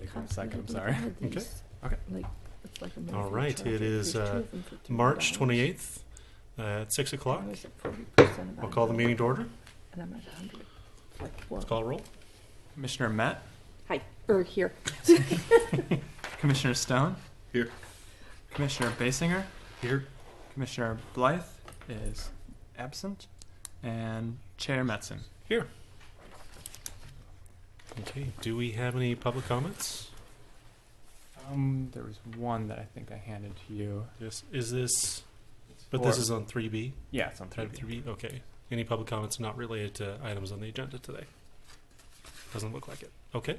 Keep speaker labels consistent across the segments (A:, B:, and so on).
A: Give me a second, I'm sorry.
B: Okay.
A: Okay.
C: It's like a
B: All right.
C: charge.
B: It is
C: There's two of them for $200.
B: March 28th at 6 o'clock.
C: And there's a 40%
B: I'll call the meeting to order.
C: And I'm at 100. Like,
B: Let's
C: whoa.
B: call a roll.
A: Commissioner Met,
C: Hi, here.
A: Commissioner Stone,
B: Here.
A: Commissioner Basinger,
B: Here.
A: Commissioner Blythe is absent, and Chair Metzen.
B: Here. Okay. Do we have any public comments?
A: There was one that I think I handed to you.
B: Yes. Is this?
A: It's
B: But
A: for-
B: this is on 3B.
A: Yeah, it's on
B: Item
A: 3B.
B: 3B. Okay. Any public comments not related to items on the agenda today? Doesn't look like it. Okay.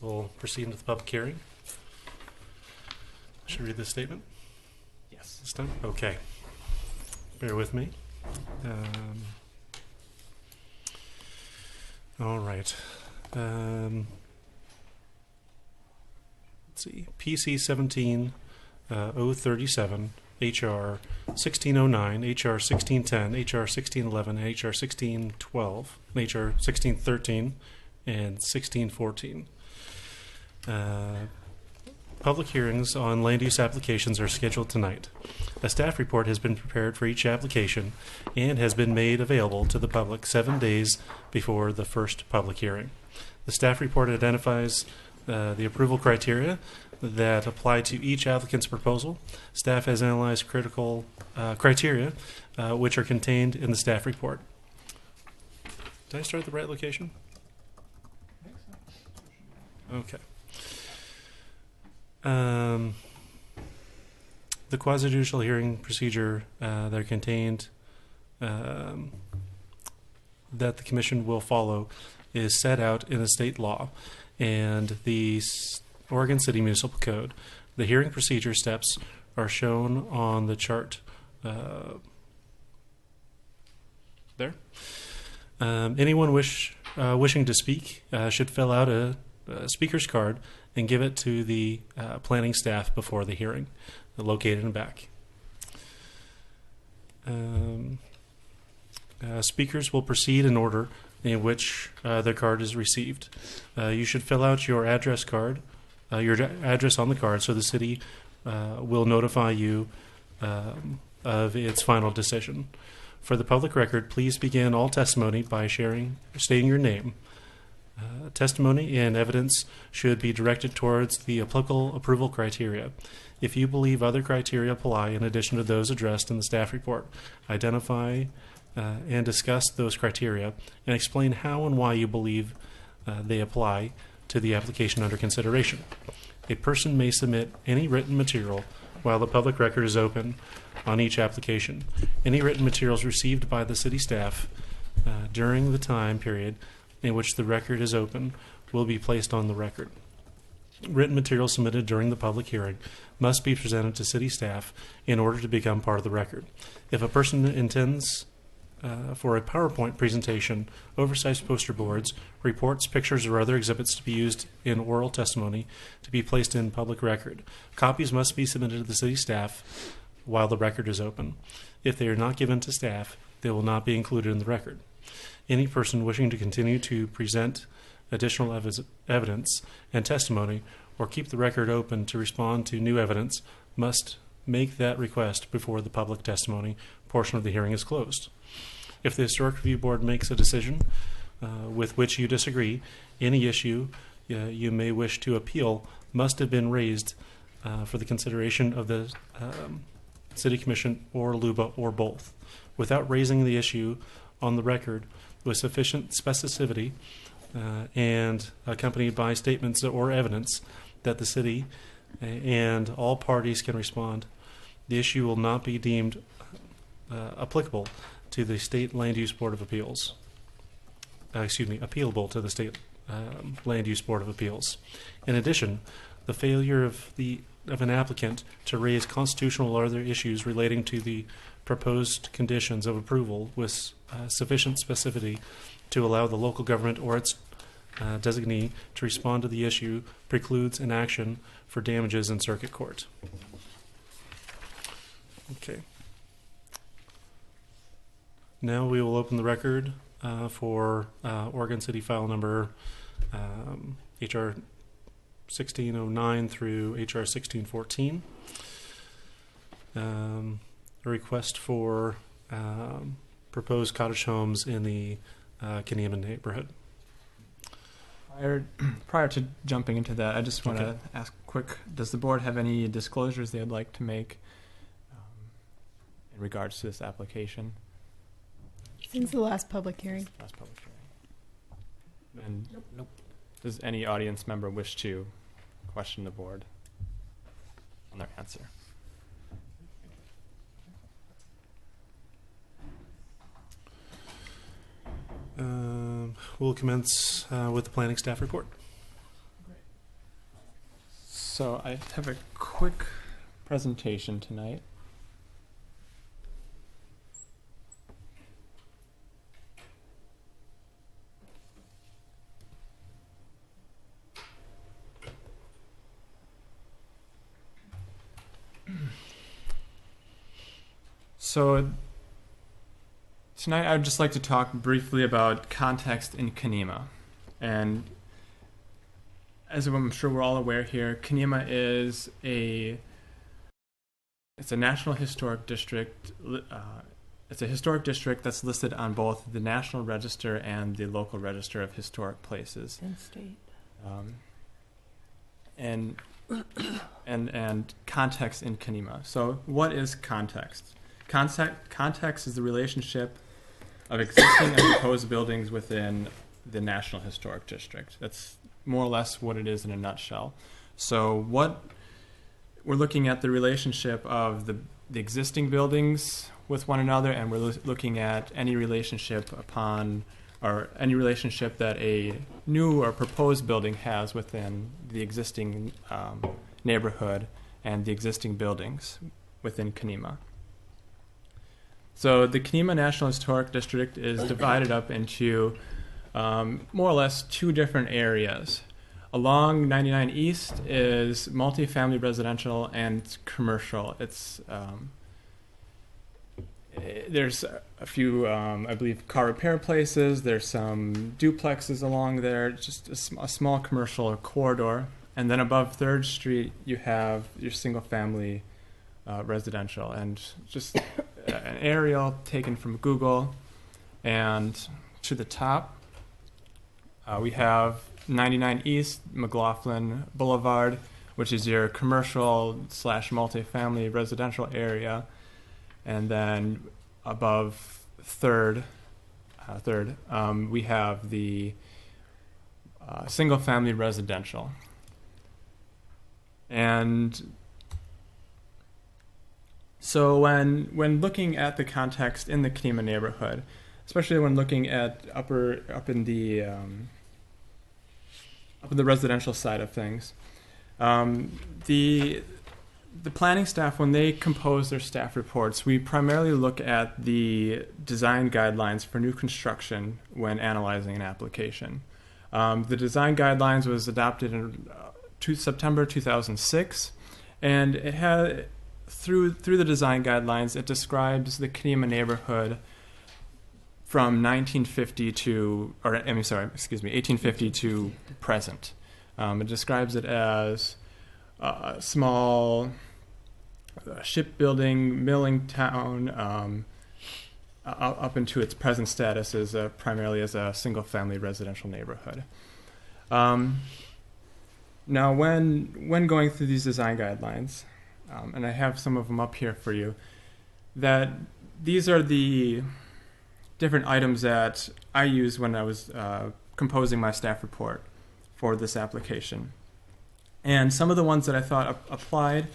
B: We'll proceed into the public hearing. Should I read this statement
A: Yes.
B: this time? Okay. Bear with me. All right. Let's see. PC 037, HR 1609, HR 1610, HR 1611, HR 1612, HR 1613, and 1614. Public hearings on land use applications are scheduled tonight. A staff report has been prepared for each application and has been made available to the public 7 days before the first public hearing. The staff report identifies the approval criteria that apply to each applicant's proposal. Staff has analyzed critical criteria which are contained in the staff report. Did I start at the right location? Okay. The quasi-judicial hearing procedure that are contained that the commission will follow is set out in the state law and the Oregon City Municipal Code. The hearing procedure steps are shown on the chart there. Anyone wishing to speak should fill out a speaker's card and give it to the planning staff before the hearing, located in back. Speakers will proceed in order in which their card is received. You should fill out your address card, your address on the card, so the city will notify you of its final decision. For the public record, please begin all testimony by stating your name. Testimony and evidence should be directed towards the applicable approval criteria. If you believe other criteria apply in addition to those addressed in the staff report, identify and discuss those criteria and explain how and why you believe they apply to the application under consideration. A person may submit any written material while the public record is open on each application. Any written materials received by the city staff during the time period in which the record is open will be placed on the record. Written materials submitted during the public hearing must be presented to city staff in order to become part of the record. If a person intends for a PowerPoint presentation, oversized poster boards, reports, pictures, or other exhibits to be used in oral testimony to be placed in public record, copies must be submitted to the city staff while the record is open. If they are not given to staff, they will not be included in the record. Any person wishing to continue to present additional evidence and testimony or keep the record open to respond to new evidence must make that request before the public testimony portion of the hearing is closed. If the Historic Review Board makes a decision with which you disagree, any issue you may wish to appeal must have been raised for the consideration of the City Commission or LUBA or both. Without raising the issue on the record with sufficient specificity and accompanied by statements or evidence that the city and all parties can respond, the issue will not be deemed applicable to the State Land Use Board of Appeals. Appealable to the State Land Use Board of Appeals. In addition, the failure of an applicant to raise constitutional or other issues relating to the proposed conditions of approval with sufficient specificity to allow the local government or its designee to respond to the issue precludes an action for damages in circuit court. Okay. Now we will open the record for Oregon City file number HR 1609 through HR 1614. A request for proposed cottage homes in the Kaniema neighborhood.
A: Prior to jumping into that, I just want to
B: Okay.
A: ask quick, does the board have any disclosures they'd like to make in regards to this application?
D: Since the last public hearing.
A: Last public hearing. And does any audience member wish to question the board on their answer?
B: We'll commence with the planning staff report.
A: So I have a quick presentation tonight. So tonight I would just like to talk briefly about context in Kaniema. And as I'm sure we're all aware here, Kaniema is it's a National Historic District. It's a historic district that's listed on both the National Register and the Local Register of Historic Places.
C: And state.
A: And context in Kaniema. So what is context? Context is the relationship of existing and proposed buildings within the National Historic District. That's more or less what it is in a nutshell. So what we're looking at the relationship of the existing buildings with one another, and we're looking at any relationship any relationship that a new or proposed building has within the existing neighborhood and the existing buildings within Kaniema. So the Kaniema National Historic District is divided up into more or less two different areas. Along 99 East is multifamily residential and commercial. There's a few, I believe, car repair places. There's some duplexes along there, just a small commercial corridor. And then above 3rd Street, you have your single-family residential. And just an aerial taken from Google. And to the top, we have 99 East McLaughlin Boulevard, which is your commercial / multifamily residential area. And then above 3rd, we have the single-family residential. And so when looking at the context in the Kaniema neighborhood, especially when looking at up in the residential side of things, the planning staff, when they compose their staff reports, we primarily look at the design guidelines for new construction when analyzing an application. The design guidelines was adopted in September 2006, and it had through the design guidelines, it describes the Kaniema neighborhood from 1850 to present. It describes it as a small shipbuilding, milling town, up into its present status as primarily as a single-family residential neighborhood. Now, when going through these design guidelines, and I have some of them up here for you, that these are the different items that I used when I was composing my staff report for this application. And some of the ones that I thought applied,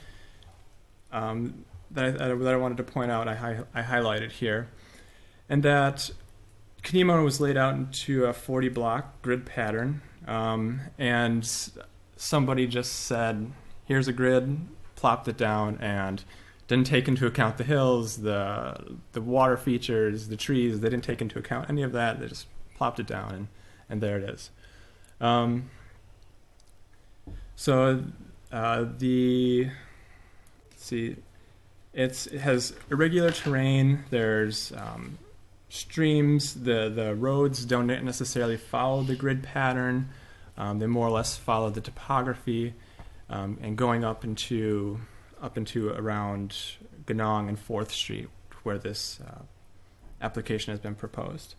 A: that I wanted to point out, I highlighted here. And that Kaniema was laid out into a 40-block grid pattern, and somebody just said, here's a grid, plopped it down, and didn't take into account the hills, the water features, the trees. They didn't take into account any of that. They just plopped it down, and there it is. It has irregular terrain. There's streams. The roads don't necessarily follow the grid pattern. They more or less follow the topography, and going up into around Ganong and 4th Street, where this application has been proposed.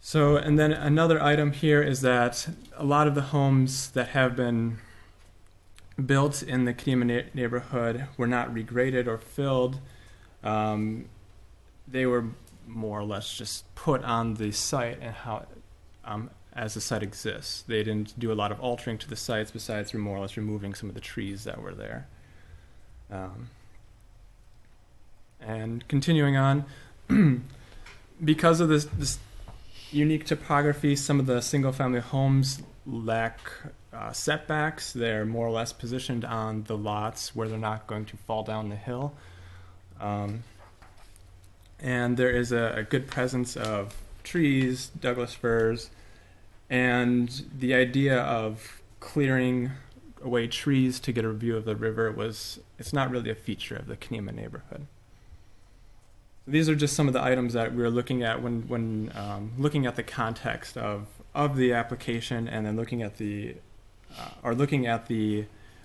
A: So, and then another item here is that a lot of the homes that have been built in the Kenema neighborhood were not regraded or filled. They were more or less just put on the site and how as the site exists. They didn't do a lot of altering to the sites besides more or less removing some of the trees that were there. And continuing on, because of this unique topography, some of the single-family homes lack setbacks. They're more or less positioned on the lots where they're not going to fall down the hill. And there is a good presence of trees, Douglas firs, and the idea of clearing away trees to get a view of the river it's not really a feature of the Kenema neighborhood. These are just some of the items that we were looking at when looking at the context of the application, and then looking at the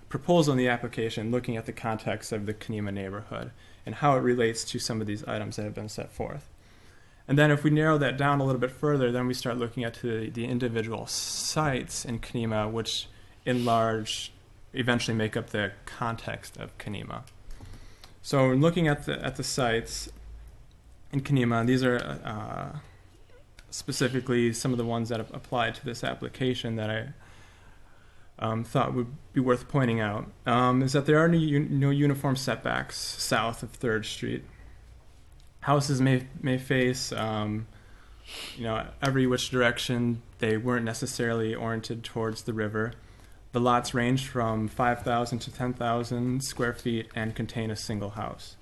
A: proposal in the application, looking at the context of the Kenema neighborhood and how it relates to some of these items that have been set forth. And then if we narrow that down a little bit further, then we start looking at the individual sites in Kenema, which in large eventually make up the context of Kenema. So looking at the sites in Kenema, these are specifically some of the ones that apply to this application that I thought would be worth pointing out, is that there are no uniform setbacks south of 3rd Street. Houses may face, every which direction. They weren't necessarily oriented towards the river. The lots range from 5,000 to 10,000 square feet and contain a single house.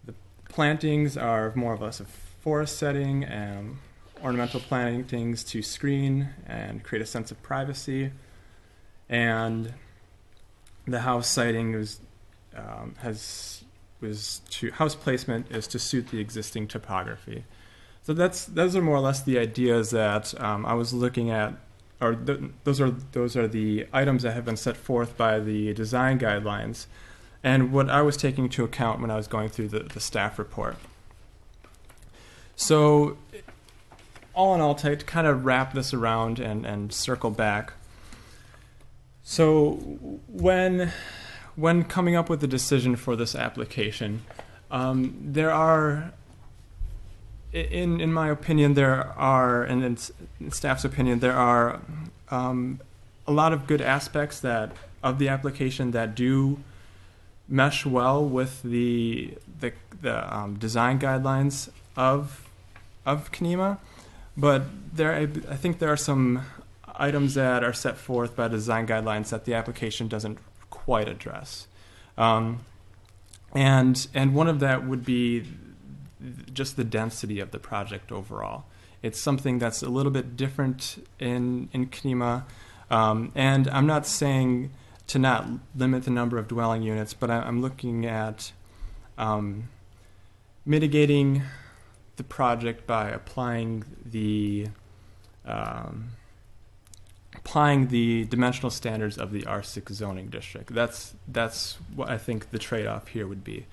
A: The plantings are more or less a forest setting and ornamental plantings to screen and create a sense of privacy. And the house siting house placement is to suit the existing topography. So those are more or less the ideas that I was looking at, or those are the items that have been set forth by the design guidelines, and what I was taking into account when I was going through the staff report. So, all in all, to kind of wrap this around and circle back. So, when coming up with the decision for this application, there are, in my opinion, and in staff's opinion, there are a lot of good aspects of the application that do mesh well with the design guidelines of Kenema, but I think there are some items that are set forth by design guidelines that the application doesn't quite address, and one of that would be just the density of the project overall. It's something that's a little bit different in Kenema, and I'm not saying to not limit the number of dwelling units, but I'm looking at mitigating the project by applying the dimensional standards of the R6 zoning district. That's what I think the trade-off here would be.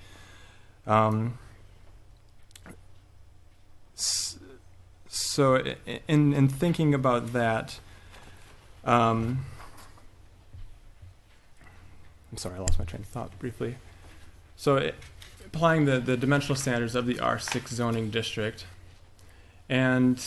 A: So in thinking about that, I'm sorry, I lost my train of thought briefly. So applying the dimensional standards of the R6 zoning district, and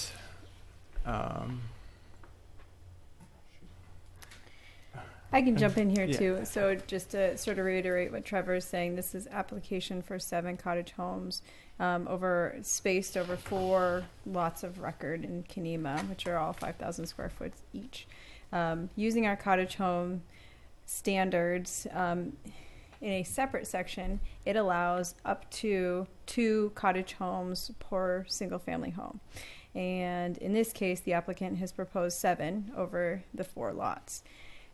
D: I can jump in here
A: Yeah.
D: too. So just to sort of reiterate what Trevor is saying, this is application for 7 cottage homes spaced over 4 lots of record in Kenema, which are all 5,000 square foot each. Using our cottage home standards, in a separate section, it allows up to 2 cottage homes per single family home. And in this case, the applicant has proposed 7 over the 4 lots.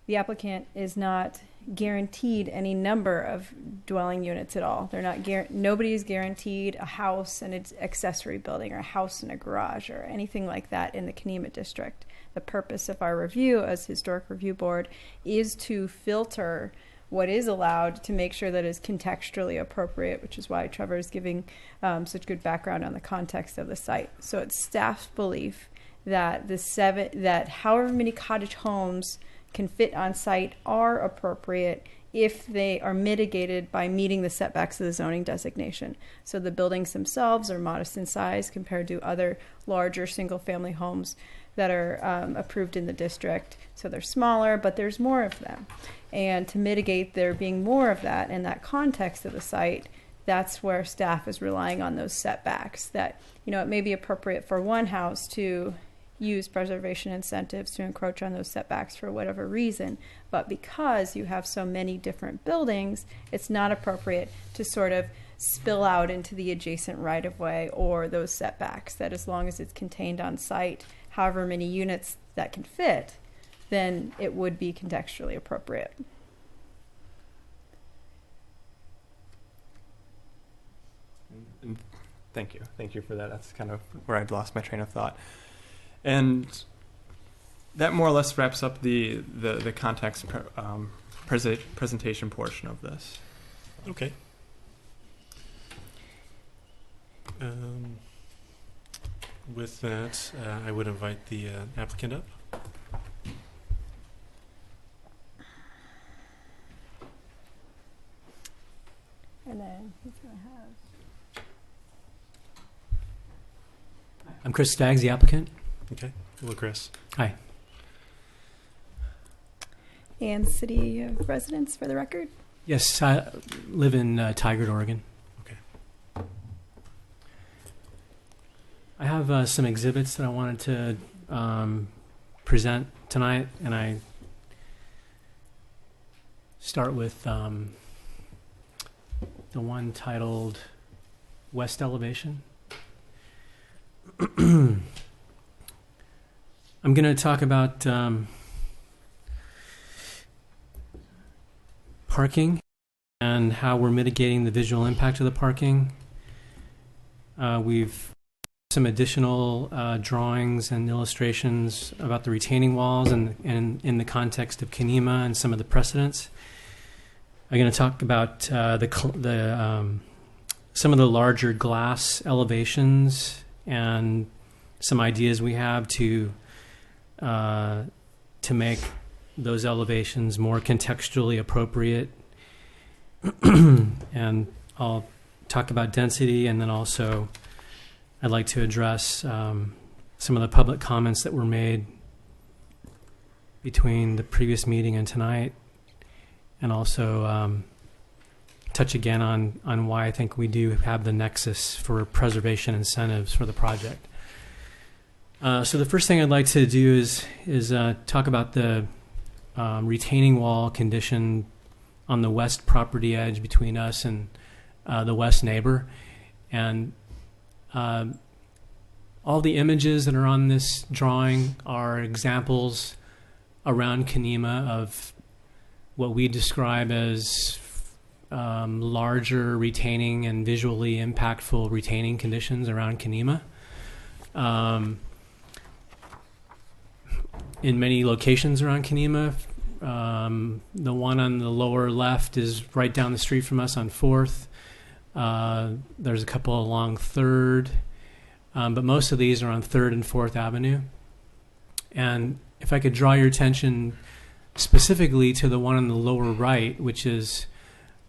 D: the applicant is not guaranteed any number of dwelling units at all. They're not nobody is guaranteed a house and its accessory building or a house and a garage or anything like that in the Kenema district. The purpose of our review as Historic Review Board is to filter what is allowed to make sure that is contextually appropriate, which is why Trevor is giving such good background on the context of the site. So it's staff's belief that that however many cottage homes can fit on site are appropriate if they are mitigated by meeting the setbacks of the zoning designation. So the buildings themselves are modest in size compared to other larger single-family homes that are approved in the district. So they're smaller, but there's more of them. And to mitigate there being more of that in that context of the site, that's where staff is relying on those setbacks. That, you know, it may be appropriate for one house to use preservation incentives to encroach on those setbacks for whatever reason, but because you have so many different buildings, it's not appropriate to sort of spill out into the adjacent right-of-way or those setbacks. That as long as it's contained on site, however many units that can fit, then it would be contextually appropriate.
A: And thank you for that. That's kind of where I'd lost my train of thought. And that more or less wraps up the context presentation portion of this.
B: Okay. With that, I would invite the applicant up.
D: And then he's going to have...
E: I'm Chris Staggs, the applicant.
B: Okay. Hello, Chris.
E: Hi.
D: And city residents for the record.
E: Yes, I live in Tigard, Oregon.
B: Okay.
E: I have some exhibits that I wanted to present tonight, and I start with the one titled West Elevation. I'm going to talk about parking and how we're mitigating the visual impact of the parking. We've some additional drawings and illustrations about the retaining walls and in the context of Kenema and some of the precedents. I'm going to talk about some of the larger glass elevations and some ideas we have to make those elevations more contextually appropriate. And I'll talk about density, and then also I'd like to address some of the public comments that were made between the previous meeting and tonight, and also touch again on why I think we do have the nexus for preservation incentives for the project. So the first thing I'd like to do is talk about the retaining wall condition on the west property edge between us and the west neighbor. And all the images that are on this drawing are examples around Kenema of what we describe as larger retaining and visually impactful retaining conditions around Kenema. In many locations around Kenema, the one on the lower left is right down the street from us on 4th. There's a couple along 3rd, but most of these are on 3rd and 4th Avenue. And if I could draw your attention specifically to the one on the lower right, which is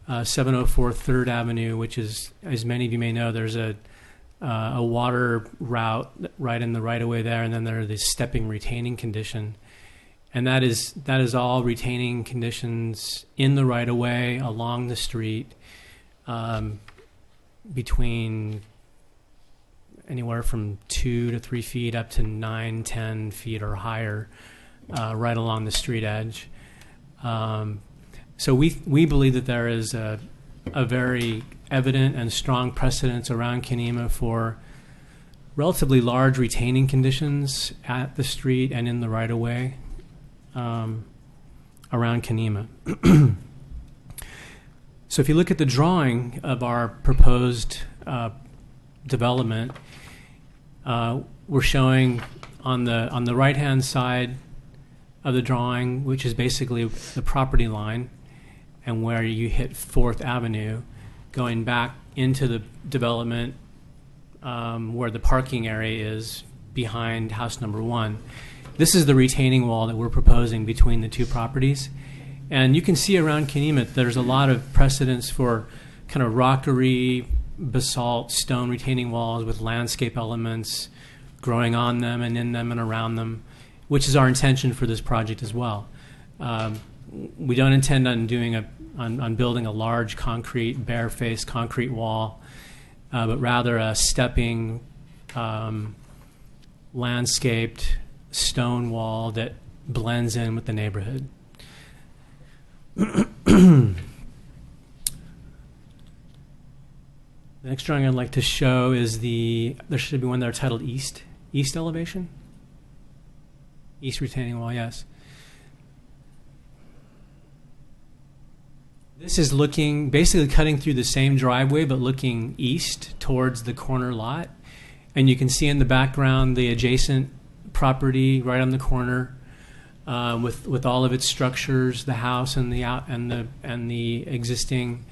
E: 704 3rd Avenue, which is, as many of you may know, there's a water route right in the right-of-way there, and then there are the stepping retaining condition. And that is all retaining conditions in the right-of-way along the street, between anywhere from 2 to 3 feet up to 9, 10 feet or higher, right along the street edge. So we believe that there is a very evident and strong precedence around Kenema for relatively large retaining conditions at the street and in the right-of-way. around Kenema. So if you look at the drawing of our proposed development, we're showing on the right-hand side of the drawing, which is basically the property line, and where you hit 4th Avenue, going back into the development where the parking area is behind house number 1. This is the retaining wall that we're proposing between the two properties. And you can see around Kenema there's a lot of precedence for kind of rockery, basalt, stone retaining walls with landscape elements growing on them and in them and around them, which is our intention for this project as well. We don't intend on building a large concrete, bare-faced concrete wall, but rather a stepping, landscaped stone wall that blends in with the neighborhood. The next drawing I'd like to show is there should be one there titled East elevation. East retaining wall, yes. This is basically cutting through the same driveway, but looking east towards the corner lot. And you can see in the background the adjacent property right on the corner, with all of its structures, the house and the existing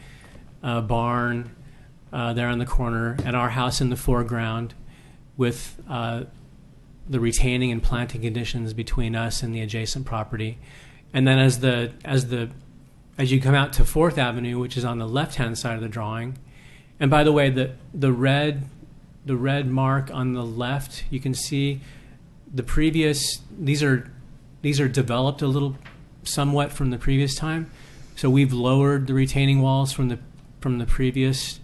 E: barn there on the corner, and our house in the foreground, with the retaining and planting conditions between us and the adjacent property. And then as you come out to 4th Avenue, which is on the left-hand side of the drawing, and by the way, the red mark on the left, you can see the previous. These are developed a little, somewhat from the previous time. So we've lowered the retaining walls from the previous.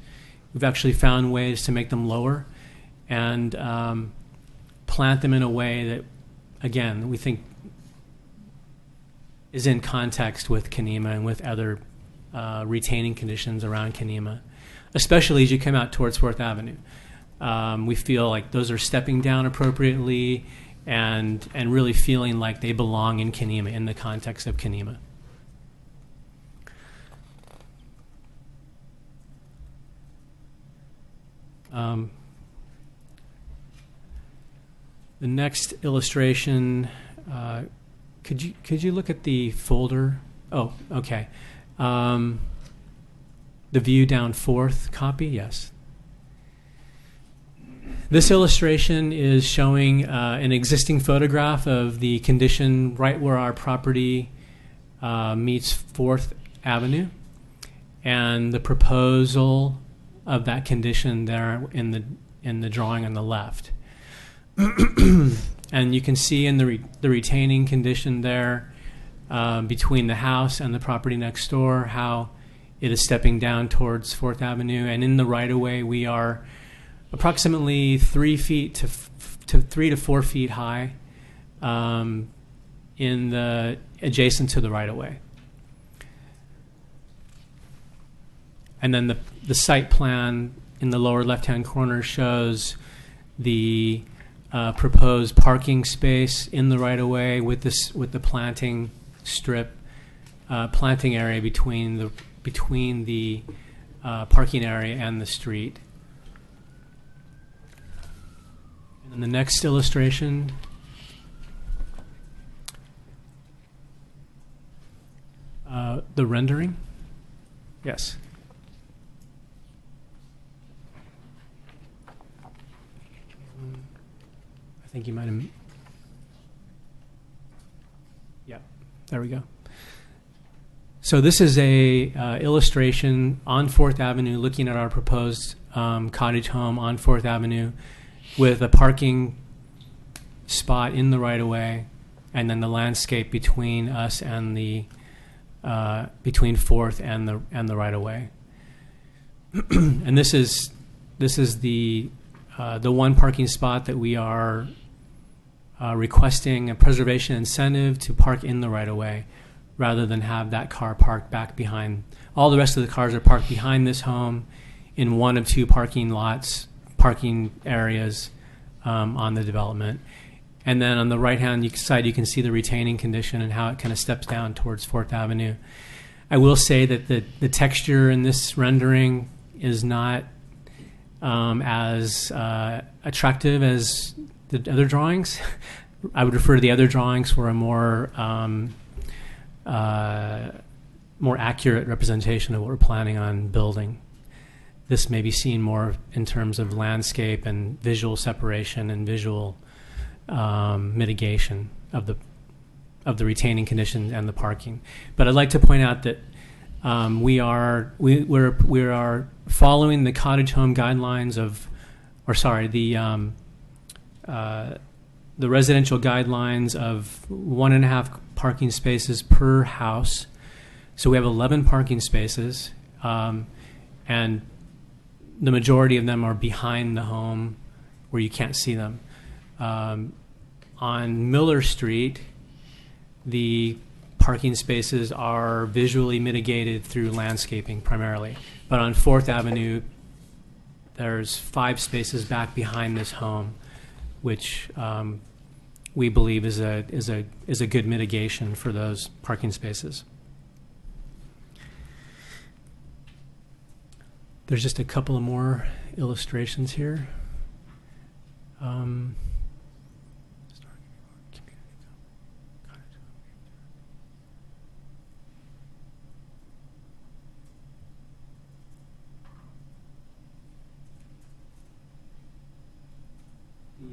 E: We've actually found ways to make them lower, and plant them in a way that, again, we think is in context with Kenema and with other retaining conditions around Kenema, especially as you come out towards 4th Avenue. We feel like those are stepping down appropriately and really feeling like they belong in Kenema, in the context of Kenema. The next illustration, could you look at the folder? Oh, okay. The view down 4th copy, yes. This illustration is showing an existing photograph of the condition right where our property meets 4th Avenue, and the proposal of that condition there in the drawing on the left. And you can see in the retaining condition there between the house and the property next door how it is stepping down towards 4th Avenue. And in the right-of-way, we are approximately 3 feet to 3 to 4 feet high in the adjacent to the right-of-way. And then the site plan in the lower left-hand corner shows the proposed parking space in the right-of-way with the planting strip, planting area between the parking area and the street. And then the next illustration the rendering. Yes. I think you might have. Yeah, there we go. So this is a illustration on 4th Avenue, looking at our proposed cottage home on 4th Avenue, with a parking spot in the right-of-way, and then the landscape between us and the between 4th and the right-of-way. And this is the one parking spot that we are requesting a preservation incentive to park in the right-of-way, rather than have that car parked back behind. All the rest of the cars are parked behind this home in one of two parking areas on the development. And then on the right-hand side, you can see the retaining condition and how it kind of steps down towards 4th Avenue. I will say that the texture in this rendering is not as attractive as the other drawings. I would refer to the other drawings for a more accurate representation of what we're planning on building. This may be seen more in terms of landscape and visual separation and visual mitigation of the retaining conditions and the parking. But I'd like to point out that we are following the cottage home guidelines the residential guidelines of 1.5 parking spaces per house. So we have 11 parking spaces, and the majority of them are behind the home where you can't see them. On Miller Street, the parking spaces are visually mitigated through landscaping primarily. But on 4th Avenue, there's 5 spaces back behind this home, which we believe is a good mitigation for those parking spaces. There's just a couple of more illustrations here.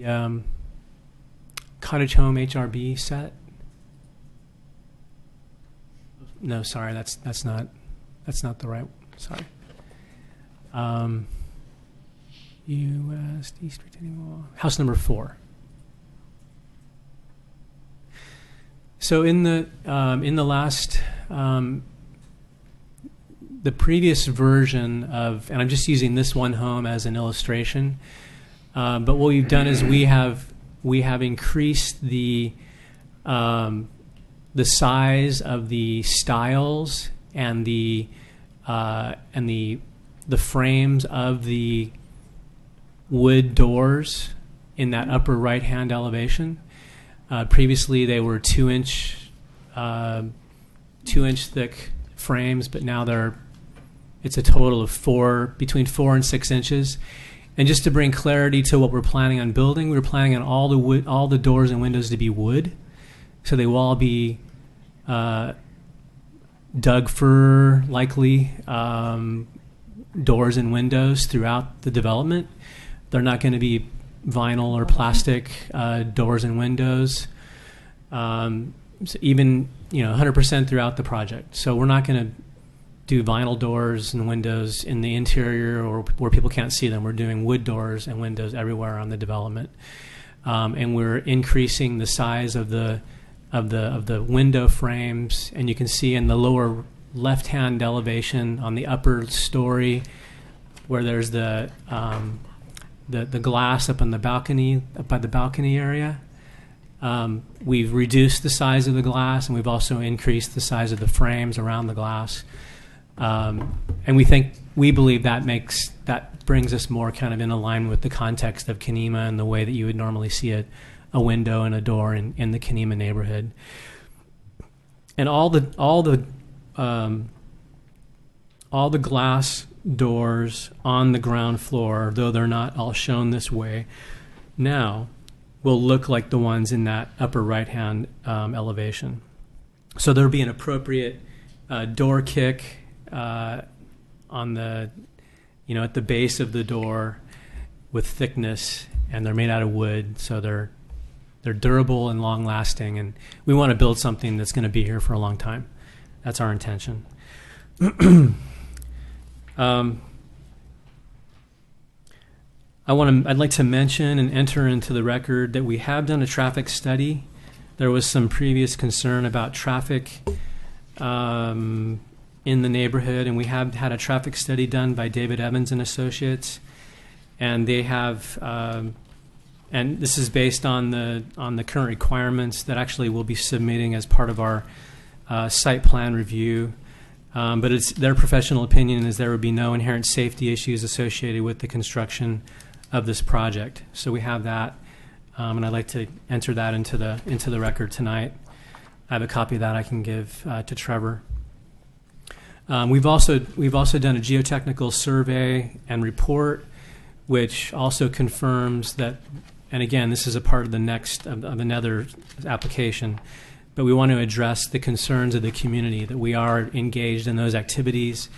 E: The cottage home HRB set. No, sorry, that's not the right. Sorry. USD Street Wall. House number 4. So in the last the previous version of, and I'm just using this one home as an illustration, but what we've done is we have increased the size of the stiles and the frames of the wood doors in that upper right-hand elevation. Previously, they were 2-inch thick frames, but now it's a total of between 4 and 6 inches. And just to bring clarity to what we're planning on building, we're planning on all the doors and windows to be wood, so they will all be Doug fir likely doors and windows throughout the development. They're not going to be vinyl or plastic doors and windows, so even 100% throughout the project. So we're not going to do vinyl doors and windows in the interior or where people can't see them. We're doing wood doors and windows everywhere on the development, and we're increasing the size of the window frames. And you can see in the lower left-hand elevation on the upper story where there's the glass up on the balcony, up by the balcony area. We've reduced the size of the glass, and we've also increased the size of the frames around the glass. And we believe that brings us more kind of in alignment with the context of Kenema and the way that you would normally see a window and a door in the Kenema neighborhood. And all the glass doors on the ground floor, though they're not all shown this way now, will look like the ones in that upper right-hand elevation. So there'll be an appropriate door kick on the, at the base of the door with thickness, and they're made out of wood, so they're durable and long-lasting, and we want to build something that's going to be here for a long time. That's our intention. I'd like to mention and enter into the record that we have done a traffic study. There was some previous concern about traffic in the neighborhood, and we have had a traffic study done by David Evans and Associates, and they have, and this is based on the current requirements that actually we'll be submitting as part of our site plan review. But it's their professional opinion is there would be no inherent safety issues associated with the construction of this project. So we have that and I'd like to enter that into the record tonight. I have a copy of that I can give to Trevor. We've also done a geotechnical survey and report, which also confirms that. And again, this is a part of the next of another application, but we want to address the concerns of the community that we are engaged in those activities.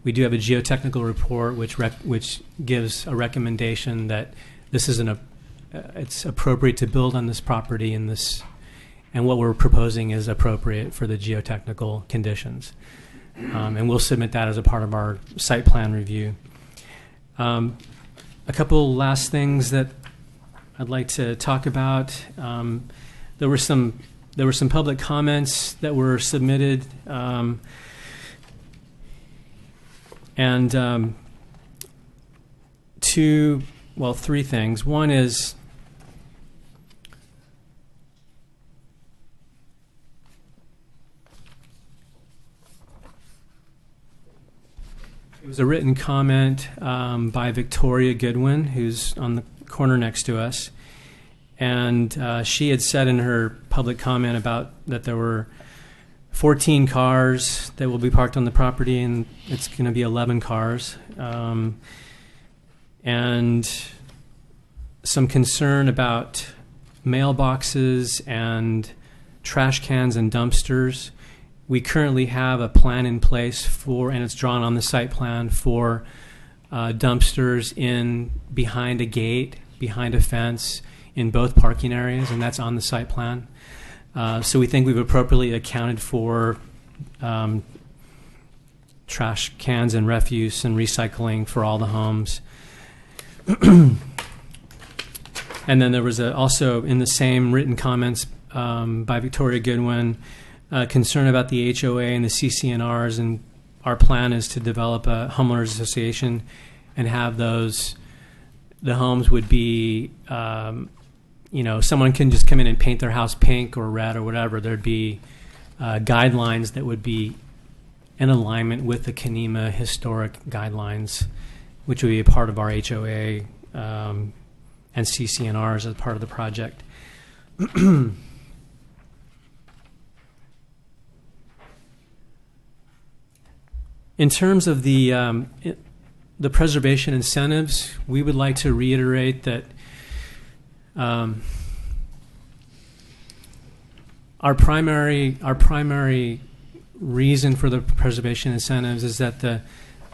E: We do have a geotechnical report which gives a recommendation that this is it's appropriate to build on this property and what we're proposing is appropriate for the geotechnical conditions. And we'll submit that as a part of our site plan review. A couple last things that I'd like to talk about. There were some public comments that were submitted, and three things. One is it was a written comment by Victoria Goodwin, who's on the corner next to us, and she had said in her public comment about that there were 14 cars that will be parked on the property, and it's going to be 11 cars, and some concern about mailboxes and trash cans and dumpsters. We currently have a plan in place and it's drawn on the site plan for dumpsters behind a gate, behind a fence, in both parking areas, and that's on the site plan. So we think we've appropriately accounted for trash cans and refuse and recycling for all the homes. And then there was also in the same written comments by Victoria Goodwin, concern about the HOA and the CCNRs, and our plan is to develop a homeowners association and have the homes would be, someone can just come in and paint their house pink or red or whatever. There'd be guidelines that would be in alignment with the Kenema historic guidelines, which would be a part of our HOA and CCNRs as part of the project. In terms of the preservation incentives, we would like to reiterate that our primary reason for the preservation incentives is that the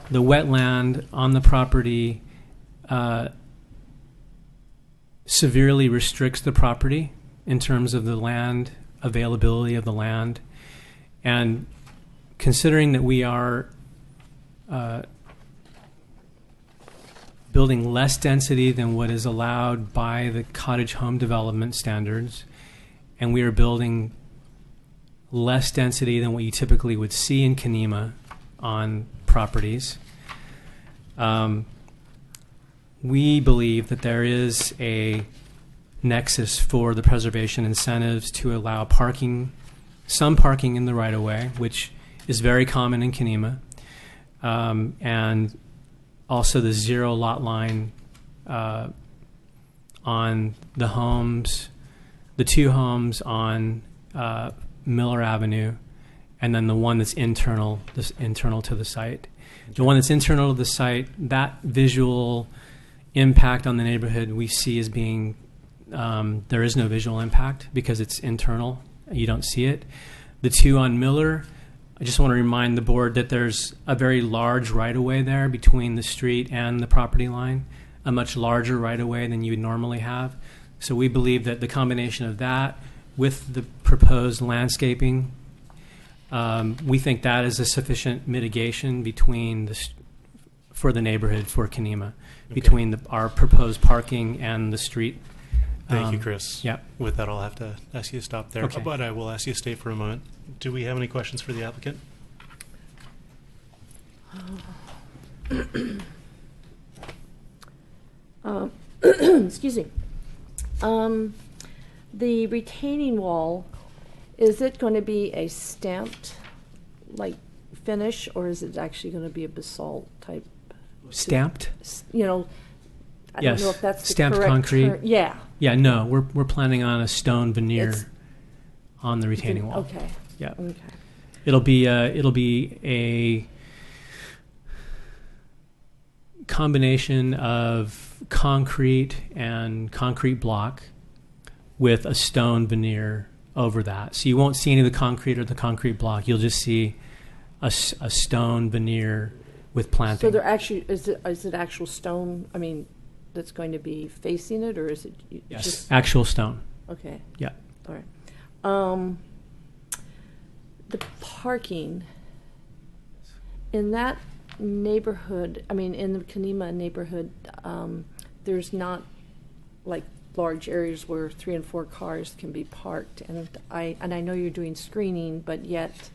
E: wetland on the property severely restricts the property in terms of the land availability of the land, and considering that we are building less density than what is allowed by the cottage home development standards, and we are building less density than what you typically would see in Kenema on properties, we believe that there is a nexus for the preservation incentives to allow some parking in the right-of-way, which is very common in Kenema, and also the zero lot line on the homes, the two homes on Miller Avenue, and then the one that's internal to the site. The one that's internal to the site, that visual impact on the neighborhood we see as being, there is no visual impact because it's internal. You don't see it. The two on Miller, I just want to remind the board that there's a very large right-of-way there between the street and the property line, a much larger right-of-way than you would normally have. So we believe that the combination of that with the proposed landscaping, we think that is a sufficient mitigation for the neighborhood for Kenema, between our proposed parking and the street.
B: Thank you, Chris.
E: Yeah.
B: With that, I'll have to ask you to stop there.
E: Okay.
B: But I will ask you to stay for a moment. Do we have any questions for the applicant?
C: Excuse me. The retaining wall, is it going to be a stamped finish, or is it actually going to be a basalt type?
E: Stamped?
C: I
E: Yes.
C: don't know if that's the
E: Stamped
C: correct
E: concrete.
C: term. Yeah.
E: Yeah, no, we're planning on a stone veneer
C: It's-
E: on the retaining wall.
C: Okay.
E: Yeah.
C: Okay.
E: It'll be a combination of concrete and concrete block with a stone veneer over that. So you won't see any of the concrete or the concrete block. You'll just see a stone veneer with planting.
C: So there actually is it actual stone? I mean, that's going to be facing it, or is it
E: Yes,
C: just
E: actual stone.
C: okay?
E: Yeah.
C: All right. The parking in that neighborhood, I mean, in the Kanema neighborhood, there's not like large areas where 3 and 4 cars can be parked. And I know you're doing screening, but yet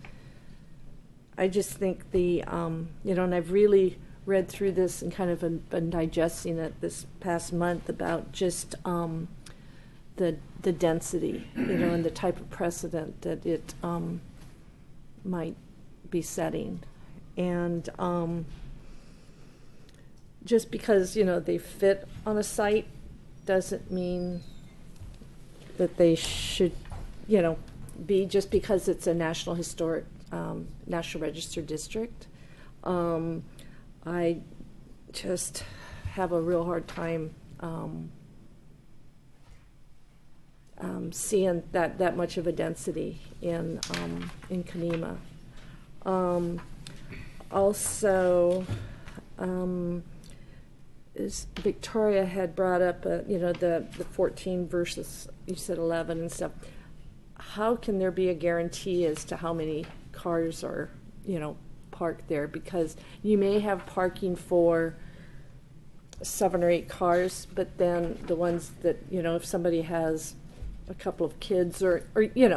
C: I just think and I've really read through this and kind of been digesting it this past month about just the density, and the type of precedent that it might be setting. And just because, they fit on a site doesn't mean that they should, be just because it's a National Historic, National Register district. I just have a real hard time seeing that much of a density in Kanema. Also, is Victoria had brought up, the 14 versus, you said 11 and stuff. How can there be a guarantee as to how many cars are, parked there? Because you may have parking for 7 or 8 cars, but then the ones that, if somebody has a couple of kids or you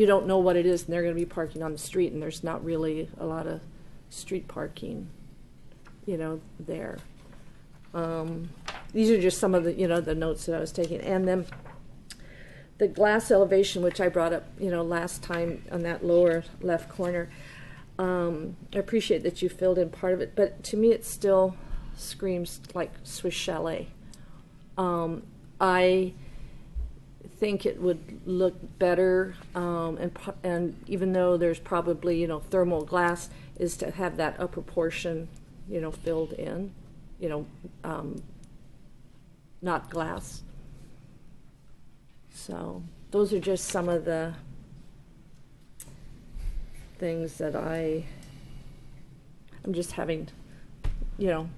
C: don't know what it is, and they're going to be parking on the street, and there's not really a lot of street parking, there. These are just some of the, the notes that I was taking. And then the glass elevation, which I brought up, last time on that lower left corner. I appreciate that you filled in part of it, but to me it still screams like Swiss Chalet. I think it would look better, and even though there's probably, thermal glass, is to have that upper portion, filled in, not glass. So those are just some of the things that I'm just having,
E: Can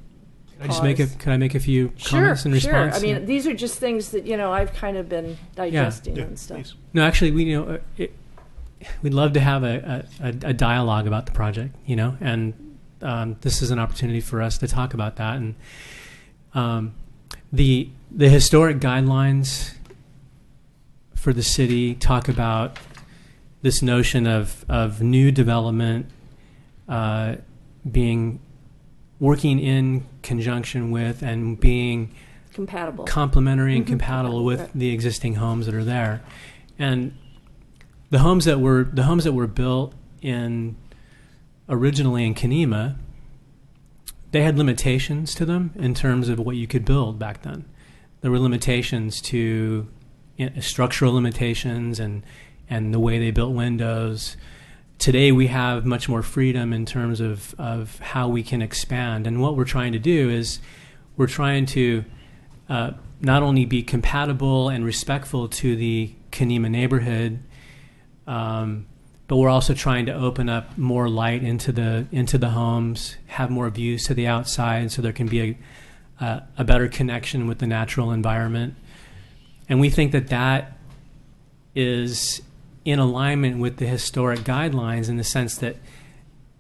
E: I make a few comments in response?
C: Sure. I mean, these are just things that, I've kind of been digesting and stuff.
B: Please.
E: No, actually, we'd love to have a dialogue about the project, and this is an opportunity for us to talk about that. And the historic guidelines for the city talk about this notion of new development working in conjunction with and being
C: Compatible.
E: complementary and
C: Mhm.
E: compatible with
C: Right.
E: the existing homes that are there. And the homes that were built originally in Kanema, they had limitations to them in terms of what you could build back then. There were limitations to structural limitations and the way they built windows. Today we have much more freedom in terms of how we can expand. And what we're trying to do is we're trying to not only be compatible and respectful to the Kanema neighborhood, but we're also trying to open up more light into the homes, have more views to the outside, so there can be a better connection with the natural environment. And we think that is in alignment with the historic guidelines in the sense that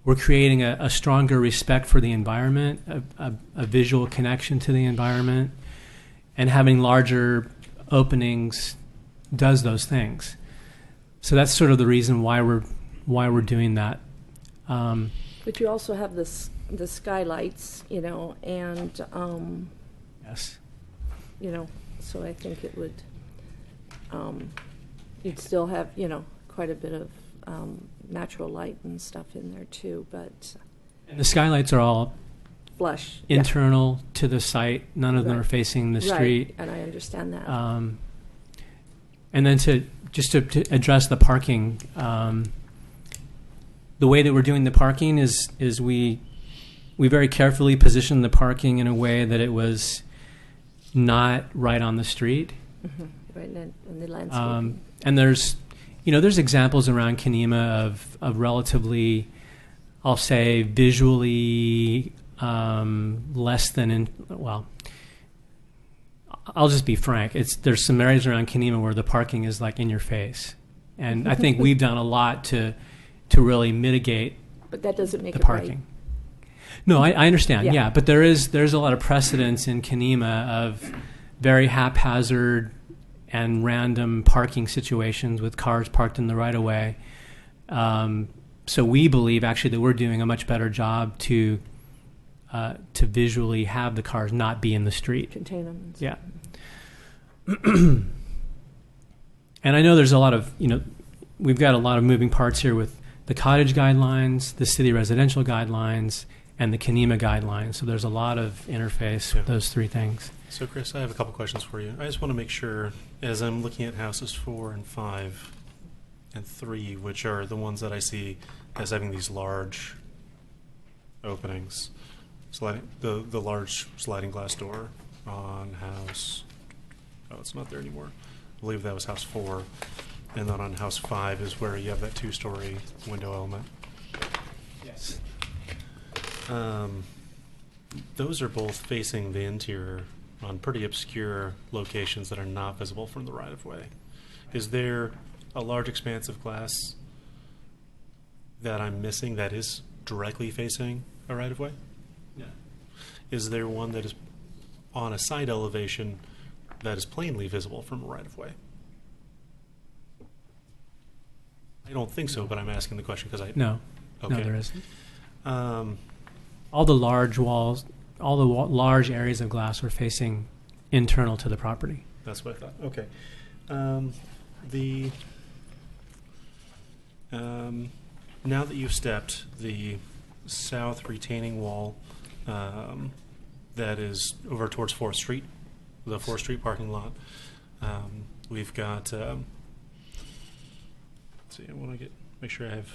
E: we're creating a stronger respect for the environment, a visual connection to the environment, and having larger openings does those things. So that's sort of the reason why we're doing that.
C: But you also have the skylights, and
E: Yes.
C: So I think it would. You'd still have, quite a bit of natural light and stuff in there too. But
E: And the skylights are all
C: flush. Yeah.
E: internal to the site. None of them
C: Right.
E: are facing the
C: Right,
E: street.
C: and I understand that.
E: And then to address the parking, the way that we're doing the parking is we very carefully positioned the parking in a way that it was not right on the street.
C: Right in the landscape.
E: And there's examples around Kenema of relatively, I'll say, visually less than I'll just be frank. There's some areas around Kenema where the parking is like in your face, and I think we've done a lot to really mitigate
C: But that doesn't make
E: the
C: it
E: parking. No, I understand.
C: Yeah.
E: Yeah, but there's a lot of precedence in Kenema of very haphazard and random parking situations with cars parked in the right of way. So we believe actually that we're doing a much better job to visually have the cars not be in the street.
C: Contain them.
E: Yeah. And I know there's a lot of, we've got a lot of moving parts here with the cottage guidelines, the city residential guidelines, and the Kenema guidelines. So there's a lot of interface with those three things.
B: So, Chris, I have a couple questions for you. I just want to make sure, as I'm looking at houses 4 and 5 and 3, which are the ones that I see as having these large openings, the large sliding glass door on house. Oh, it's not there anymore. I believe that was house 4. And then on house 5 is where you have that 2-story window element.
E: Yes.
B: Those are both facing the interior on pretty obscure locations that are not visible from the right-of-way. Is there a large expanse of glass that I'm missing that is directly facing a right-of-way?
E: No.
B: Is there one that is on a side elevation that is plainly visible from a right-of-way? I don't think so, but I'm asking the question because I...
E: No.
B: Okay.
E: No, there isn't.
B: Um,
E: All the large walls, all the large areas of glass are facing internal to the property.
B: That's what I thought. Okay. Now that you've stepped the south retaining wall that is over towards 4th Street, the 4th Street parking lot, we've got. Let's see, I want to make sure I have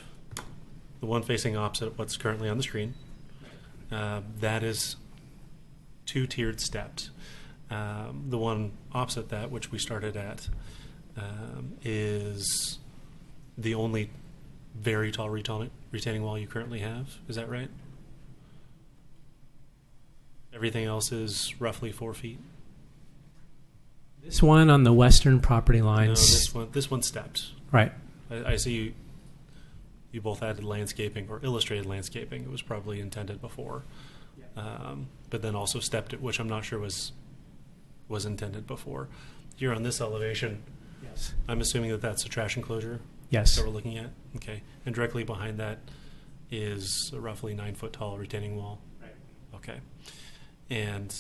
B: the one facing opposite what's currently on the screen. That is 2-tiered stepped. The one opposite that, which we started at, is the only very tall retaining wall you currently have. Is that right? Everything else is roughly 4 feet.
E: This one on the western property
B: No,
E: lines.
B: this one stepped.
E: Right.
B: I see you both added landscaping or illustrated landscaping. It was probably intended before. But then also stepped it, which I'm not sure was intended before. Here on this elevation,
E: Yes.
B: I'm assuming that that's a trash enclosure
E: Yes.
B: that we're looking at. Okay, and directly behind that is a roughly 9-foot tall retaining wall.
E: Right.
B: Okay, and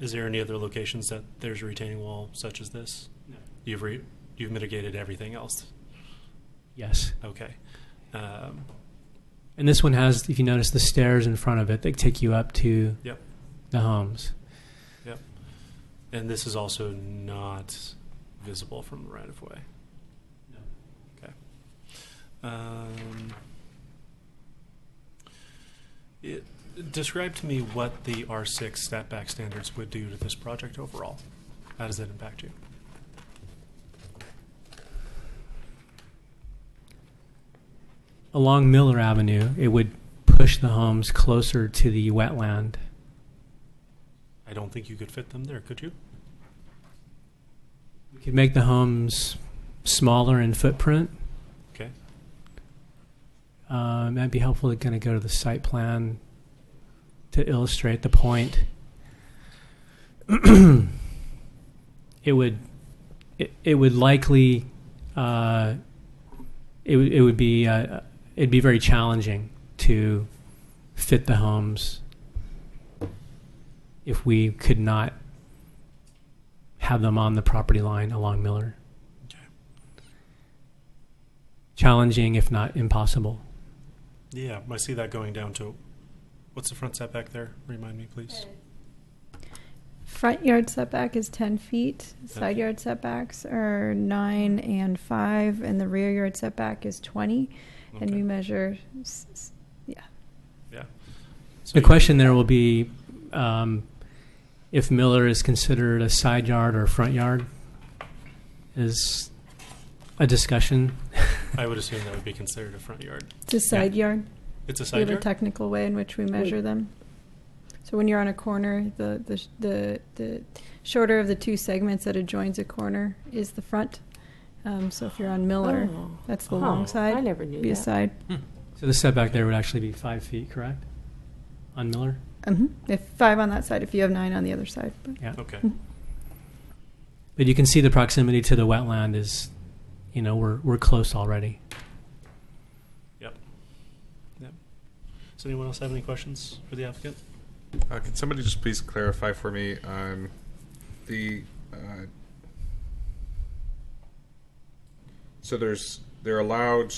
B: is there any other locations that there's a retaining wall such as this?
E: No.
B: You've mitigated everything else.
E: Yes.
B: Okay.
E: And this one has, if you notice, the stairs in front of it that take you up to
B: Yep.
E: the homes.
B: Yep. And this is also not visible from the right of way.
E: No.
B: Okay. Describe to me what the R6 step back standards would do to this project overall. How does that impact you?
E: Along Miller Avenue, it would push the homes closer to the wetland.
B: I don't think you could fit them there, could you?
E: We could make the homes smaller in footprint.
B: Okay.
E: That'd be helpful to kind of go to the site plan to illustrate the point. It would likely it'd be very challenging to fit the homes if we could not have them on the property line along Miller.
B: Okay.
E: Challenging, if not impossible.
B: Yeah, I see that going down to What's the front setback there? Remind me, please.
D: Front yard setback is 10 feet. Side
B: Okay.
D: yard setbacks are 9 and 5, and the rear yard setback is 20. And
B: Okay.
D: we measure,
B: Yeah. So
E: The
B: you-
E: question there will be if Miller is considered a side yard or front yard is a discussion.
B: I would assume that would be considered a front yard.
D: it's a side yard.
B: It's a
D: We
B: side
D: have a
B: yard?
D: technical way in which we measure them. So when you're on a corner, the shorter of the two segments that adjoins a corner is the front. So if you're on Miller,
C: Oh.
D: that's the
C: Huh.
D: long
C: I
D: side.
C: never knew
D: Be a
C: that.
D: side.
E: So the setback there would actually be 5 feet, correct? On Miller?
D: If 5 on that side, if you have 9 on the other side. But
E: Yeah.
B: Okay.
E: But you can see the proximity to the wetland is, we're close already.
B: Does anyone else have any questions for the applicant?
F: Can somebody just please clarify for me the so they're allowed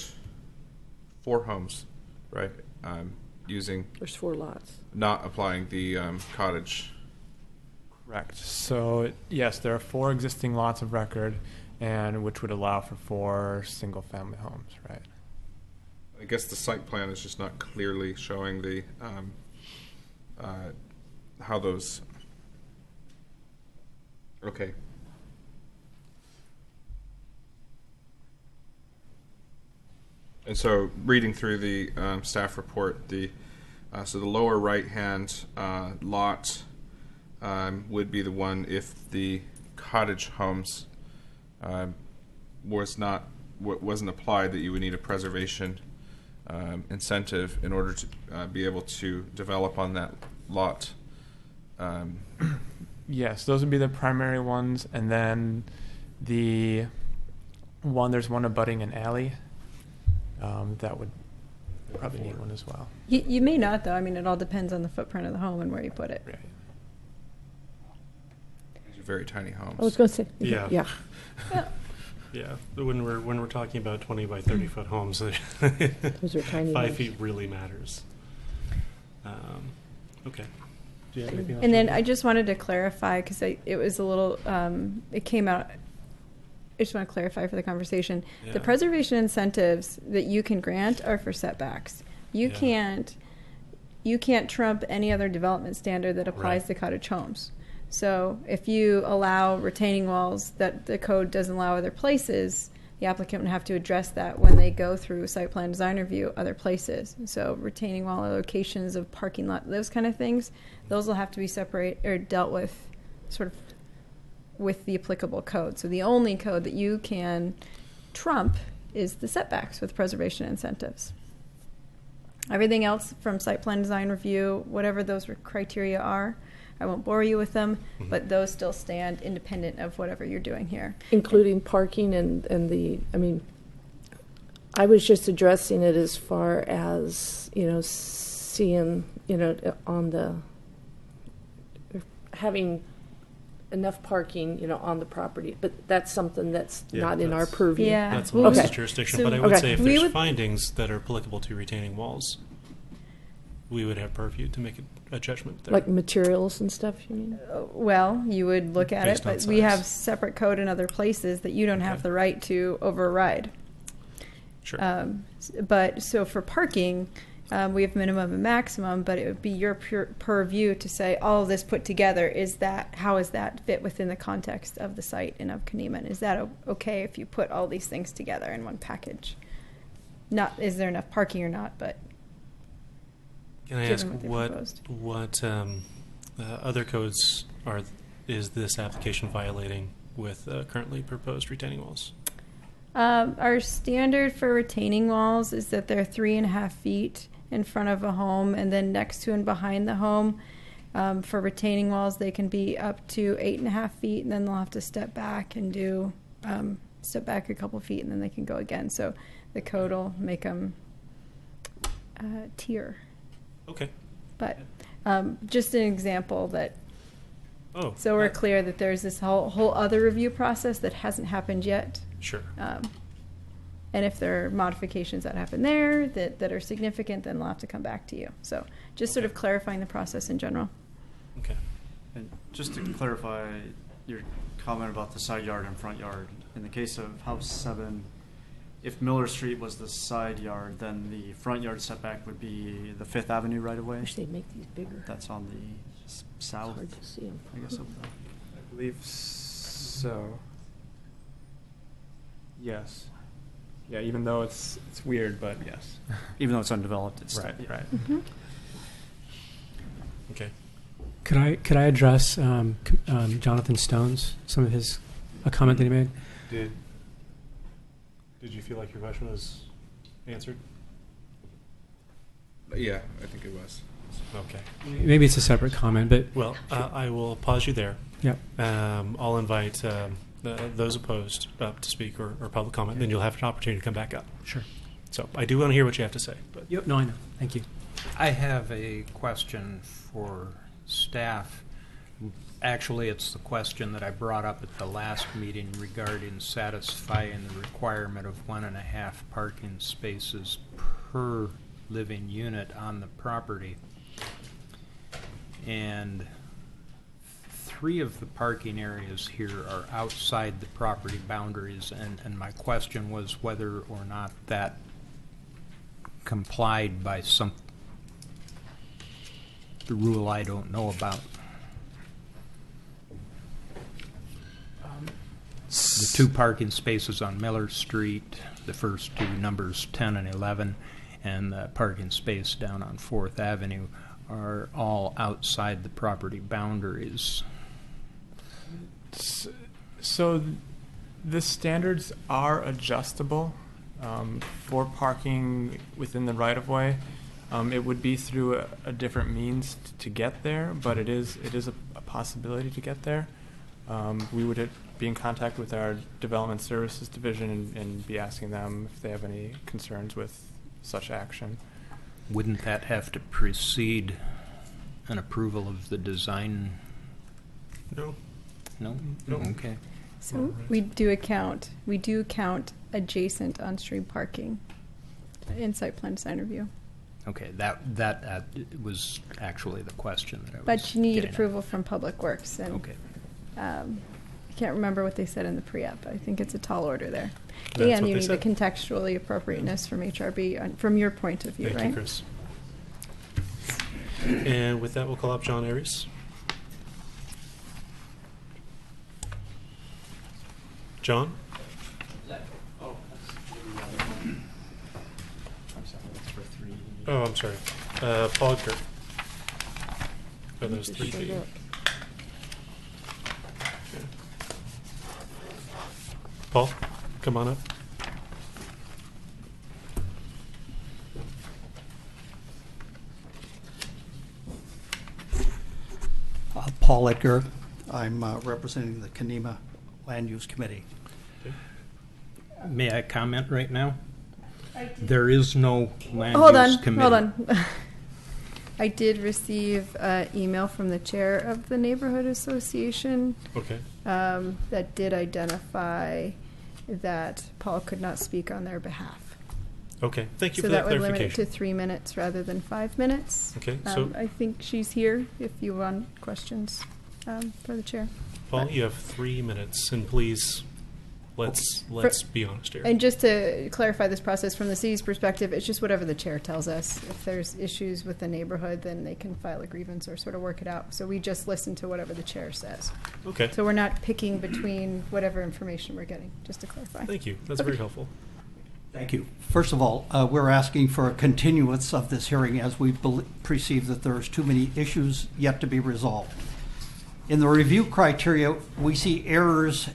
F: 4 homes, right? Using
C: There's 4 lots.
F: not applying the cottage.
A: Correct. So yes, there are 4 existing lots of record, and which would allow for 4 single-family homes, right?
F: I guess the site plan is just not clearly showing the how those. Okay. And so, reading through the staff report, so the lower right-hand lot would be the one if the cottage homes wasn't applied, that you would need a preservation incentive in order to be able to develop on that lot.
A: Yes, those would be the primary ones, and then there's one abutting an alley. That would probably need one as well.
D: you may not, though. I mean, it all depends on the footprint of the home and where you put it.
A: Right.
F: These are very tiny homes.
C: I was going to say.
B: Yeah.
C: Yeah.
B: Yeah. When we're talking about 20 by 30 foot homes,
C: Those are tiny
B: 5
C: ones.
B: feet really matters. Okay. Do you have anything else?
D: And then
B: Judy?
D: I just wanted to clarify, because it was a little, it came out, I just want to clarify for the conversation.
B: Yeah.
D: The preservation incentives that you can grant are for setbacks. You
B: Yeah.
D: can't trump any other development standard that applies
B: Right.
D: to cottage homes. So if you allow retaining walls that the code doesn't allow other places, the applicant would have to address that when they go through site plan design review other places. So retaining wall locations of parking lot, those kind of things, those will have to be separate or dealt with sort of with the applicable code. So the only code that you can trump is the setbacks with preservation incentives. Everything else from site plan design review, whatever those criteria are, I won't bore you with them,
B: Mhm.
D: but those still stand independent of whatever you're doing here.
C: Including parking I was just addressing it as far as, seeing, having enough parking, on the property. But that's something that's
B: Yeah,
C: not in our
B: that's-
C: purview.
D: Yeah.
B: That's
D: Well,
B: Melissa's
C: Okay.
B: jurisdiction,
D: So-
B: but I would
C: Okay.
B: say if
D: We
B: there's
D: would-
B: findings that are applicable to retaining walls, we would have purview to make a judgment there.
C: Like materials and stuff, you mean?
D: Well, you would look at
B: Based
D: it,
B: on
D: but we
B: size.
D: have separate code in other places that you don't have
B: Okay.
D: the right to override.
B: Sure.
D: But so for parking, we have minimum and maximum, but it would be your purview to say all of this put together, how is that fit within the context of the site and of Kenneman? Is that okay if you put all these things together in one package? Not, is there enough parking or not, but
B: Can I
D: given
B: ask
D: what they
B: what
D: proposed.
B: other codes is this application violating with currently proposed retaining walls?
D: Our standard for retaining walls is that they're 3.5 feet in front of a home and then next to and behind the home. For retaining walls, they can be up to 8.5 feet, and then they'll have to step back and do step back a couple feet, and then they can go again. So the code will make them tier.
B: Okay.
D: But just an example that
B: Oh.
D: so we're clear that there's this whole other review process that hasn't happened yet.
B: Sure.
D: And if there are modifications that happen there that are significant, then they'll have to come back to you. So just sort of clarifying the process in general.
B: Okay.
G: And just to clarify your comment about the side yard and front yard, in the case of House 7, if Miller Street was the side yard, then the front yard setback would be the Fifth Avenue right away.
C: Wish they'd make these bigger.
G: That's on the
C: It's
G: south,
C: hard to see them.
G: I guess, of the.
A: I believe so. Yes. Yeah, even though it's weird, but yes.
G: Even though it's undeveloped, it's
A: Right,
G: still,
A: right.
B: Okay.
E: Could I address Jonathan Stone's a comment that he made?
B: Did you feel like your question was answered?
F: Yeah, I think it was.
B: Okay.
E: Maybe it's a separate comment, but
B: Well, I will pause you there.
E: yeah.
B: I'll invite those opposed up to speak or public comment. Then you'll have an opportunity to come back up.
E: Sure.
B: So I do want to hear what you have to say. But
E: Yep. No, I know. Thank you.
H: I have a question for staff. Actually, it's the question that I brought up at the last meeting regarding satisfying the requirement of 1.5 parking spaces per living unit on the property. And 3 of the parking areas here are outside the property boundaries, and my question was whether or not that complied by the rule I don't know about. The 2 parking spaces on Miller Street, the first 2 numbers 10 and 11, and the parking space down on 4th Avenue are all outside the property boundaries.
A: So the standards are adjustable for parking within the right-of-way. It would be through a different means to get there, but it is a possibility to get there. We would be in contact with our Development Services Division and be asking them if they have any concerns with such action.
H: Wouldn't that have to precede an approval of the design?
B: no.
H: No?
B: No.
H: Okay.
D: So we do count adjacent on-street parking in site plan design review.
H: Okay, that was actually the question that I was
D: But you need
H: getting at.
D: approval from Public Works, and
H: Okay.
D: I can't remember what they said in the pre-app. I think it's a tall order there.
B: That's
D: And
B: what
D: you
B: they
D: need the
B: said.
D: contextually appropriateness from HRB from your point of view,
B: Thank
D: right?
B: you, Chris. And with that, we'll call up John Aries. John? Oh, I'm sorry. Paul Kirk. Oh, those
C: Just
B: 3
C: showed
B: feet.
C: up.
B: Paul, come on up.
I: Paul Edgar. I'm representing the Kenema Land Use Committee.
B: Okay.
H: May I comment right now? There is no land
D: Hold
H: use
D: on,
H: committee.
D: hold on. I did receive an email from the chair of the neighborhood association
B: Okay.
D: that did identify that Paul could not speak on their behalf.
B: Okay. Thank you
D: So
B: for that
D: that would limit it to
B: clarification.
D: 3 minutes rather than 5 minutes.
B: Okay. So,
D: I think she's here if you want questions for the chair.
B: Paul, you have 3 minutes, and please, let's be honest here.
D: And just to clarify this process from the city's perspective, it's just whatever the chair tells us. If there's issues with the neighborhood, then they can file a grievance or sort of work it out. So we just listen to whatever the chair says.
B: Okay.
D: So we're not picking between whatever information we're getting, just to clarify.
B: Thank you. That's very helpful.
I: Thank you. First of all, we're asking for a continuance of this hearing as we perceive that there's too many issues yet to be resolved. In the review criteria, we see errors.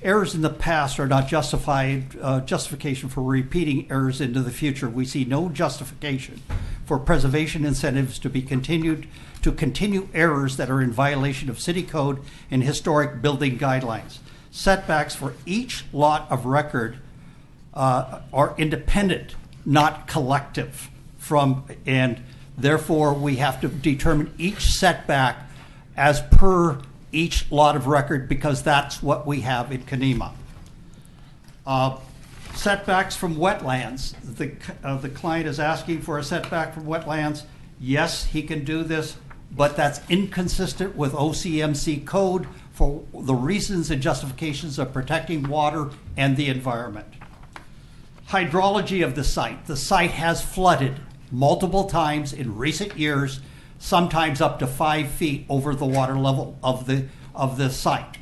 I: Errors in the past are not justification for repeating errors into the future. We see no justification for preservation incentives to continue errors that are in violation of city code and historic building guidelines. Setbacks for each lot of record are independent, not collective and therefore we have to determine each setback as per each lot of record because that's what we have in Kenema. Setbacks from wetlands. The client is asking for a setback from wetlands. Yes, he can do this, but that's inconsistent with OCMC code for the reasons and justifications of protecting water and the environment. Hydrology of the site. The site has flooded multiple times in recent years, sometimes up to 5 feet over the water level of the site.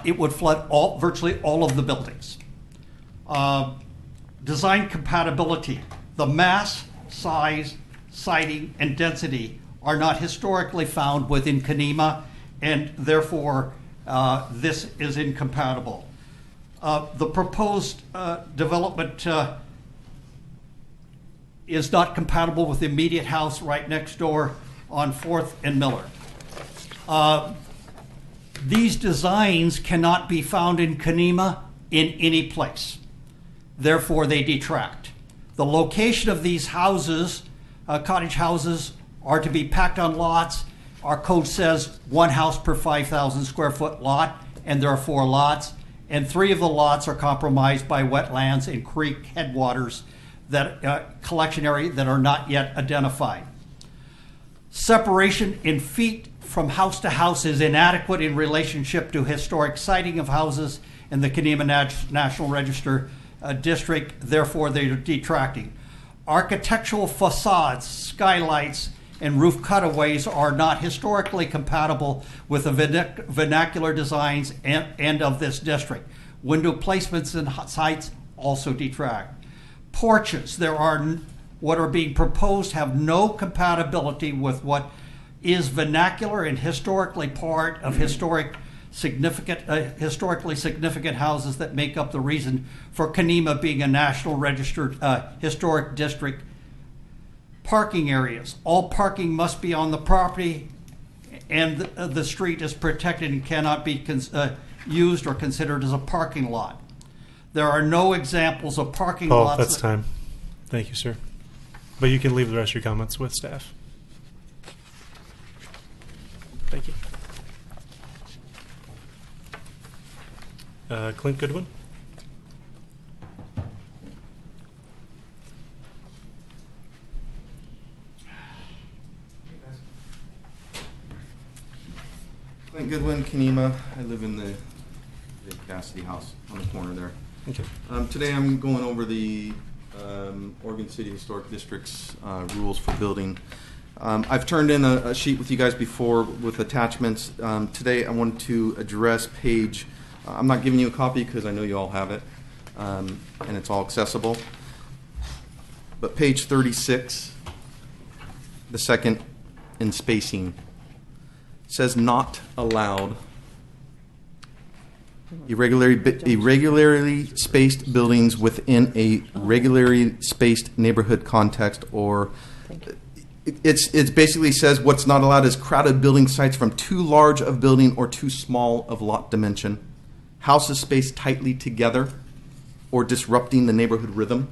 I: It would flood virtually all of the buildings. Design compatibility. The mass, size, siding, and density are not historically found within Kenema, and therefore this is incompatible. The proposed development is not compatible with the immediate house right next door on 4th and Miller. These designs cannot be found in Kenema in any place. Therefore, they detract. The location of these houses, cottage houses, are to be packed on lots. Our code says 1 house per 5,000 square foot lot, and there are 4 lots, and 3 of the lots are compromised by wetlands and creek headwaters that collection area that are not yet identified. Separation in feet from house to house is inadequate in relationship to historic siting of houses in the Kenema National Register district, therefore they are detracting. Architectural facades, skylights, and roof cutaways are not historically compatible with the vernacular designs and of this district. Window placements in sites also detract. Porches, what are being proposed have no compatibility with what is vernacular and historically part of historically significant houses that make up the reason for Kenema being a national registered historic district. Parking areas. All parking must be on the property, and the street is protected and cannot be used or considered as a parking lot. There are no examples of parking
B: Paul,
I: lots.
B: that's time. Thank you, sir. But you can leave the rest of your comments with staff. Thank you. Clint Goodwin.
J: Clint Goodwin, Kenema. I live in the Cassidy house on the corner there.
B: Okay.
J: Today I'm going over the Oregon City Historic District's rules for building. I've turned in a sheet with you guys before with attachments. Today I wanted to address page, I'm not giving you a copy because I know you all have it, and it's all accessible. But page 36, the second in spacing, says not allowed. Irregularly spaced buildings within a regularly spaced neighborhood context, or it basically says what's not allowed is crowded building sites from too large of building or too small of lot dimension, houses spaced tightly together or disrupting the neighborhood rhythm,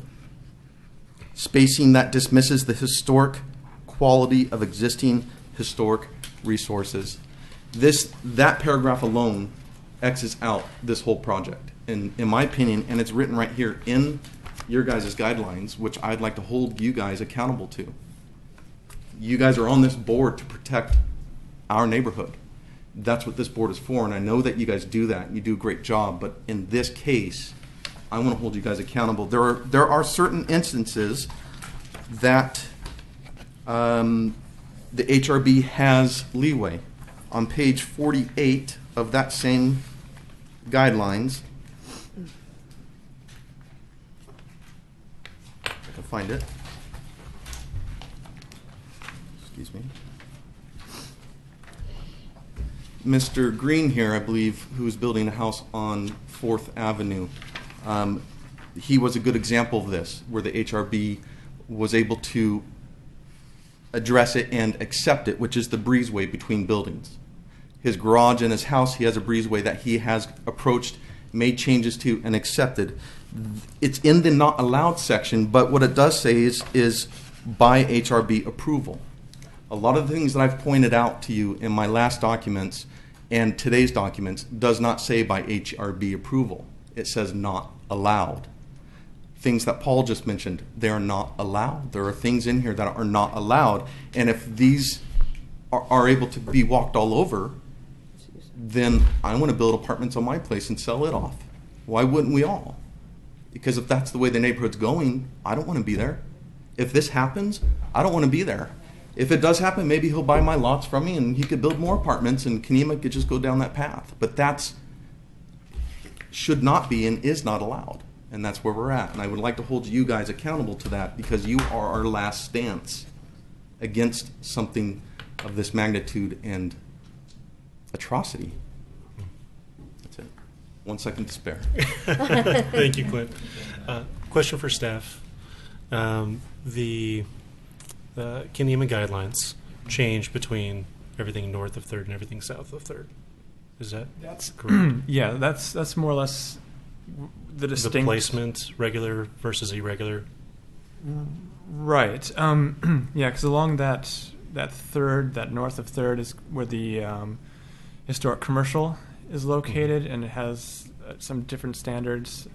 J: spacing that dismisses the historic quality of existing historic resources. That paragraph alone X's out this whole project, in my opinion, and it's written right here in your guys' guidelines, which I'd like to hold you guys accountable to. You guys are on this board to protect our neighborhood. That's what this board is for, and I know that you guys do that. You do a great job, but in this case, I want to hold you guys accountable. There are certain instances that the HRB has leeway. On page 48 of that same guidelines, if I can find it. Excuse me. Mr. Green here, I believe, who is building a house on 4th Avenue, he was a good example of this, where the HRB was able to address it and accept it, which is the breezeway between buildings. His garage and his house, he has a breezeway that he has approached, made changes to, and accepted. It's in the not allowed section, but what it does say is by HRB approval. A lot of the things that I've pointed out to you in my last documents and today's documents does not say by HRB approval. It says not allowed. Things that Paul just mentioned, they are not allowed. There are things in here that are not allowed. And if these are able to be walked all over, then I want to build apartments on my place and sell it off. Why wouldn't we all? Because if that's the way the neighborhood's going, I don't want to be there. If this happens, I don't want to be there. If it does happen, maybe he'll buy my lots from me and he could build more apartments and Kenema could just go down that path. But that's should not be and is not allowed. And that's where we're at. And I would like to hold you guys accountable to that because you are our last stance against something of this magnitude and atrocity. That's it. 1 second to spare.
B: Thank you, Clint. Question for staff. The Kenema guidelines change between everything north of 3rd and everything south of 3rd. Is that correct?
A: Yeah, that's more or less the distinct...
B: The placement, regular versus irregular?
A: Right. Yeah, because along that 3rd, that north of 3rd is where the historic commercial is located, and it has some different standards,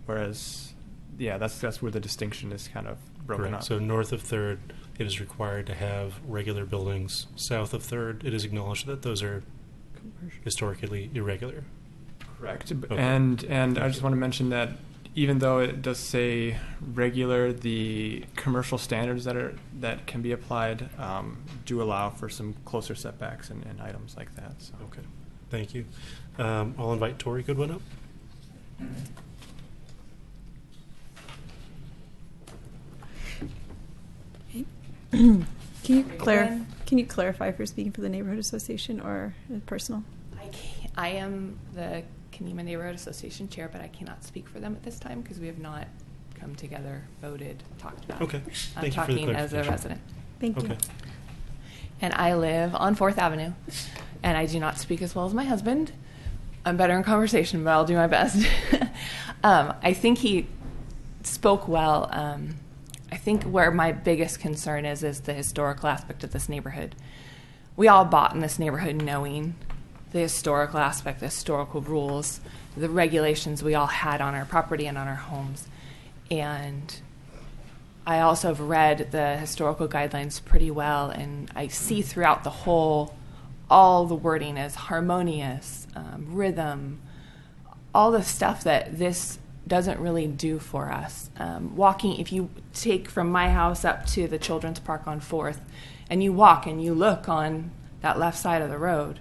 A: whereas, yeah, that's where the distinction is kind of broken
B: Correct.
A: up.
B: So north of 3rd, it is required to have regular buildings. South of 3rd, it is acknowledged that those are historically irregular.
A: Correct.
B: Okay.
A: And I just want to mention that even though it does say regular, the commercial standards that can be applied do allow for some closer setbacks and items like that. So.
B: Okay, thank you. I'll invite Tori Goodwin up.
D: Can you clarify if you're speaking for the neighborhood association or personal?
K: I am the Kenema Neighborhood Association chair, but I cannot speak for them at this time because we have not come together, voted, talked about.
B: Okay.
K: I'm
B: Thank you for the
K: talking as a
B: clarification.
K: resident.
D: Thank you.
B: Okay.
K: And I live on 4th Avenue, and I do not speak as well as my husband. I'm better in conversation, but I'll do my best. I think he spoke well. I think where my biggest concern is the historical aspect of this neighborhood. We all bought in this neighborhood knowing the historical aspect, the historical rules, the regulations we all had on our property and on our homes. And I also have read the historical guidelines pretty well, and I see throughout the whole, all the wording is harmonious, rhythm, all the stuff that this doesn't really do for us. Walking, if you take from my house up to the children's park on 4th, and you walk and you look on that left side of the road,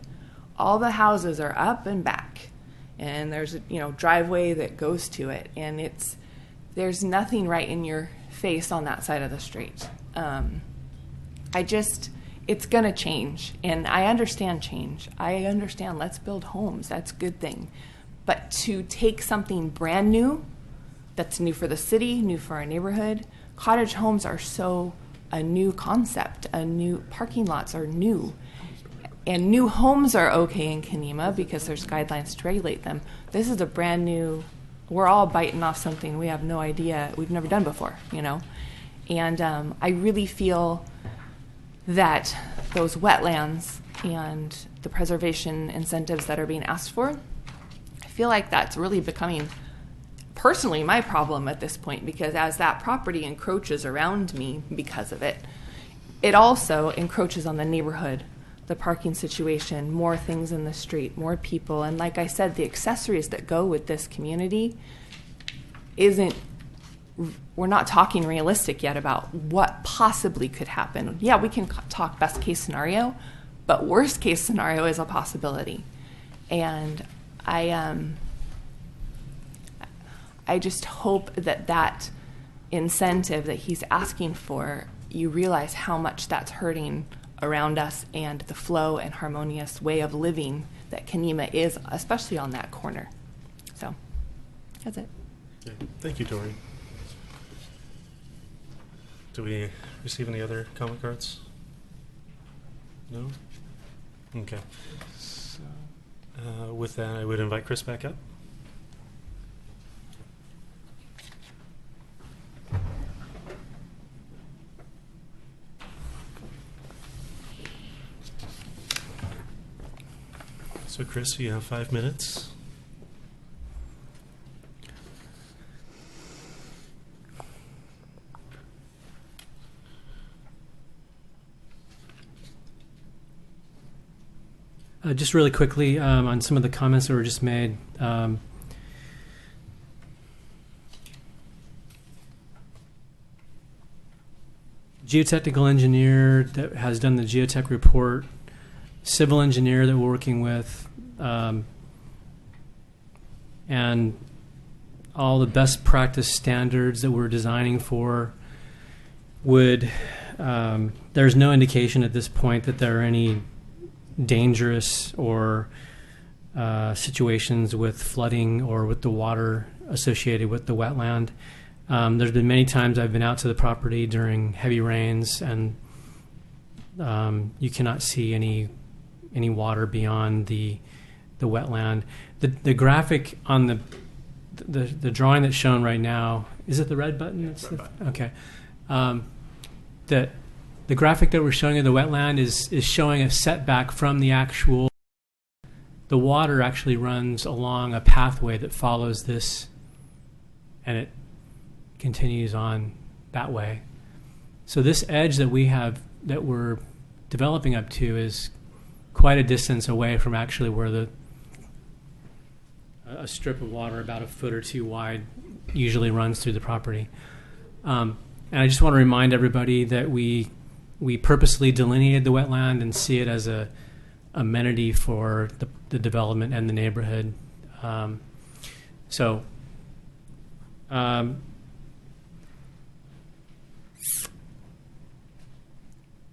K: all the houses are up and back, and there's a driveway that goes to it, and there's nothing right in your face on that side of the street. It's gonna change, and I understand change. I understand let's build homes, that's a good thing. But to take something brand new, that's new for the city, new for our neighborhood, cottage homes are so a new concept, new parking lots are new. And new homes are okay in Kenema because there's guidelines to regulate them. This is a brand new, we're all biting off something we have no idea, we've never done before, And I really feel that those wetlands and the preservation incentives that are being asked for, I feel like that's really becoming personally my problem at this point, because as that property encroaches around me because of it, it also encroaches on the neighborhood, the parking situation, more things in the street, more people. And like I said, the accessories that go with this community we're not talking realistic yet about what possibly could happen. Yeah, we can talk best case scenario, but worst case scenario is a possibility. And I just hope that incentive that he's asking for, you realize how much that's hurting around us and the flow and harmonious way of living that Kenema is, especially on that corner. So that's it.
B: Okay. Thank you, Tori. Do we receive any other comment cards? No? Okay. With that, I would invite Chris back up. So, Chris, you have 5 minutes.
E: Just really quickly on some of the comments that were just made. Geotechnical engineer that has done the geotech report, civil engineer that we're working with, and all the best practice standards that we're designing for would, there's no indication at this point that there are any dangerous or situations with flooding or with the water associated with the wetland. There's been many times I've been out to the property during heavy rains, and you cannot see any water beyond the wetland. The graphic on the drawing that's shown right now, is it the red button?
B: Red button.
E: Okay. The graphic that we're showing of the wetland is showing a setback from the actual. The water actually runs along a pathway that follows this, and it continues on that way. So this edge that we're developing up to is quite a distance away from actually where a strip of water about a foot or two wide usually runs through the property. And I just want to remind everybody that we purposely delineated the wetland and see it as a amenity for the development and the neighborhood.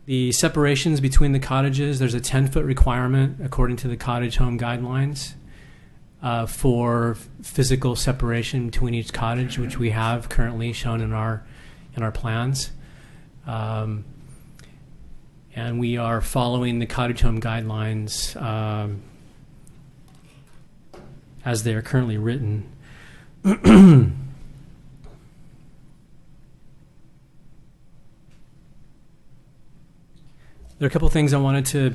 E: The separations between the cottages, there's a 10-foot requirement according to the cottage home guidelines for physical separation between each cottage, which we have currently shown in our plans. And we are following the cottage home guidelines as they are currently written. There are a couple things I wanted to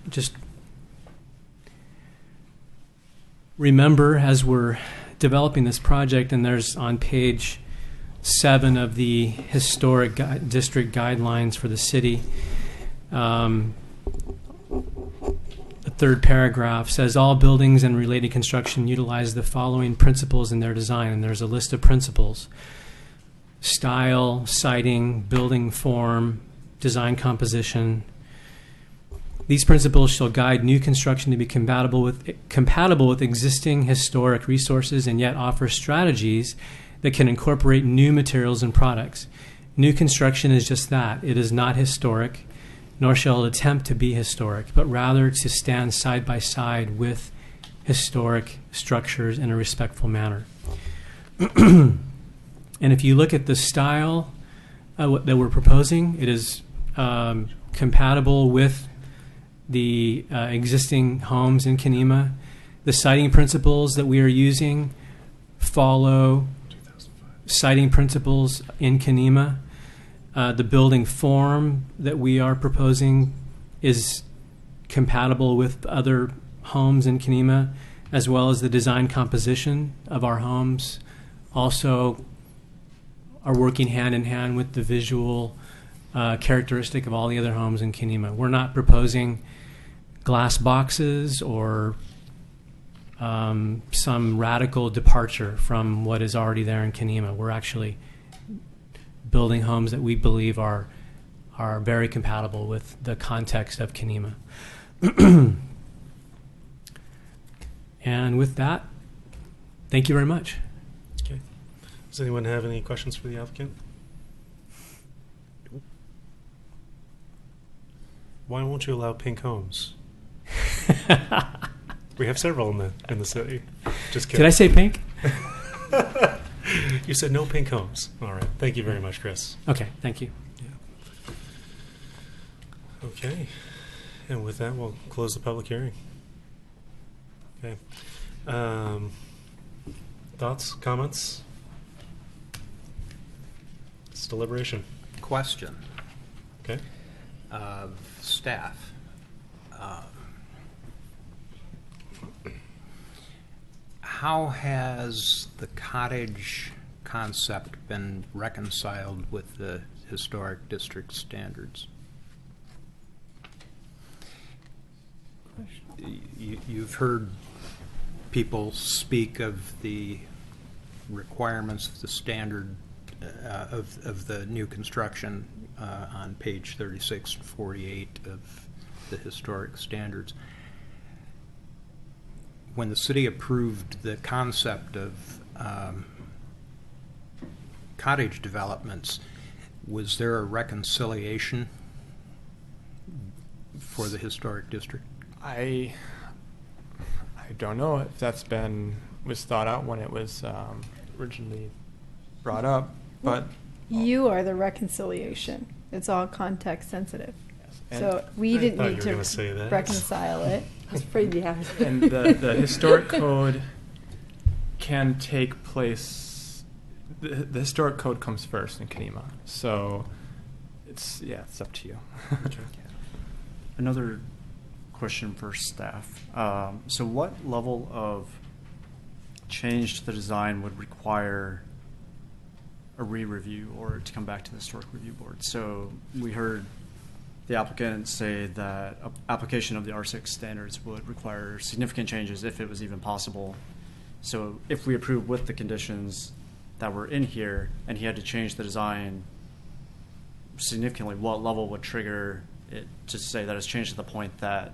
E: just remember as we're developing this project, and there's on page 7 of the historic district guidelines for the city. The third paragraph says all buildings and related construction utilize the following principles in their design, and there's a list of principles: style, siding, building form, design composition. These principles shall guide new construction to be compatible with existing historic resources and yet offer strategies that can incorporate new materials and products. New construction is just that. It is not historic, nor shall it attempt to be historic, but rather to stand side by side with historic structures in a respectful manner. And if you look at the style that we're proposing, it is compatible with the existing homes in Kenema. The siding principles that we are using follow siding principles in Kenema. The building form that we are proposing is compatible with other homes in Kenema, as well as the design composition of our homes also are working hand in hand with the visual characteristic of all the other homes in Kenema. We're not proposing glass boxes or some radical departure from what is already there in Kenema. We're actually building homes that we believe are very compatible with the context of Kenema. And with that, thank you very much.
B: Okay. Does anyone have any questions for the applicant? Why won't you allow pink homes? We have several in the city. Just kidding.
E: Did I say pink?
B: You said no pink homes. All right. Thank you very much, Chris.
E: Okay, thank you.
B: Yeah. Okay. And with that, we'll close the public hearing. Okay. Thoughts, comments? It's deliberation.
H: Question
B: Okay.
H: of staff. How has the cottage concept been reconciled with the historic district standards? You've heard people speak of the requirements of the standard of the new construction on page 36 and 48 of the historic standards. When the city approved the concept of cottage developments, was there a reconciliation for the historic district?
A: I don't know if was thought out when it was originally brought up, but
D: You are the reconciliation. It's all context sensitive.
A: and,
D: So we
B: I
D: didn't
B: thought
D: need
B: you were
D: to
B: gonna say that.
D: reconcile it.
C: I was afraid you have.
A: and the historic code can take place. The historic code comes first in Kenema, so it's up to you.
G: Another question for staff. So what level of change to the design would require a re-review or to come back to the Historic Review Board? So we heard the applicant say that application of the R6 standards would require significant changes if it was even possible. So if we approve with the conditions that were in here and he had to change the design significantly, what level would trigger it to say that it's changed to the point that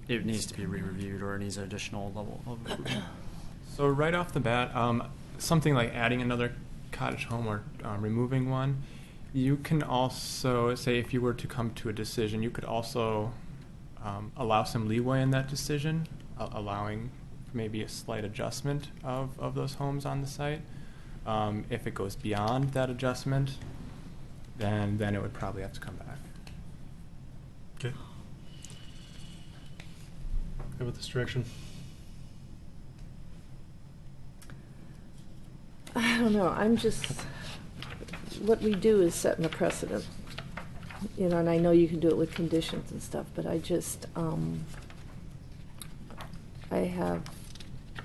G: it needs to be re-reviewed or it needs an additional level of approval?
A: So right off the bat, something like adding another cottage home or removing one, you can also say if you were to come to a decision, you could also allow some leeway in that decision, allowing maybe a slight adjustment of those homes on the site. If it goes beyond that adjustment, then it would probably have to come back.
B: Okay. Go with this direction.
C: I don't know. I'm just, what we do is setting a precedent, and I know you can do it with conditions and stuff, but I just, I have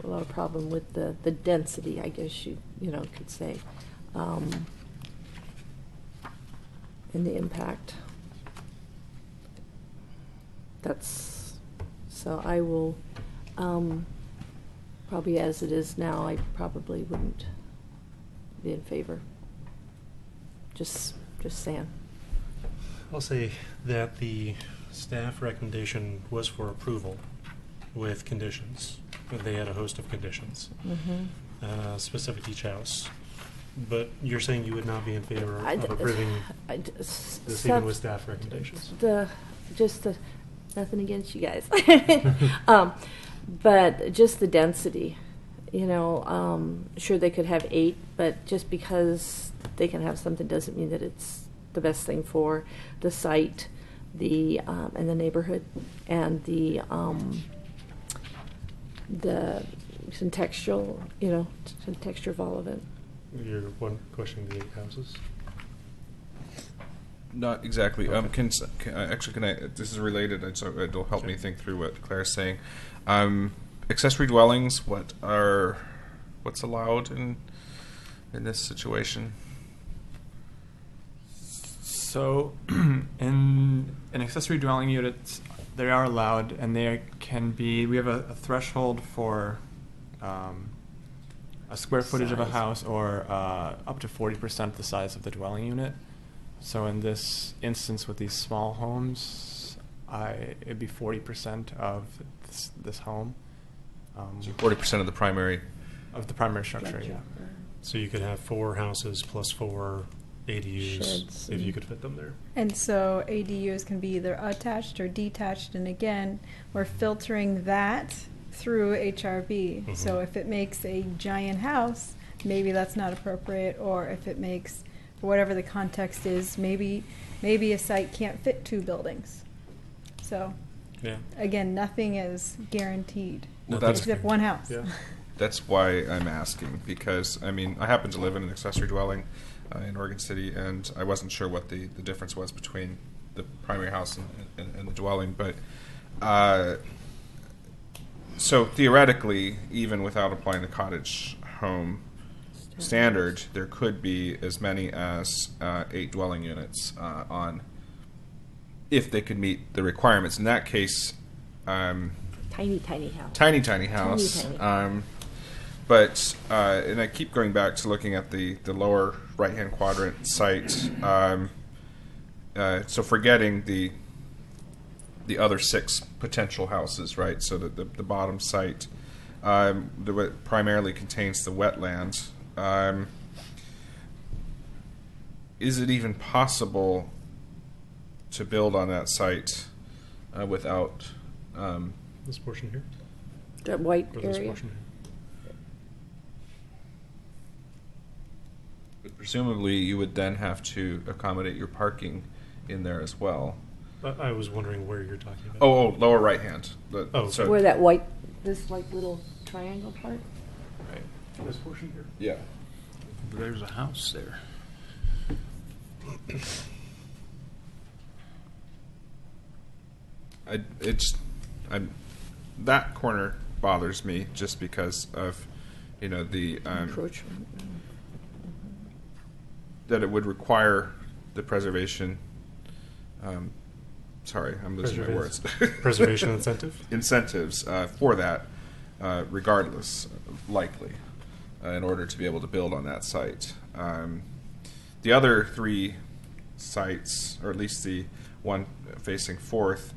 C: a lot of problem with the density, I guess you could say, and the impact. So I will, probably as it is now, I probably wouldn't be in favor. Just saying.
B: I'll say that the staff recommendation was for approval with conditions. They had a host of conditions specific to each house. But you're saying you would not be in favor of approving this even with staff recommendations?
C: Nothing against you guys. But just the density. Sure they could have 8, but just because they can have something doesn't mean that it's the best thing for the site, and the neighborhood, and the contextual, texture of all of it.
B: You're one questioning the 8 houses?
F: Not exactly.
B: Okay.
F: Can I? This is related, so it'll help me think through what Claire's saying. Accessory dwellings. What's allowed in this situation?
A: So, in accessory dwelling units, they are allowed, and they can be. We have a threshold for a square footage of a house, or up to 40% the size of the dwelling unit. So, in this instance, with these small homes, it'd be 40% of this home.
F: So 40% of the primary.
A: Of the primary structure,
C: Gotcha.
A: yeah.
B: So you could have 4 houses plus 4 ADUs
C: Sheds
B: if you
C: and-
B: could fit them there.
D: And so ADUs can be either attached or detached, and again, we're filtering that through HRB.
B: Mhm.
D: So if it makes a giant house, maybe that's not appropriate, or if it makes, for whatever the context is, maybe a site can't fit 2 buildings. So
B: Yeah.
D: again, nothing is guaranteed,
F: Well, that's
D: except one house.
B: Yeah.
F: That's why I'm asking, because I happen to live in an accessory dwelling in Oregon City, and I wasn't sure what the difference was between the primary house and the dwelling. But so theoretically, even without applying the cottage home standard, there could be as many as 8 dwelling units on, if they could meet the requirements. In that case,
C: Tiny, tiny house.
F: tiny house.
C: Tiny.
F: But and I keep going back to looking at the lower right hand quadrant site. So forgetting the other 6 potential houses, right? So the bottom site primarily contains the wetland. Is it even possible to build on that without
B: This portion here?
C: That white
B: Or this
C: area.
B: portion here?
F: But presumably, you would then have to accommodate your parking in there as well.
B: I was wondering where you're talking about.
F: Oh, lower right hand.
B: Oh.
F: So,
C: Where that white, this like little triangle part?
F: right.
B: This portion here?
F: Yeah.
H: There's a house there.
F: That corner bothers me just because of, the
C: Encroachment.
F: that it would require the preservation. Sorry, I'm losing my words.
B: Preservation incentive?
F: Incentives for that, regardless, likely, in order to be able to build on that site. The other 3 sites, or at least the one facing Fourth,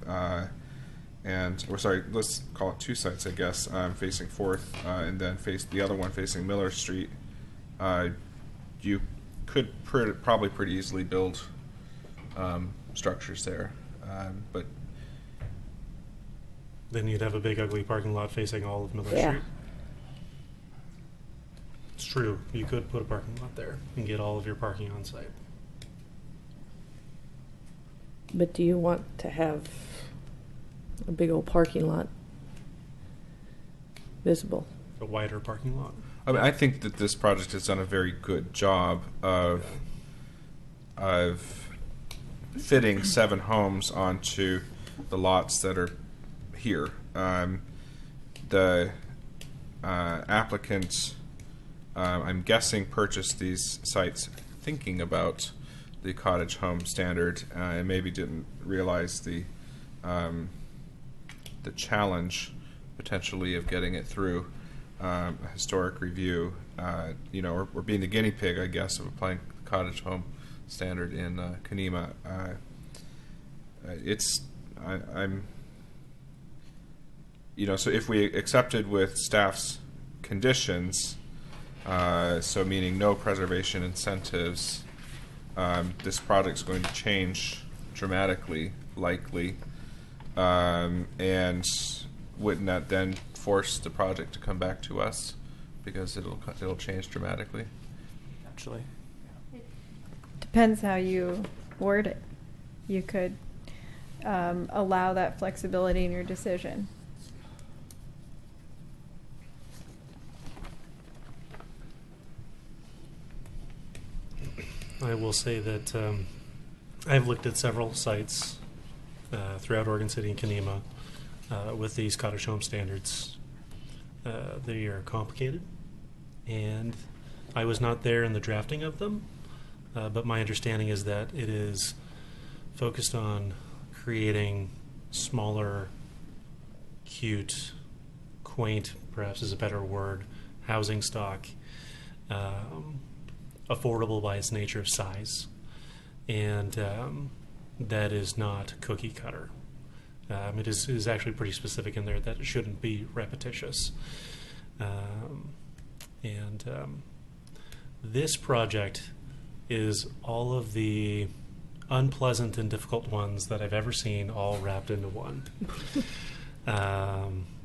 F: let's call it 2 sites, I guess, facing Fourth, and then the other one facing Miller Street. You could probably pretty easily build structures there, but
B: Then you'd have a big ugly parking lot facing all of Miller
C: Yeah.
B: Street. It's true. You could put a parking lot there and get all of your parking on site.
C: But do you want to have a big old parking lot visible?
B: A wider parking lot.
F: I mean, I think that this project has done a very good job of fitting 7 homes onto the lots that are here. The applicant, I'm guessing, purchased these sites thinking about the cottage home standard, and maybe didn't realize the challenge potentially of getting it through a historic review. Or being the guinea pig, I guess, of applying the cottage home standard in Kenema. So if we accepted with staff's conditions, so meaning no preservation incentives, this project's going to change dramatically, likely, and wouldn't that then force the project to come back to us because it'll change dramatically?
G: Actually.
D: Depends how you word it. You could allow that flexibility in your decision.
B: I will say that I've looked at several sites throughout Oregon City and Kenema with these cottage home standards. They are complicated, and I was not there in the drafting of them, but my understanding is that it is focused on creating smaller, cute, quaint, perhaps is a better word, housing stock, affordable by its nature of size, and that is not cookie cutter. It is actually pretty specific in there that it shouldn't be repetitious. This project is all of the unpleasant and difficult ones that I've ever seen all wrapped into one.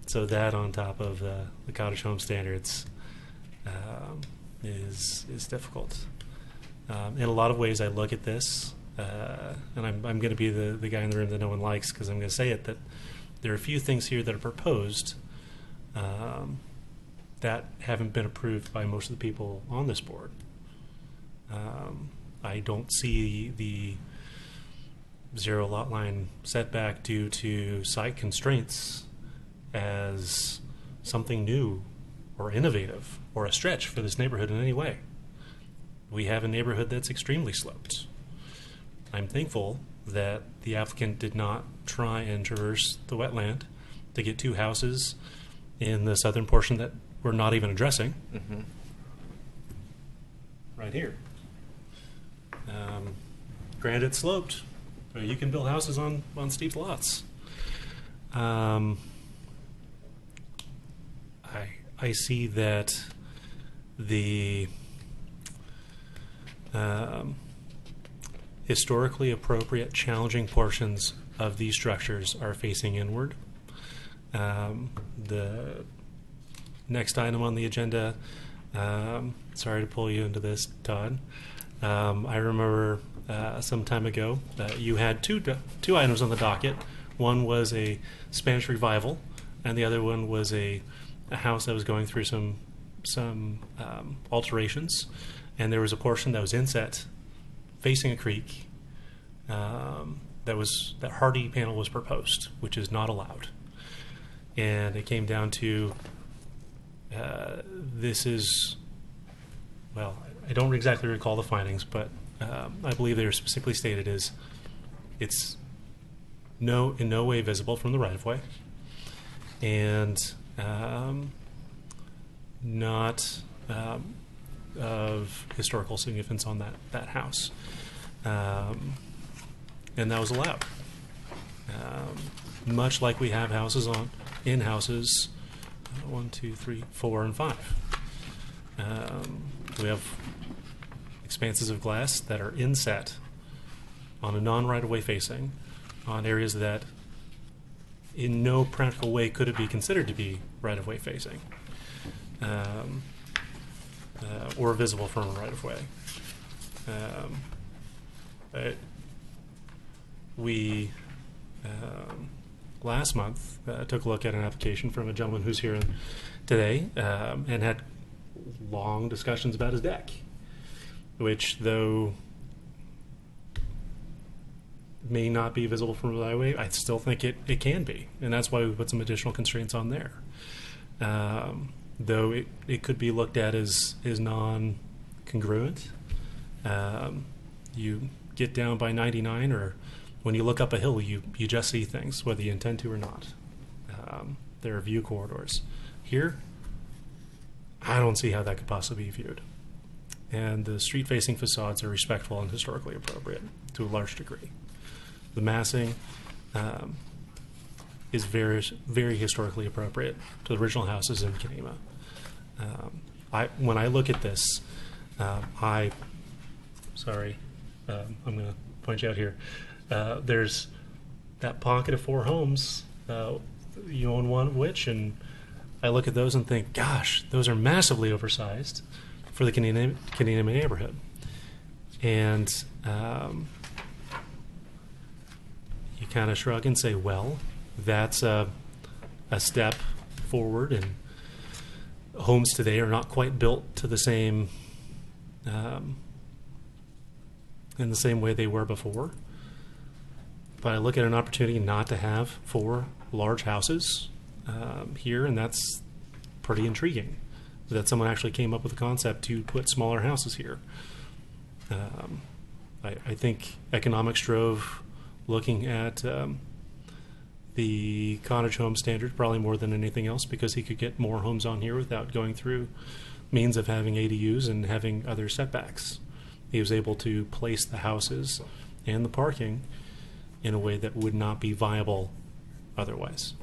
B: So that on top of the cottage home standards is difficult. In a lot of ways, I look at this, and I'm going to be the guy in the room that no one likes because I'm going to say it, that there are a few things here that are proposed that haven't been approved by most of the people on this board. I don't see the zero lot line setback due to site constraints as something new or innovative or a stretch for this neighborhood in any way. We have a neighborhood that's extremely sloped. I'm thankful that the applicant did not try and traverse the wetland to get two houses in the southern portion that we're not even addressing.
F: Mm-hmm.
B: Right here. Granted, it's sloped, but you can build houses on steep lots. I see that the historically appropriate, challenging portions of these structures are facing inward. The next item on the agenda, sorry to pull you into this, Todd. I remember some time ago you had two items on the docket. One was a Spanish revival, and the other one was a house that was going through some alterations, and there was a portion that was inset facing a creek. That hardy panel was proposed, which is not allowed, and it came down to this is, well, I don't exactly recall the findings, but I believe they were specifically stated as it's in no way visible from the right of way, and not of historical significance on that house, and that was allowed. Much like we have houses in houses 1, 2, 3, 4, and 5. We have expanses of glass that are inset on a non-right-of-way facing on areas that in no practical way could it be considered to be right-of-way facing or visible from a right-of-way. We last month took a look at an application from a gentleman who's here today and had long discussions about his deck, which, though may not be visible from the highway, I still think it can be, and that's why we put some additional constraints on there. Though it could be looked at as non-congruent. You get down by 99, or when you look up a hill, you just see things, whether you intend to or not. There are view corridors. Here, I don't see how that could possibly be viewed. And the street-facing facades are respectful and historically appropriate to a large degree. The massing is very, very historically appropriate to the original houses in Kenema. When I look at this, I'm going to point you out here. There's that pocket of 4 homes, you own one of which, and I look at those and think, gosh, those are massively oversized for the Kenema neighborhood. And you kind of shrug and say, well, that's a step forward, and homes today are not quite built to the same in the same way they were before. But I look at an opportunity not to have 4 large houses here, and that's pretty intriguing that someone actually came up with a concept to put smaller houses here. I think economics drove looking at the cottage home standard probably more than anything else, because he could get more homes on here without going through means of having ADUs and having other setbacks. He was able to place the houses and the parking in a way that would not be viable otherwise.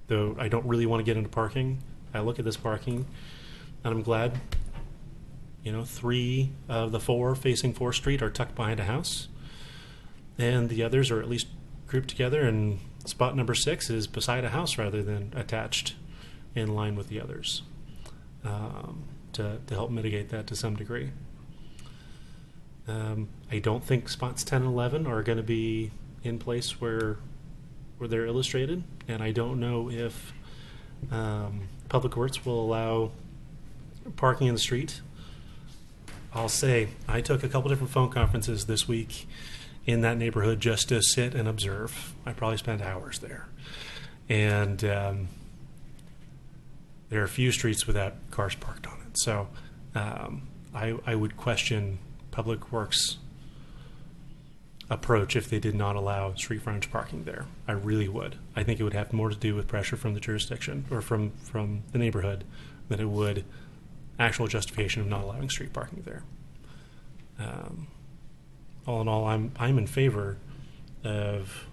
B: Though I don't really want to get into parking, I look at this parking and I'm glad, 3 of the 4 facing 4th Street are tucked behind a house, and the others are at least grouped together, and spot number 6 is beside a house rather than attached in line with the others, to help mitigate that to some degree. I don't think spots 10 and 11 are going to be in place where they're illustrated, and I don't know if Public Works will allow parking in the street. I'll say I took a couple different phone conferences this week in that neighborhood just to sit and observe. I probably spent hours there, and there are a few streets without cars parked on it. So I would question Public Works' approach if they did not allow street frontage parking there. I really would. I think it would have more to do with pressure from the jurisdiction or from the neighborhood than it would actual justification of not allowing street parking there. All in all, I'm in favor of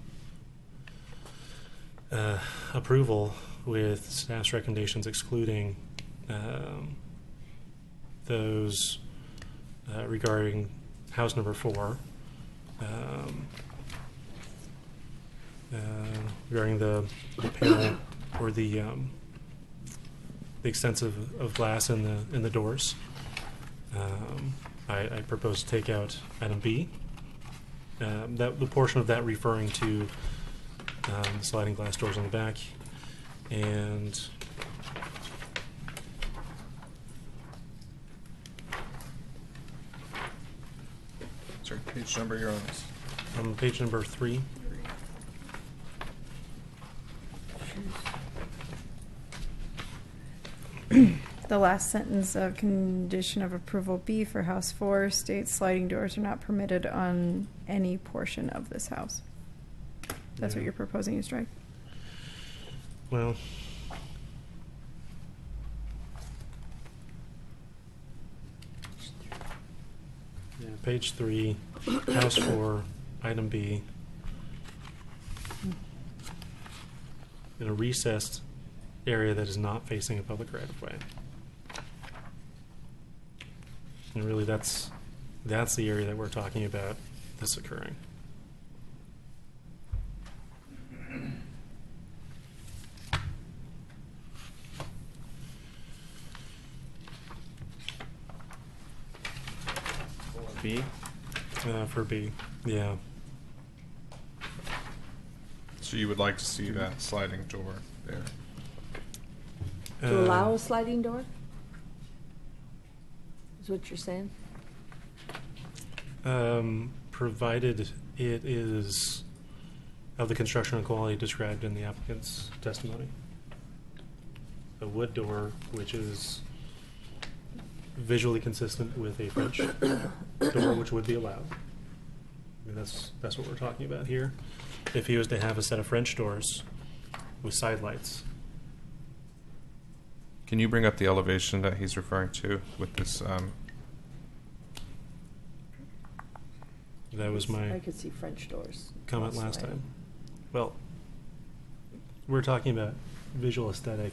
B: approval with staff's recommendations excluding those regarding house number 4, regarding the panel or the extent of glass in the doors. I propose to take out item B. That the portion of that referring to the sliding glass doors on the back, and
F: Sorry, page number you're on this.
B: page number 3.
D: The last sentence of condition of approval B for house 4 states sliding doors are not permitted on any portion of this house. That's what
B: Yeah.
D: you're proposing to strike?
B: Well, yeah, page 3, house 4, item B. In a recessed area that is not facing a public right of way. And really, that's the area that we're talking about this occurring.
A: B.
B: For B, yeah.
F: So you would like to see that sliding door there.
C: To allow a sliding door? Is what you're saying?
B: Provided it is of the construction and quality described in the applicant's testimony. A wood door, which is visually consistent with a French door, which would be allowed. I mean, that's what we're talking about here. If he was to have a set of French doors with side lights.
F: Can you bring up the elevation that he's referring to with this?
B: That was
C: I
B: my
C: could see French doors.
B: comment last time. Well, we're talking about visual aesthetic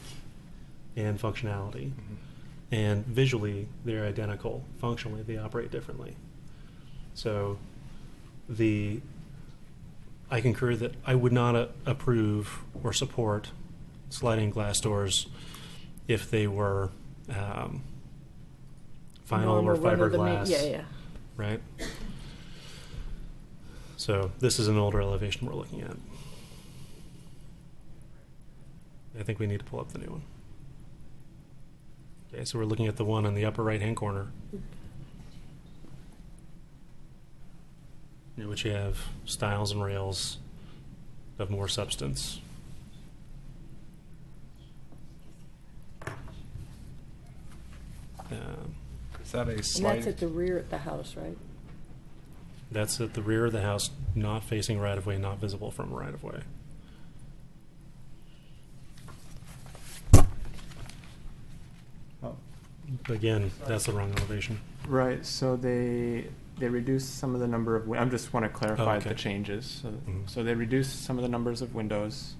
B: and functionality. And visually, they're identical. Functionally, they operate differently. So, I concur that I would not approve or support sliding glass doors if they were vinyl or
C: Normal
B: fiberglass.
C: Yeah.
B: Right? So this is an older elevation we're looking at. I think we need to pull up the new one. Okay, so we're looking at the one in the upper right-hand corner, in which you have stiles and rails of more substance.
F: Is that a
C: And
F: sliding?
C: that's at the rear of the house, right?
B: That's at the rear of the house, not facing right-of-way, not visible from right-of-way.
A: Oh.
B: Again, that's the wrong elevation.
A: Right, so they reduced some of the number of, I just want to clarify
B: okay.
A: the changes. So,
B: Mhm.
A: so they reduced some of the numbers of windows.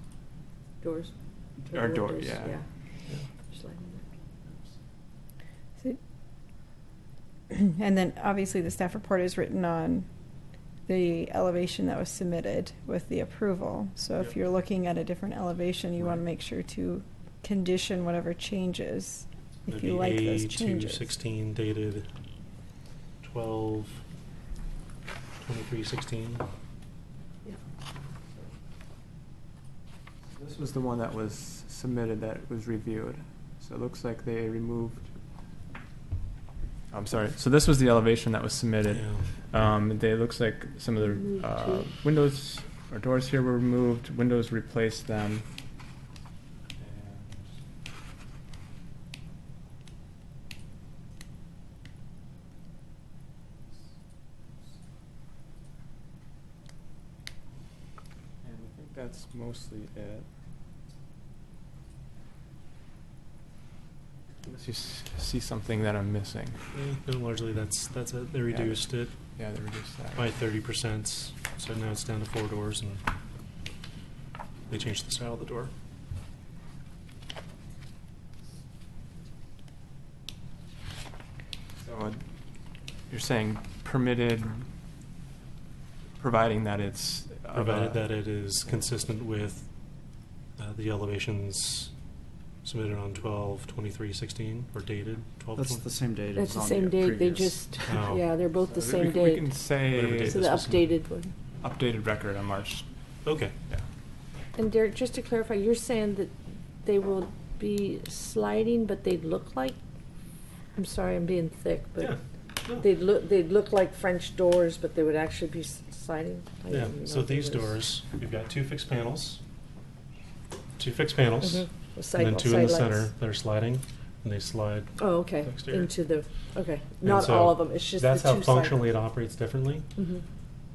C: Doors?
A: Or door,
C: Windows,
A: yeah.
C: Sliding
D: So- And then obviously the staff report is written on the elevation that was submitted with the approval. So if
B: Yep.
D: you're looking at a different elevation, you want to
B: Right.
D: make sure to condition whatever changes if
B: That'd
D: you
B: be
D: like those changes.
B: A216 dated 12/23/16.
A: This was the one that was submitted that was reviewed. So it looks like they removed. I'm sorry. So this was the elevation that was submitted. They looks like some of the
C: Removed too.
A: windows or doors here were removed. Windows replaced them. that's mostly it. Unless you see something that I'm missing.
B: No, largely that's it. They reduced it
A: Yeah, they reduced that.
B: by 30%, so now it's down to 4 doors, and they changed the style of the door.
A: So you're saying permitted, providing that it's
B: Provided that it is consistent with the elevations submitted on 12/23/16 or dated 12.
G: That's the same date
C: That's
G: as
C: the
G: on
C: same
G: the
C: date, they
G: previous.
C: just,
B: Oh.
C: yeah, they're both the same
A: we
C: date.
A: can say
B: Whatever date
C: So the
B: this was
C: updated one.
A: updated record on March.
B: Okay.
A: Yeah.
C: And Derek, just to clarify, you're saying that they will be sliding, but they'd look like, I'm sorry, I'm being thick,
B: Yeah.
C: but
B: No.
C: they'd look like French doors, but they would actually be sliding? I
B: Yeah.
C: didn't
B: So
C: know there
B: these
C: was-
B: doors, you've got two fixed panels,
C: Mhm. The
B: and then two in the
C: side
B: center
C: lights.
B: that are sliding, and they slide.
C: Oh, okay,
B: exterior.
C: into the, okay,
B: And
C: not
B: so
C: all of them, it's just the two
B: That's
C: side.
B: how functionally it operates differently.
C: Mhm.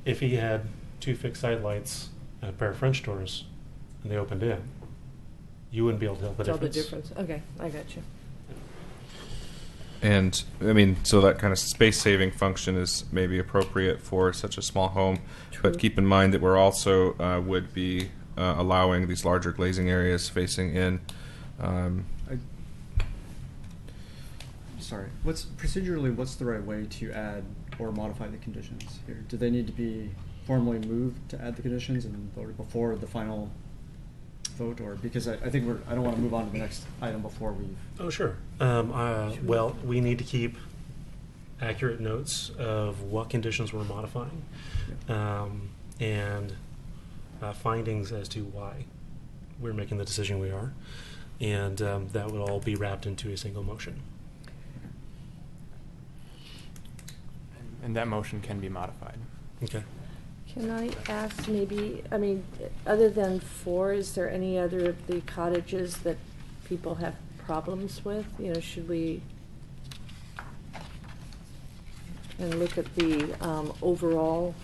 B: If he had two fixed side lights and a pair of French doors, and they opened in, you wouldn't be able to tell the
C: Tell the
B: difference.
C: difference, okay, I got you.
F: And I mean, so that kind of space saving function is maybe appropriate for such a small home. But
C: True.
F: keep in mind that we're also would be allowing these larger glazing areas facing in.
G: Sorry. What's the right way to add or modify the conditions here? Do they need to be formally moved to add the conditions and voted before the final vote, or because I think I don't want to move on to the next item before we've.
B: Oh, sure. Well, we need to keep accurate notes of what conditions we're modifying, and findings as to why we're making the decision we are, and that would all be wrapped into a single motion.
A: And that motion can be modified.
B: Okay.
C: Can I ask maybe, I mean, other than 4, is there any other of the cottages that people have problems with? You know, should we, and look at the overall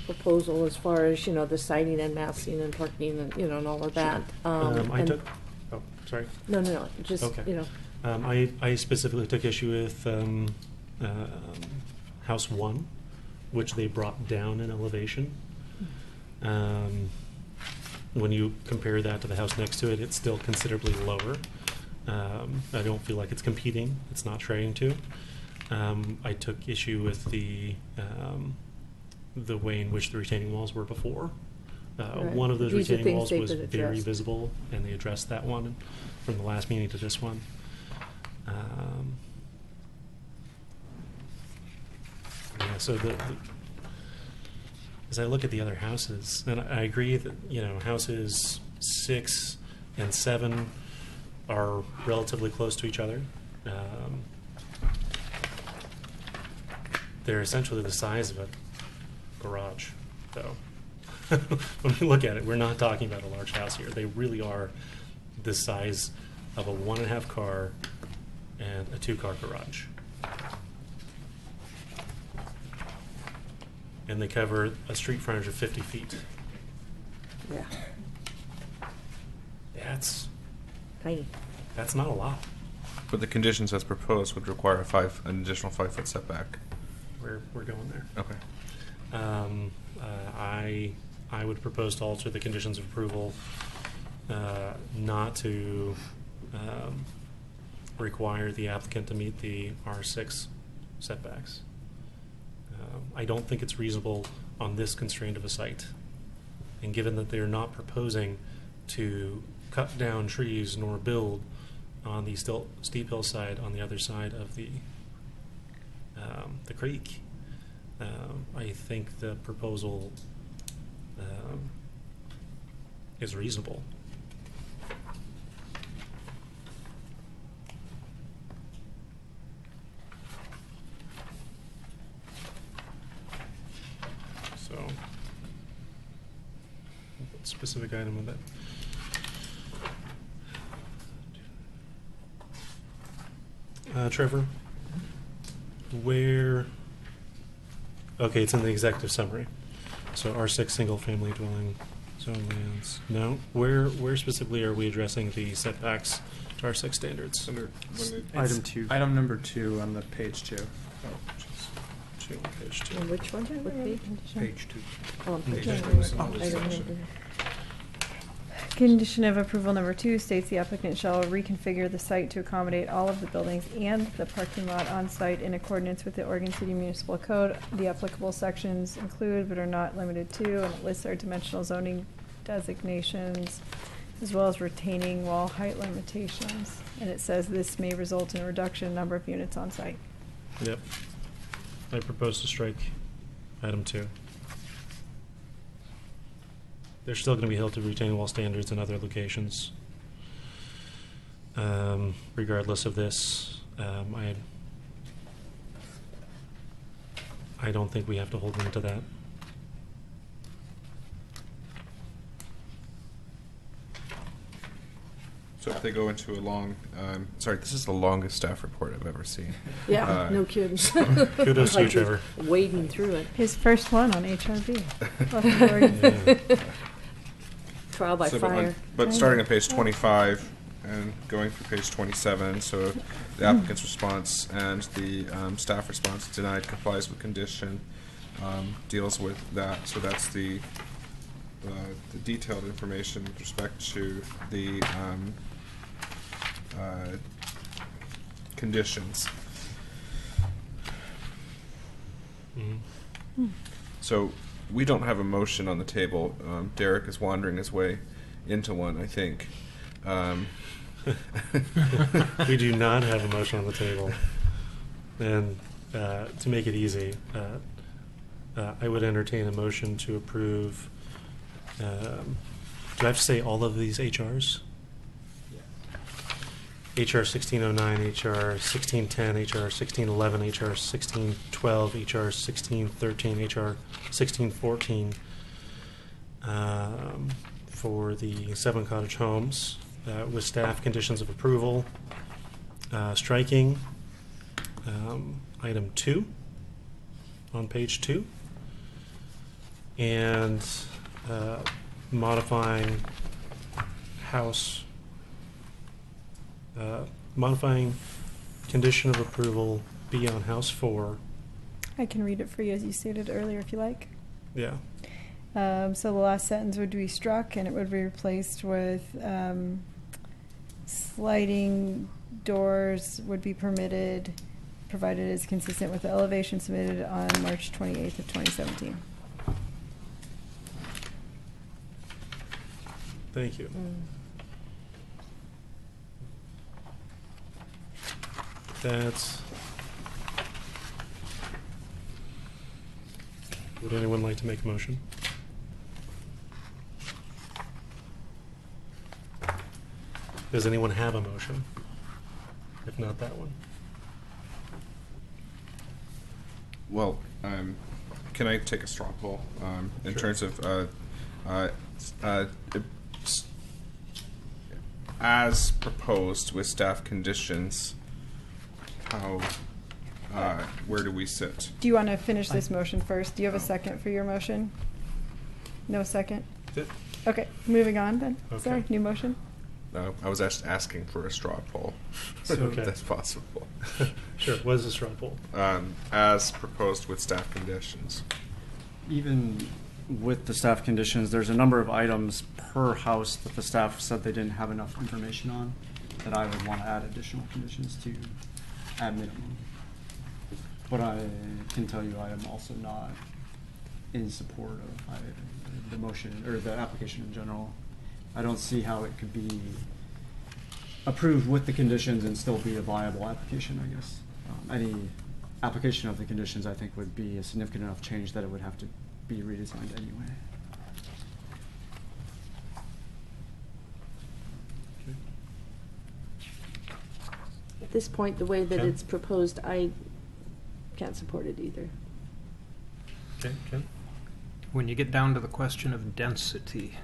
C: proposal as far as, you know, the siding and massing and parking and, you know, and all of that?
B: I
C: and-
B: took. Oh, sorry.
C: No, just,
B: Okay.
C: you know,
B: I specifically took issue with House 1, which they brought down in elevation. When you compare that to the house next to it, it's still considerably lower. I don't feel like it's competing. It's not trying to. I took issue with the way in which the retaining walls were before.
C: Right.
B: One of those
C: These are
B: retaining
C: things
B: walls
C: they
B: was
C: could
B: very
C: address.
B: visible, and they addressed that one from the last meeting to this one. Yeah, so as I look at the other houses, and I agree that, you know, houses 6 and 7 are relatively close to each other. They're essentially the size of a garage, though. When we look at it, we're not talking about a large house here. They really are the size of a 1.5 car and a 2-car garage. And they cover a street frontage of 50 feet.
C: yeah, tiny.
B: That's not a lot.
F: But the conditions as proposed would require an additional 5-foot setback.
B: We're going there.
F: Okay.
B: I would propose to alter the conditions of approval not to require the applicant to meet the R6 setbacks. I don't think it's reasonable on this constraint of a site. And given that they're not proposing to cut down trees nor build on the steep hillside on the other side of the creek, I think the proposal is reasonable. So, what specific item with that? Trevor, where? Okay, it's in the executive summary. So R6 single family dwelling Zone lands. No. Where specifically are we addressing the setbacks to our 6 standards?
G: Item 2.
A: Item number 2 on the page 2.
B: Two on page 2.
C: And which one? What page?
H: Page 2.
C: Oh, on page
B: Page
C: two.
B: two.
C: Oh, I don't know.
D: Condition of approval number 2 states the applicant shall reconfigure the site to accommodate all of the buildings and the parking lot on site in accordance with the Oregon City Municipal Code. The applicable sections include but are not limited to, and it lists our dimensional zoning designations, as well as retaining wall height limitations. And it says this may result in a reduction in number of units on site.
B: Yep. I propose to strike item 2. They're still going to be held to retaining wall standards in other locations. Regardless of this, I don't think we have to hold them to that.
F: So if they go into a long, sorry, this is the longest staff report I've ever seen.
C: Yeah, no kidding.
B: Kudos to you, Trevor.
C: Wading through it.
D: His first one on HRB. Welcome,
B: Yeah.
C: Trial by
F: So,
C: fire.
F: but starting on page 25 and going through page 27, so the applicant's response and the staff response denied complies with condition, deals with that. So that's the detailed information with respect to the conditions.
B: Mhm.
F: So we don't have a motion on the table. Derek is wandering his way into one, I think.
B: We do not have a motion on the table. And to make it easy, I would entertain a motion to approve. Do I have to say all of these HRs? HR 1609, HR 1610, HR 1611, HR 1612, HR 1613, HR 1614 for the 7 cottage homes with staff conditions of approval. Striking item 2 on page 2 and modifying house. Modifying condition of approval be on house 4.
D: I can read it for you as you stated earlier if you like.
B: Yeah.
D: So the last sentence would be struck and it would be replaced with sliding doors would be permitted provided it is consistent with the elevation submitted on March 28th of 2017.
B: Thank you. That's. Would anyone like to make a motion? Does anyone have a motion? If not that one.
F: Well, can I take a straw poll in
B: Sure.
F: terms of as proposed with staff conditions? How? Where do we sit?
D: Do you want to finish this motion first? Do you have a second for your motion? No second? Okay, moving on then.
B: Okay.
D: Sorry, new motion?
F: No, I was just asking for a straw poll,
B: Okay.
F: if that's possible.
B: Sure. What is the straw poll?
F: As proposed with staff conditions.
G: Even with the staff conditions, there's a number of items per house that the staff said they didn't have enough information on that I would want to add additional conditions to at minimum. But I can tell you I am also not in support of the motion or the application in general. I don't see how it could be approved with the conditions and still be a viable application, I guess. Any application of the conditions, I think, would be a significant enough change that it would have to be redesigned anyway.
C: At this point, the way that
B: Ken?
C: it's proposed, I can't support it either.
B: Okay, Ken?
H: When you get down to the question of density,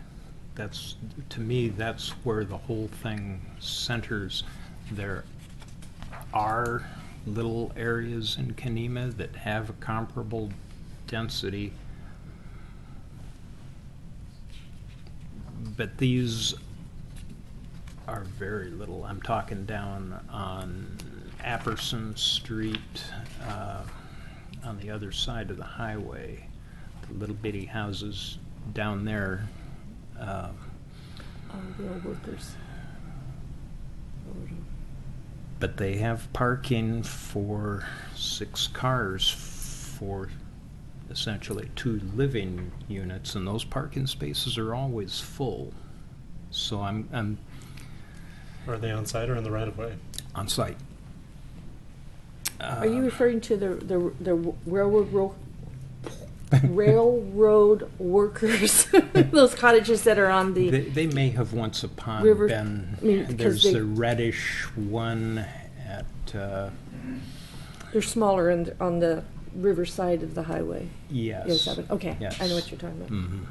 H: that's, to me, that's where the whole thing centers. There are little areas in Kenema that have a comparable density. But these are very little. I'm talking down on Apperson Street, on the other side of the highway. The little bitty houses down there.
C: Real workers.
H: But they have parking for 6 cars for essentially 2 living units, and those parking spaces are always full. So I'm
B: Are they on site or in the right of way?
H: on site.
C: Are you referring to the railroad workers? Those cottages that are on the
H: They may have once upon
C: river.
H: been.
C: I mean, because
H: There's the reddish one at.
C: they're smaller on the river side of the highway.
H: Yes.
C: Okay,
H: Yes.
C: I know what you're talking about.
H: Mhm.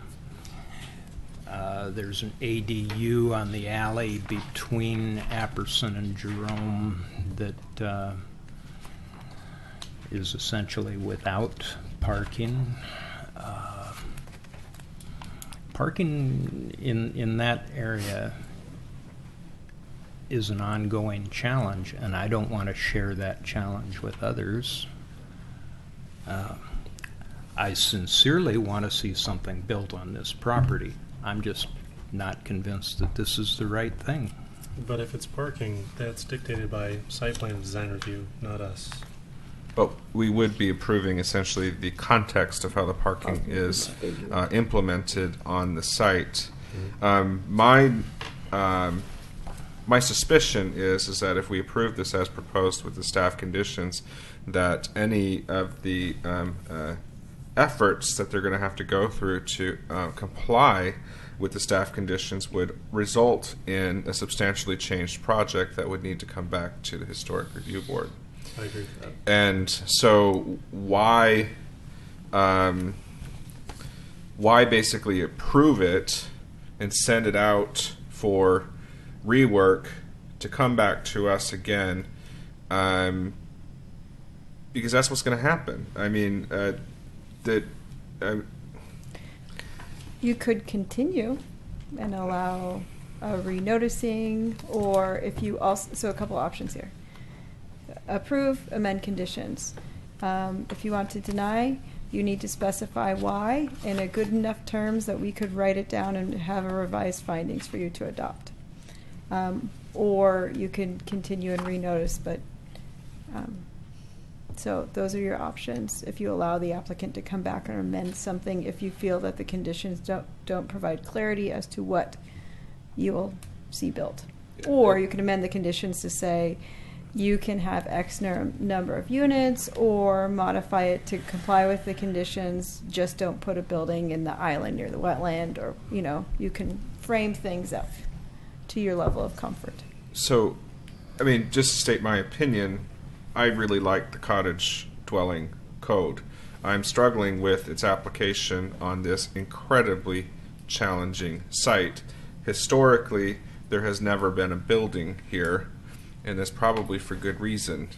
H: There's an ADU on the alley between Apperson and Jerome that is essentially without parking. Parking in that area is an ongoing challenge, and I don't want to share that challenge with others. I sincerely want to see something built on this property. I'm just not convinced that this is the right thing.
B: But if it's parking, that's dictated by site plan design review, not us.
F: But we would be approving essentially the context of how the parking is implemented on the site. My suspicion is that if we approve this as proposed with the staff conditions, that any of the efforts that they're going to have to go through to comply with the staff conditions would result in a substantially changed project that would need to come back to the Historic Review Board.
B: I agree with that.
F: And so why basically approve it and send it out for rework to come back to us again, because that's what's going to happen. I mean,
D: You could continue and allow a renoticing, or if you also, so a couple options here. Approve, amend conditions. If you want to deny, you need to specify why in a good enough terms that we could write it down and have a revised findings for you to adopt. Or you can continue and renotice, but so those are your options. If you allow the applicant to come back and amend something, if you feel that the conditions don't provide clarity as to what you will see built. Or you can amend the conditions to say you can have X number of units, or modify it to comply with the conditions, just don't put a building in the island near the wetland, or, you can frame things up to your level of comfort.
F: So, I mean, just to state my opinion, I really like the cottage dwelling code. I'm struggling with its application on this incredibly challenging site. Historically, there has never been a building here, and that's probably for good reason,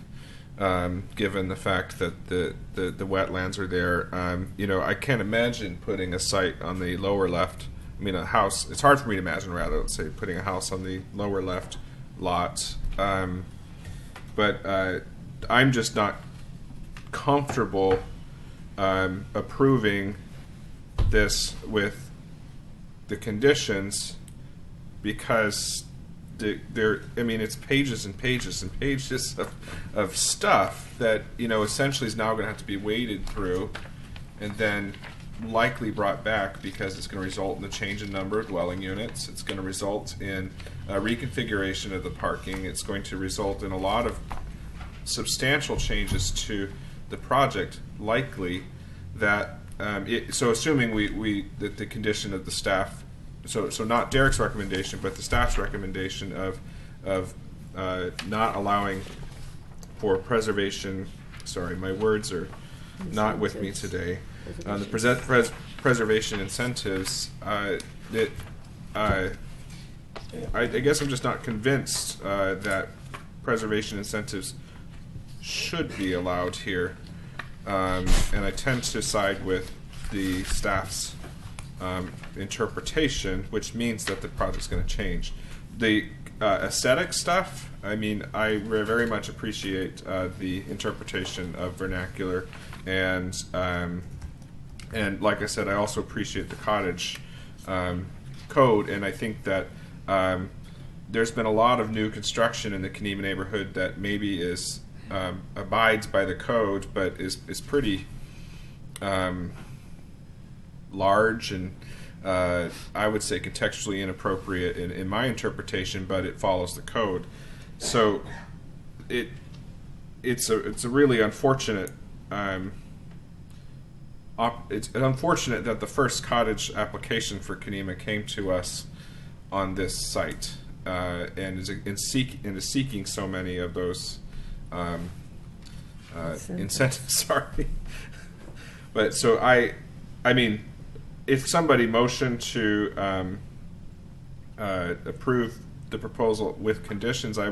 F: given the fact that the wetlands are there. I can't imagine putting a site on the lower left. I mean, a house. It's hard for me to imagine, rather, let's say, putting a house on the lower left lot. But I'm just not comfortable approving this with the conditions, because it's pages and pages and pages of stuff that essentially is now going to have to be waded through and then likely brought back, because it's going to result in the change in number of dwelling units. It's going to result in a reconfiguration of the parking. It's going to result in a lot of substantial changes to the project, likely that so assuming that the condition of the staff, so not Derek's recommendation, but the staff's recommendation of not allowing for preservation. Sorry, my words are not with me today. The preservation incentives. I guess I'm just not convinced that preservation incentives should be allowed here, and I tend to side with the staff's interpretation, which means that the project's going to change. The aesthetic stuff, I mean, I very much appreciate the interpretation of vernacular, and like I said, I also appreciate the cottage code, and I think that there's been a lot of new construction in the Kenema neighborhood that maybe is abides by the code, but is pretty large and I would say contextually inappropriate in my interpretation, but it follows the code. So it's a really unfortunate. It's unfortunate that the first cottage application for Kenema came to us on this site and is seeking so many of those incentives. Sorry, but so I mean, if somebody motioned to approve the proposal with conditions, I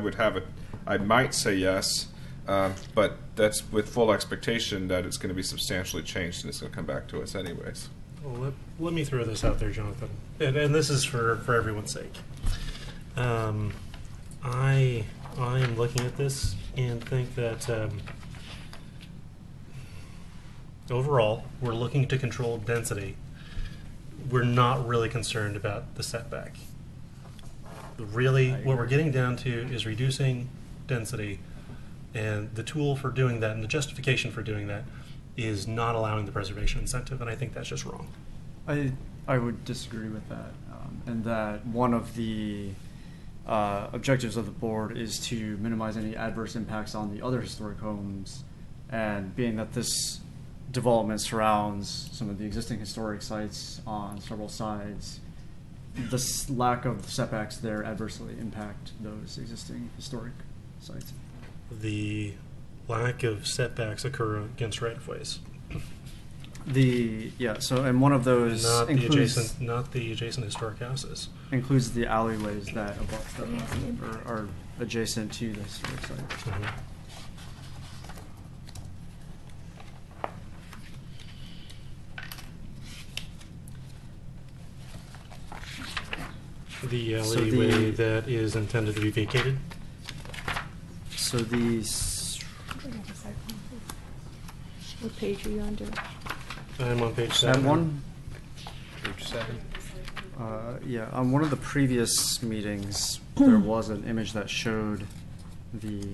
F: might say yes, but that's with full expectation that it's going to be substantially changed and it's going to come back to us anyways.
B: Well, let me throw this out there, Jonathan, and this is for everyone's sake. I am looking at this and think that overall we're looking to control density. We're not really concerned about the setback. Really, what we're getting down to is reducing density, and the tool for doing that and the justification for doing that is not allowing the preservation incentive, and I think that's just wrong.
G: I would disagree with that, and that one of the objectives of the board is to minimize any adverse impacts on the other historic homes, and being that this development surrounds some of the existing historic sites on several sides, this lack of setbacks there adversely impact those existing historic sites.
B: The lack of setbacks occur against right-of-ways.
G: So and one of those
B: not the adjacent historic houses.
G: Includes the alleyways that are adjacent to the historic site.
B: Mm-hmm. The alleyway that is intended to be vacated.
G: So these.
C: What page are you under?
B: I'm on page 7.
G: That one?
H: Page 7.
G: Yeah, on one of the previous meetings, there was an image that showed the.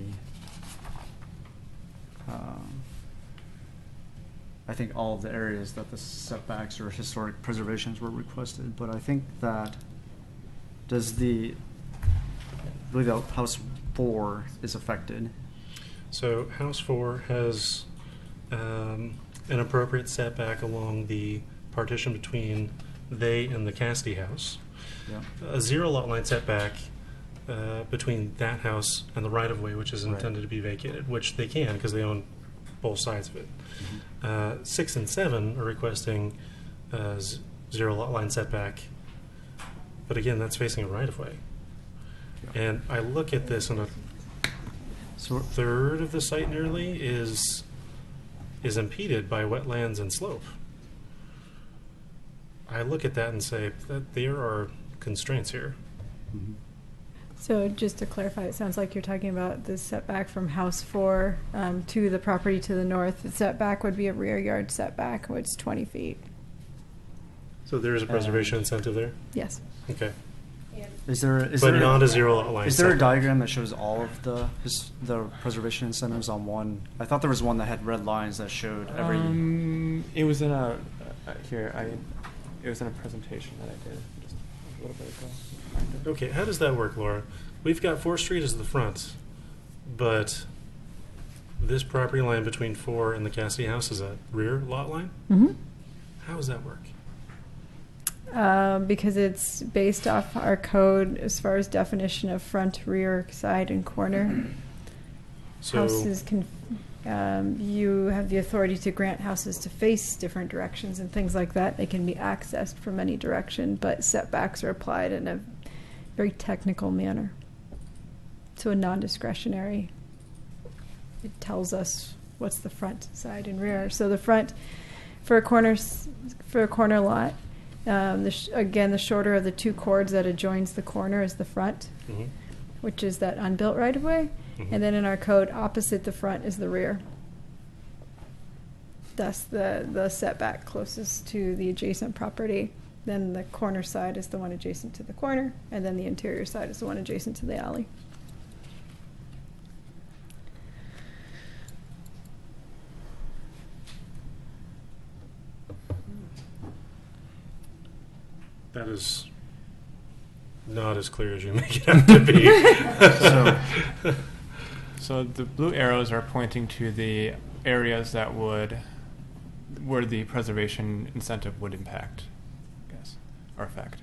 G: I think all of the areas that the setbacks or historic preservations were requested, but I think that. I believe that House 4 is affected.
B: So House 4 has an appropriate setback along the partition between they and the Cassidy house.
G: Yeah.
B: A zero lot line setback between that house and the right-of-way, which is intended to be vacated, which they can because they own both sides of it. Mm-hmm. 6 and 7 are requesting zero lot line setback. But again, that's facing a right-of-way. Yeah. And I look at this, and a third of the site nearly is impeded by wetlands and slope. I look at that and say that there are constraints here.
G: Mm-hmm.
D: So just to clarify, it sounds like you're talking about the setback from House 4 to the property to the north. The setback would be a rear yard setback, which is 20 feet.
B: So there is a preservation incentive there?
D: Yes.
B: Okay.
G: Is there
B: not a zero lot line.
G: Is there a diagram that shows all of the preservation incentives on one? I thought there was one that had red lines that showed every.
A: It was in a it was in a presentation that I did just a little bit ago.
B: Okay, how does that work, Laura? We've got 4th Street as the front, but this property line between 4 and the Cassidy house is a rear lot line?
D: Mm-hmm.
B: How does that work?
D: Because it's based off our code as far as definition of front, rear, side, and corner.
B: So
D: Houses can, you have the authority to grant houses to face different directions and things like that. They can be accessed from any direction, but setbacks are applied in a very technical manner. So a non-discretionary. It tells us what's the front, side, and rear. So the front for a corner lot Again, the shorter of the two chords that adjoins the corner is the front,
B: Mhm.
D: which is that unbuilt right of way.
B: Mhm.
D: And then in our code, opposite the front is the rear. Thus, the setback closest to the adjacent property. Then the corner side is the one adjacent to the corner, and then the interior side is the one adjacent to the alley.
B: That is not as clear as you make it out to be.
A: So the blue arrows are pointing to the areas that would, where the preservation incentive would impact, I guess, or affect.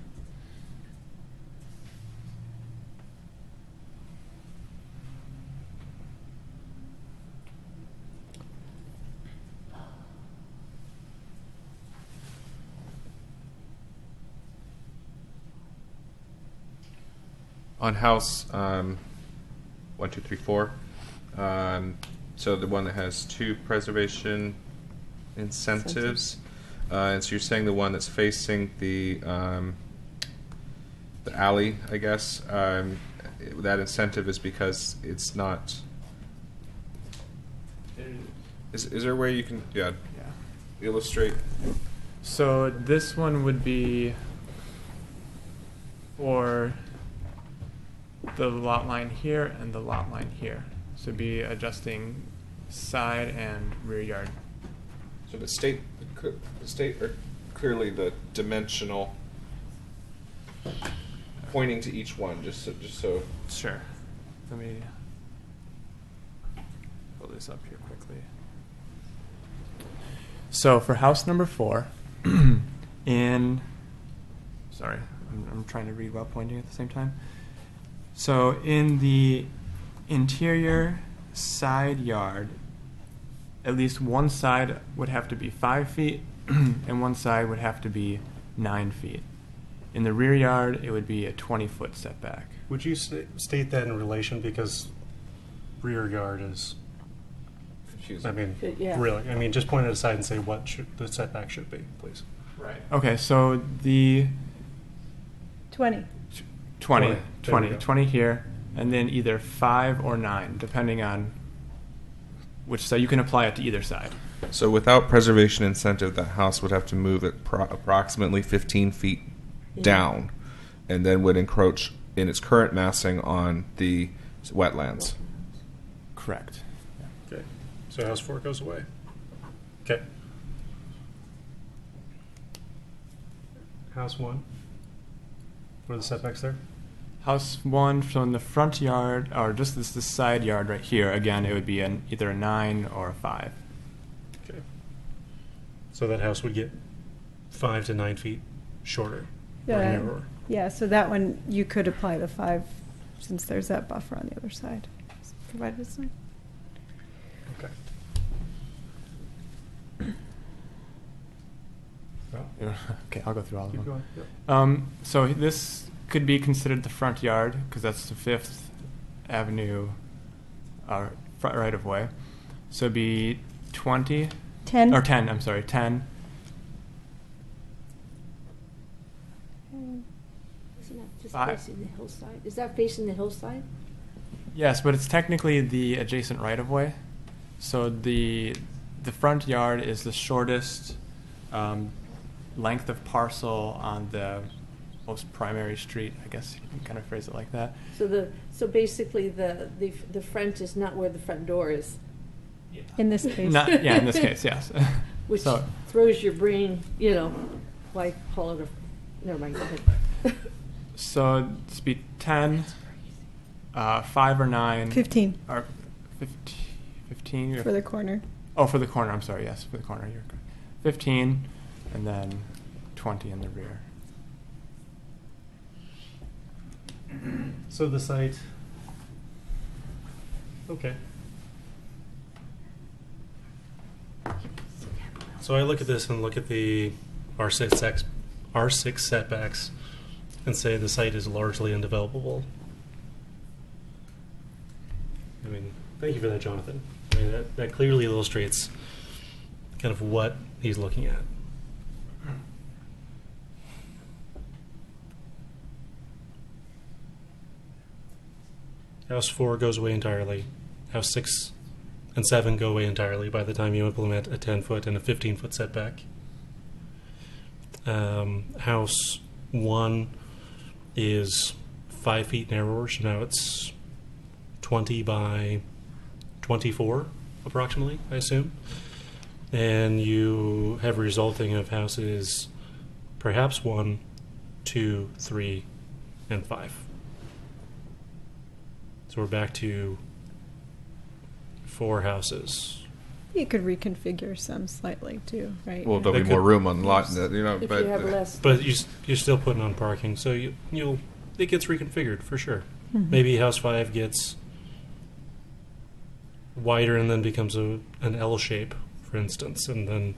F: On house 1, 2, 3, 4. So the one that has 2 preservation incentives. And so you're saying the one that's facing the alley, I guess. That incentive is because it's not. Is there a way you can illustrate?
A: So this one would be for the lot line here and the lot line here. So it'd be adjusting side and rear yard.
F: So the state are clearly the dimensional pointing to each one, just so.
A: Sure. Let me pull this up here quickly. So for house number 4, sorry, I'm trying to read while pointing at the same time. So in the interior side yard, at least one side would have to be 5 feet and one side would have to be 9 feet. In the rear yard, it would be a 20-foot setback.
B: Would you state that in relation, because rear yard is,
F: Confusing.
B: I mean,
C: Yeah.
B: really, I mean, just point it aside and say what the setback should be, please.
A: Right. Okay, so the
D: 20.
A: 20,
B: There we
A: 20,
B: go.
A: 20 here, and then either 5 or 9, depending on which side. You can apply it to either side.
F: So without preservation incentive, the house would have to move it approximately 15 feet
C: Yeah.
F: down, and then would encroach in its current massing on the wetlands.
A: Correct.
B: Okay, so house 4 goes away. Okay. House 1. What are the setbacks there?
A: House 1, so in the front yard, or just this side yard right here, again, it would be either a 9 or a 5.
B: Okay. So that house would get 5 to 9 feet shorter or
D: Yeah.
B: narrower.
D: Yeah, so that one, you could apply the 5 since there's that buffer on the other side, provided it's 9.
B: Okay.
A: Okay, I'll go through all of
B: Keep
A: them.
B: going. Yep.
A: So this could be considered the front yard because that's the 5th Avenue front right of way. So it'd be 20
D: 10.
A: or 10. I'm sorry, 10.
C: Isn't that just
A: 5.
C: facing the hillside? Is that facing the hillside?
A: Yes, but it's technically the adjacent right of way. So the front yard is the shortest length of parcel on the most primary street. I guess you can kind of phrase it like that.
C: So basically the front is not where the front door is,
D: In this case.
A: Not, yeah, in this case, yes.
C: which
A: So
C: throws your brain, like call it a. Never mind. Go ahead.
A: so it's be 10, 5 or 9.
D: 15
A: Or 15.
D: for the corner.
A: Oh, for the corner. I'm sorry. Yes, for the corner. You're correct. 15, and then 20 in the rear.
B: So the site. Okay. So I look at this and look at the R6 setbacks and say the site is largely undevelopable. I mean, thank you for that, Jonathan. I mean, that clearly illustrates kind of what he's looking at. House 4 goes away entirely. House 6 and 7 go away entirely by the time you implement a 10-foot and a 15-foot setback. House 1 is 5 feet narrower, so now it's 20 by 24, approximately, I assume. And you have a resulting of houses perhaps 1, 2, 3, and 5. So we're back to 4 houses.
D: You could reconfigure some slightly too, right?
F: Well, there'll
B: They
F: be more
B: could-
F: room on the lot, you know.
C: If
F: But
C: you have less.
B: But you're still putting on parking, so it gets reconfigured for sure.
D: Mhm.
B: Maybe house 5 gets wider and then becomes an L shape, for instance, and then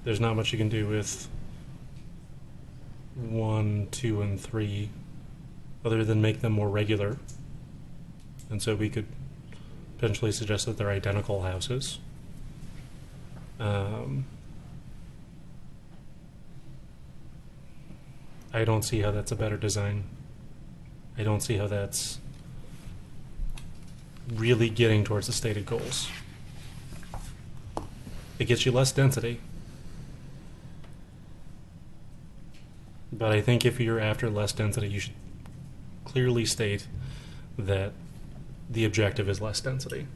B: there's not much you can do with 1, 2, and 3, other than make them more regular. And so we could potentially suggest that they're identical houses. I don't see how that's a better design. I don't see how that's really getting towards the stated goals. It gets you less density. But I think if you're after less density, you should clearly state that the objective is less density.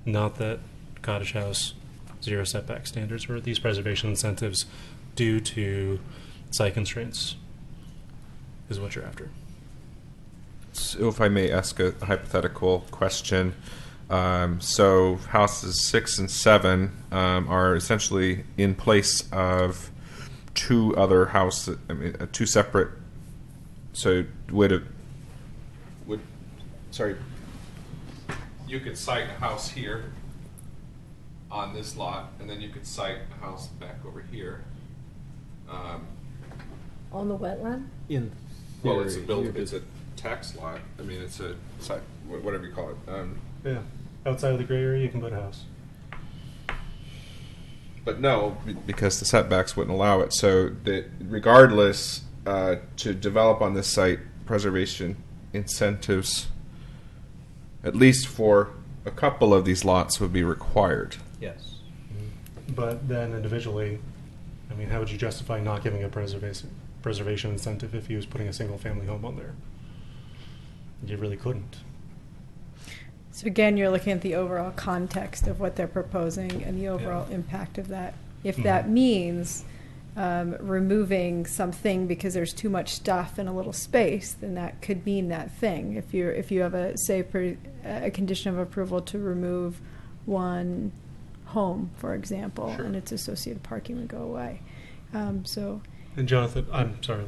B: Not that cottage house zero setback standards or these preservation incentives due to site constraints is what you're after.
F: So if I may ask a hypothetical question. So houses 6 and 7 are essentially in place of 2 other houses, 2 separate. So you could cite a house here on this lot, and then you could cite a house back over here.
C: On the wetland?
H: In
F: Well, it's a
H: theory,
F: it's a tax lot. I mean, it's a site, whatever you call it.
B: Yeah. Outside of the gray area, you can put a house.
F: But no, because the setbacks wouldn't allow it. So that regardless, to develop on this site, preservation incentives, at least for a couple of these lots, would be required.
H: Yes.
B: But then individually, I mean, how would you justify not giving a preservation incentive if he was putting a single family home on there? You really couldn't.
D: So again, you're looking at the overall context of what they're proposing and the overall impact of that. If that means removing something because there's too much stuff in a little space, then that could mean that thing. If you have a condition of approval to remove one home, for example,
F: Sure.
D: and its associated parking would go away. So
B: And Jonathan, I'm sorry,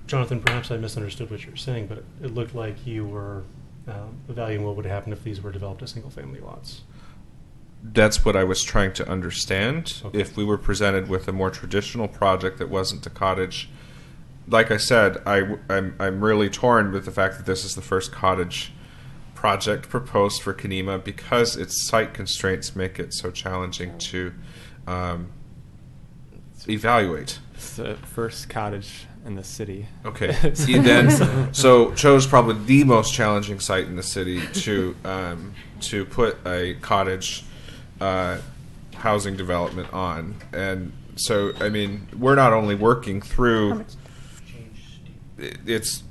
B: Jonathan, perhaps I misunderstood what you were saying, but it looked like you were evaluating what would happen if these were developed as single-family lots.
F: That's what I was trying to understand.
B: Okay.
F: If we were presented with a more traditional project that wasn't a cottage, like I said, I'm really torn with the fact that this is the first cottage project proposed for Kenema because its site constraints make it so challenging to evaluate.
A: It's the first cottage in the city.
F: Okay. So chose probably the most challenging site in the city to put a cottage housing development on, and so I mean we're not only working through. It's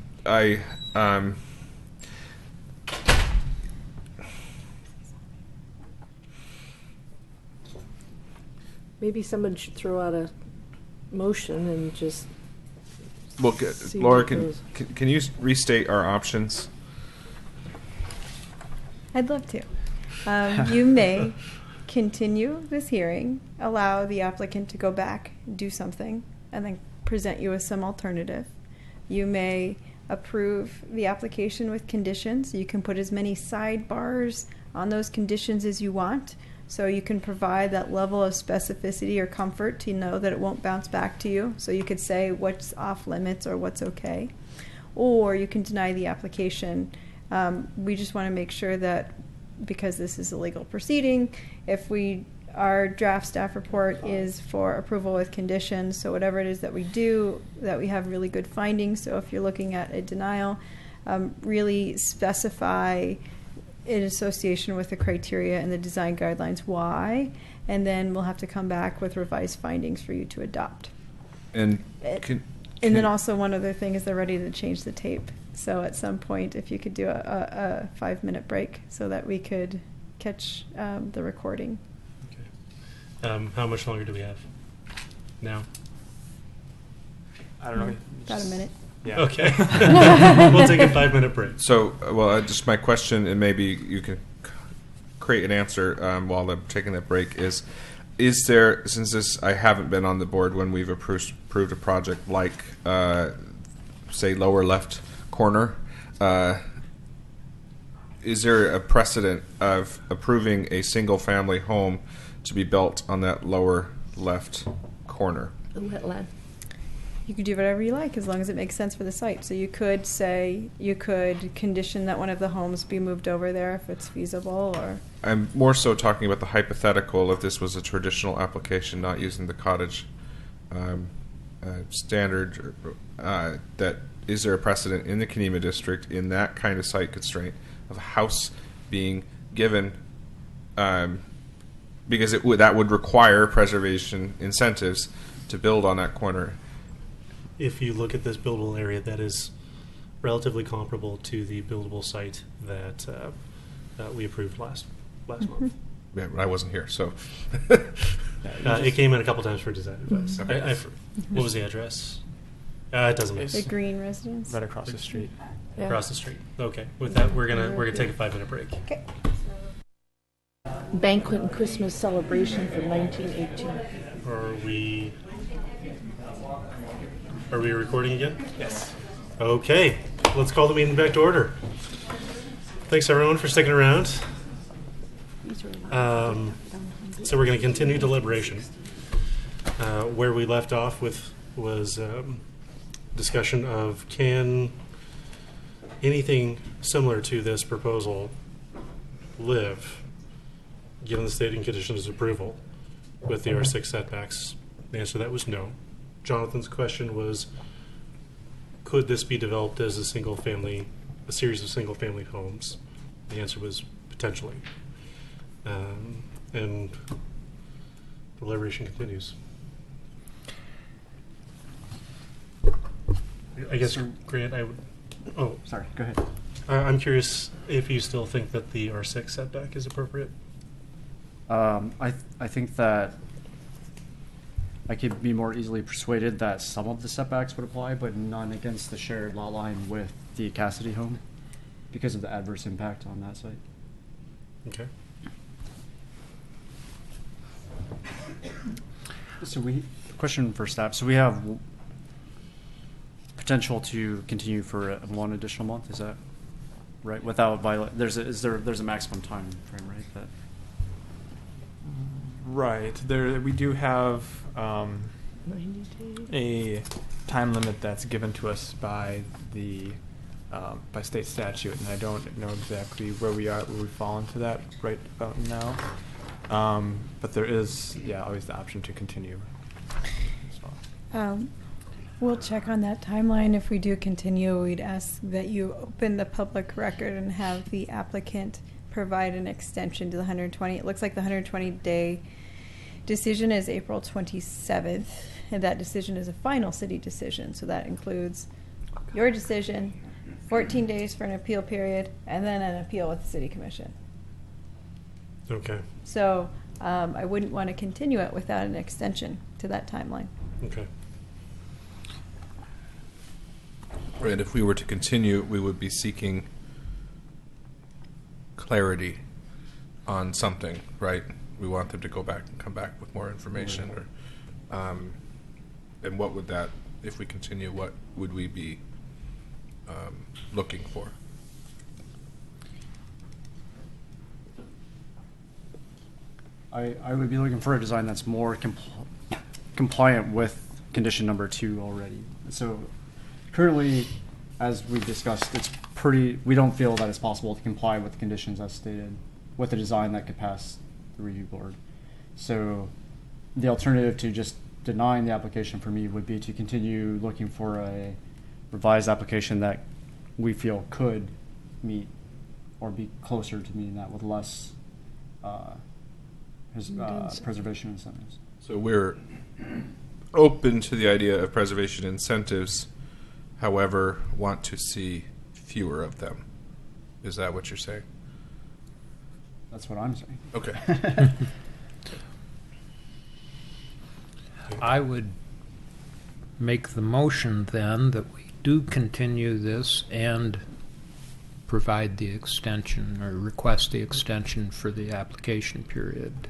C: Maybe someone should throw out a motion and just
F: Well,
C: see
F: Laura,
C: what
F: can
C: goes.
F: you restate our options?
D: I'd love to. You may continue this hearing, allow the applicant to go back, do something, and then present you with some alternative. You may approve the application with conditions. You can put as many sidebars on those conditions as you want, so you can provide that level of specificity or comfort to know that it won't bounce back to you. So you could say what's off limits or what's okay. Or you can deny the application. We just want to make sure that because this is a legal proceeding, if we our draft staff report is for approval with conditions. So whatever it is that we do, that we have really good findings. So if you're looking at a denial, really specify in association with the criteria and the design guidelines why, and then we'll have to come back with revised findings for you to adopt.
F: And
D: And then also one other thing is they're ready to change the tape. So at some point, if you could do a 5-minute break so that we could catch the recording.
B: How much longer do we have now?
A: I don't know.
D: About a minute.
A: Yeah.
B: Okay. We'll take a 5-minute break.
F: So, just my question, and maybe you can create an answer while I'm taking that break, is there, since this, I haven't been on the board when we've approved a project like, say, lower left corner, is there a precedent of approving a single-family home to be built on that lower left corner?
C: The wetland.
D: You could do whatever you like as long as it makes sense for the site. So you could say, you could condition that one of the homes be moved over there if it's feasible, or...
F: I'm more so talking about the hypothetical if this was a traditional application, not using the cottage standard. That is there a precedent in the Kenema district in that kind of site constraint of a house being given, because that would require preservation incentives to build on that corner.
B: If you look at this buildable area, that is relatively comparable to the buildable site that we approved last month.
F: Yeah, but I wasn't here, so.
B: It came in a couple times for design advice.
F: Okay.
B: What was the address? It doesn't matter.
D: The green residence.
A: Right across the street.
C: Yeah.
B: Across the street. Okay. With that, we're gonna take a 5-minute break.
D: Okay.
C: Banquet and Christmas celebration from 1918.
B: Are we recording again?
A: Yes.
B: Okay. Let's call the meeting back to order. Thanks everyone for sticking around. So we're going to continue deliberation. Where we left off with was discussion of can anything similar to this proposal live, given the stating conditions of approval, with the R6 setbacks. The answer to that was no. Jonathan's question was, could this be developed as a series of single-family homes? The answer was potentially. And deliberation continues. I guess, Grant,
G: Sorry, go ahead.
B: I'm curious if you still think that the R6 setback is appropriate.
G: I think that I could be more easily persuaded that some of the setbacks would apply, but none against the shared lot line with the Cassidy home because of the adverse impact on that site.
B: Okay.
G: So question for staff. So we have potential to continue for one additional month. Is that right? Without there's a maximum time frame, right? That
A: Right. We do have
C: 90 days.
A: a time limit that's given to us by the by state statute, and I don't know exactly where we fall into that right about now. But there is, always the option to continue.
D: We'll check on that timeline. If we do continue, we'd ask that you open the public record and have the applicant provide an extension to the 120. It looks like the 120-day decision is April 27th, and that decision is a final city decision. So that includes your decision, 14 days for an appeal period, and then an appeal with the city commission.
B: Okay.
D: So I wouldn't want to continue it without an extension to that timeline.
B: Okay.
F: And if we were to continue, we would be seeking clarity on something, right? We want them to go back and come back with more information, or and what would that, if we continue, what would we be looking for?
G: I would be looking for a design that's more compliant with condition number 2 already. So currently, as we've discussed, we don't feel that it's possible to comply with the conditions as stated with a design that could pass the review board.
L: So the alternative to just denying the application for me would be to continue looking for a revised application that we feel could meet or be closer to meeting that with less preservation incentives.
F: So we're open to the idea of preservation incentives, however, want to see fewer of them. Is that what you're saying?
L: That's what I'm saying.
F: Okay.
H: I would make the motion then that we do continue this and provide the extension or request the extension for the application period.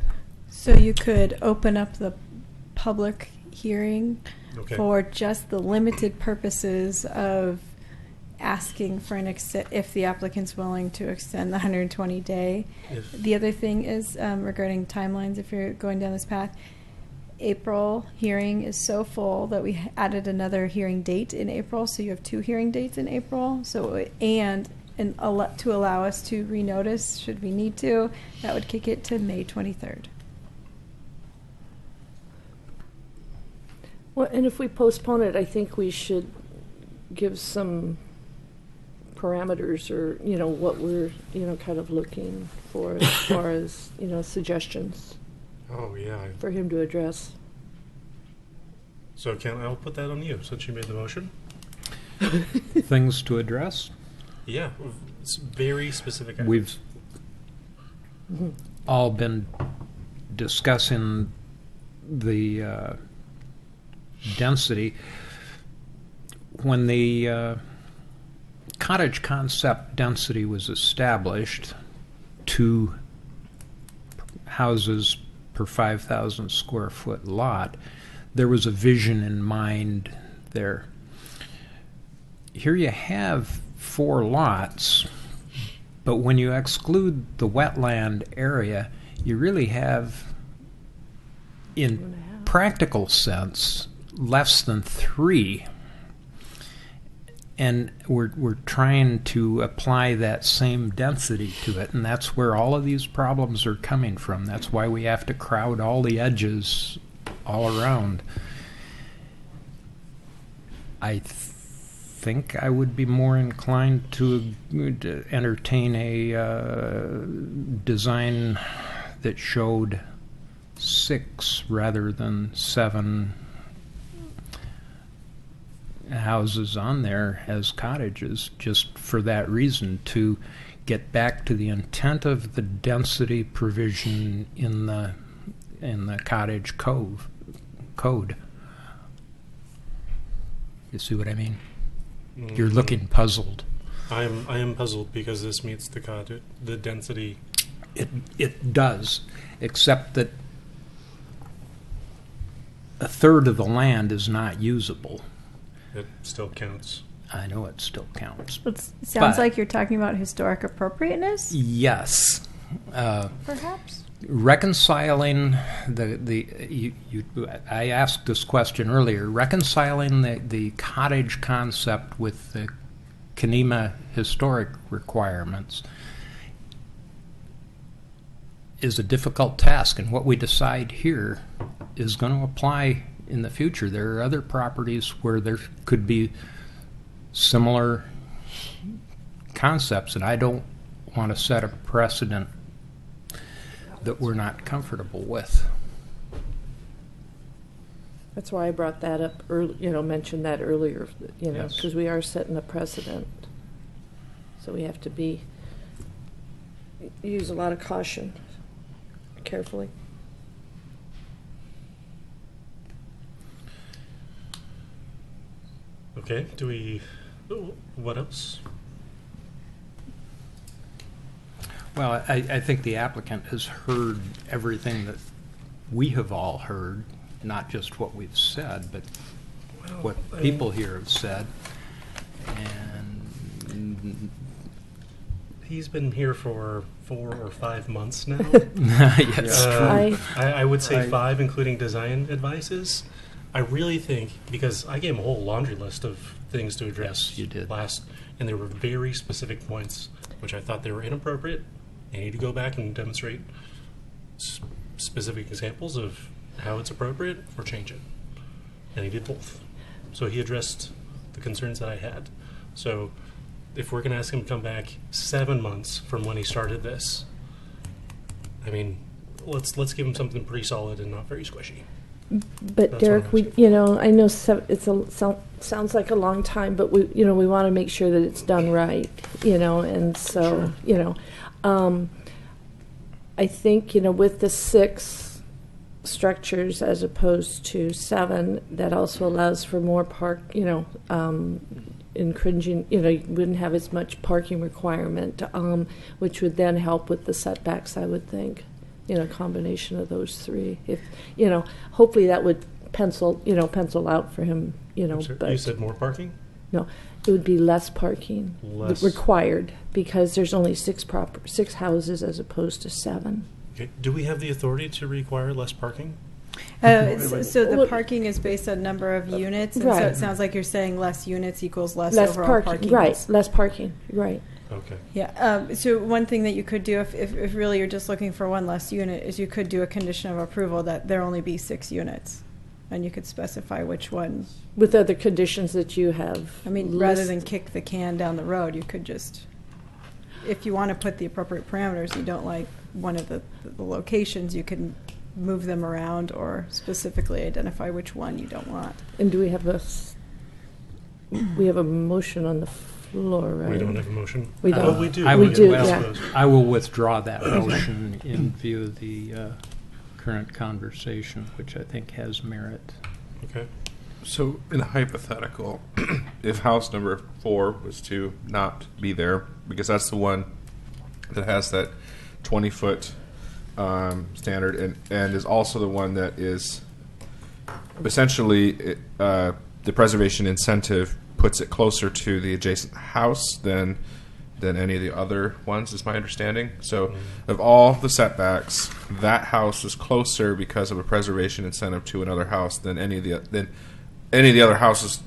D: So you could open up the public hearing
B: Okay.
D: for just the limited purposes of asking for if the applicant's willing to extend the 120-day.
B: If-
D: The other thing is regarding timelines, if you're going down this path, April hearing is so full that we added another hearing date in April, so you have 2 hearing dates in April. So to allow us to renotice should we need to, that would kick it to May 23rd.
C: Well, and if we postpone it, I think we should give some parameters or, what we're, kind of looking for as far as, suggestions
B: Oh, yeah.
C: for him to address.
B: So I'll put that on you since you made the motion.
H: Things to address?
B: Yeah. It's very specific items.
H: We've all been discussing the density. When the cottage concept density was established, 2 houses per 5,000 square foot lot, there was a vision in mind there. Here you have 4 lots, but when you exclude the wetland area, you really have, in practical sense, less than 3. And we're trying to apply that same density to it, and that's where all of these problems are coming from. That's why we have to crowd all the edges all around. I think I would be more inclined to entertain a design that showed 6 rather than 7 houses on there as cottages, just for that reason, to get back to the intent of the density provision in the cottage code. You see what I mean? You're looking puzzled.
B: I am puzzled because this meets the density.
H: It does, except that a third of the land is not usable.
B: It still counts.
H: I know it still counts.
D: It sounds
H: But-
D: like you're talking about historic appropriateness,
H: Yes.
D: perhaps?
H: Reconciling I asked this question earlier. Reconciling the cottage concept with the Kenema historic requirements is a difficult task, and what we decide here is going to apply in the future. There are other properties where there could be similar concepts, and I don't want to set a precedent that we're not comfortable with.
C: That's why I brought that up mentioned that earlier,
H: Yes.
C: because we are setting a precedent. So we have to use a lot of caution, carefully.
B: Okay. What else?
H: Well, I think the applicant has heard everything that we have all heard, not just what we've said, but what people here have said. And
B: He's been here for 4 or 5 months now.
H: yes,
B: I would say 5, including design advices. I really think, because I gave him a whole laundry list of things to address
H: Yes, you did.
B: and there were very specific points which I thought they were inappropriate. I need to go back and demonstrate specific examples of how it's appropriate or change it. And he did both. So he addressed the concerns that I had. So if we're going to ask him to come back 7 months from when he started this, I mean, let's give him something pretty solid and not very squishy.
C: But
B: That's
C: Derek,
B: what
C: we,
B: I'm
C: you know, I know sounds like a long time, but we want to make sure that it's done right, you know, and so, you know, I think, you know, with the 6 structures as opposed to 7, that also allows for more infringing, you know, you wouldn't have as much parking requirement, which would then help with the setbacks, I would think. You know, combination of those 3. If, you know, hopefully that would pencil out for him, you know.
B: Sorry,
C: But
B: you said more parking?
C: no, it would be less parking required because there's only 6 houses as opposed to 7.
B: Okay. Do we have the authority to require less parking?
D: So the
C: Well,
D: parking is based on number of units, and so
C: right.
D: it sounds like you're saying less units equals less
C: Less
D: overall
C: parking,
D: parking.
C: right? Less parking, right?
B: Okay.
D: Yeah. So one thing that you could do, if really you're just looking for one less unit, is you could do a condition of approval that there only be 6 units, and you could specify which one.
C: With other conditions that you have.
D: I mean, rather than kick the can down the road, you could just, if you want to put the appropriate parameters, you don't like one of the locations, you can move them around or specifically identify which one you don't want.
C: And do we have a motion on the floor, right?
B: We don't have a motion.
C: We don't.
B: Oh, we do.
H: I
C: We
H: would-
C: do,
H: well,
C: yeah.
H: I will withdraw that motion in view of the current conversation, which I think has merit.
B: Okay.
F: So, in a hypothetical, if house number 4 was to not be there, because that's the one that has that 20-foot standard, and is also the one that is essentially the preservation incentive puts it closer to the adjacent house than any of the other ones, is my understanding. So, of all the setbacks, that house is closer because of a preservation incentive to another house than any of the other houses.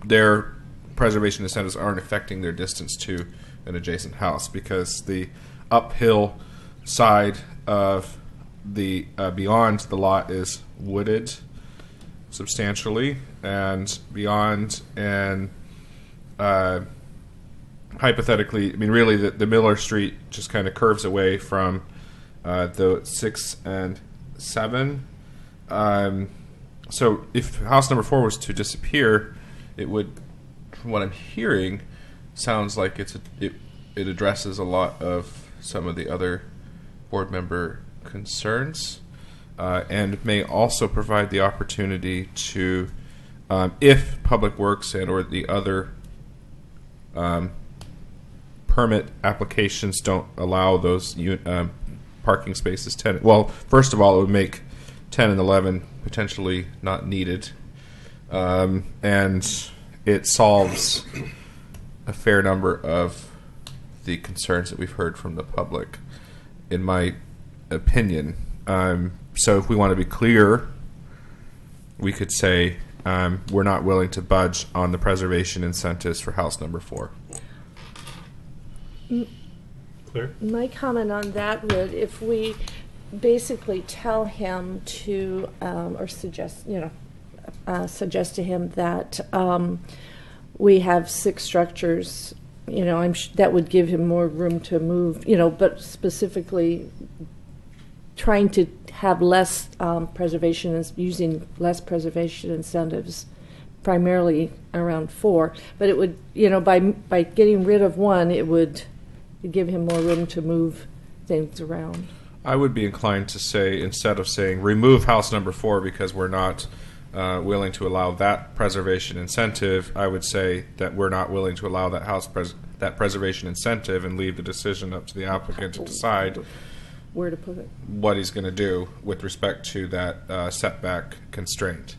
F: Their preservation incentives aren't affecting their distance to an adjacent house because the uphill side of the beyond the lot is wooded substantially, and beyond and hypothetically, I mean, really, the Miller Street just kind of curves away from the 6 and 7. So if house number 4 was to disappear, it would, from what I'm hearing, sounds like it addresses a lot of some of the other board member concerns, and may also provide the opportunity to, if Public Works and or the other permit applications don't allow those parking spaces 10. Well, first of all, it would make 10 and 11 potentially not needed, and it solves a fair number of the concerns that we've heard from the public, in my opinion. So if we want to be clear, we could say we're not willing to budge on the preservation incentives for house number 4.
B: Clear?
C: My comment on that would, if we basically tell him to, or suggest to him that we have 6 structures, you know, that would give him more room to move, you know, but specifically trying to have less preservation and using less preservation incentives, primarily around 4. But it would, you know, by getting rid of 1, it would give him more room to move things around.
F: I would be inclined to say, instead of saying remove house number 4 because we're not willing to allow that preservation incentive, I would say that we're not willing to allow that preservation incentive and leave the decision up to the applicant to decide
C: Where to put it.
F: what he's going to do with respect to that setback constraint.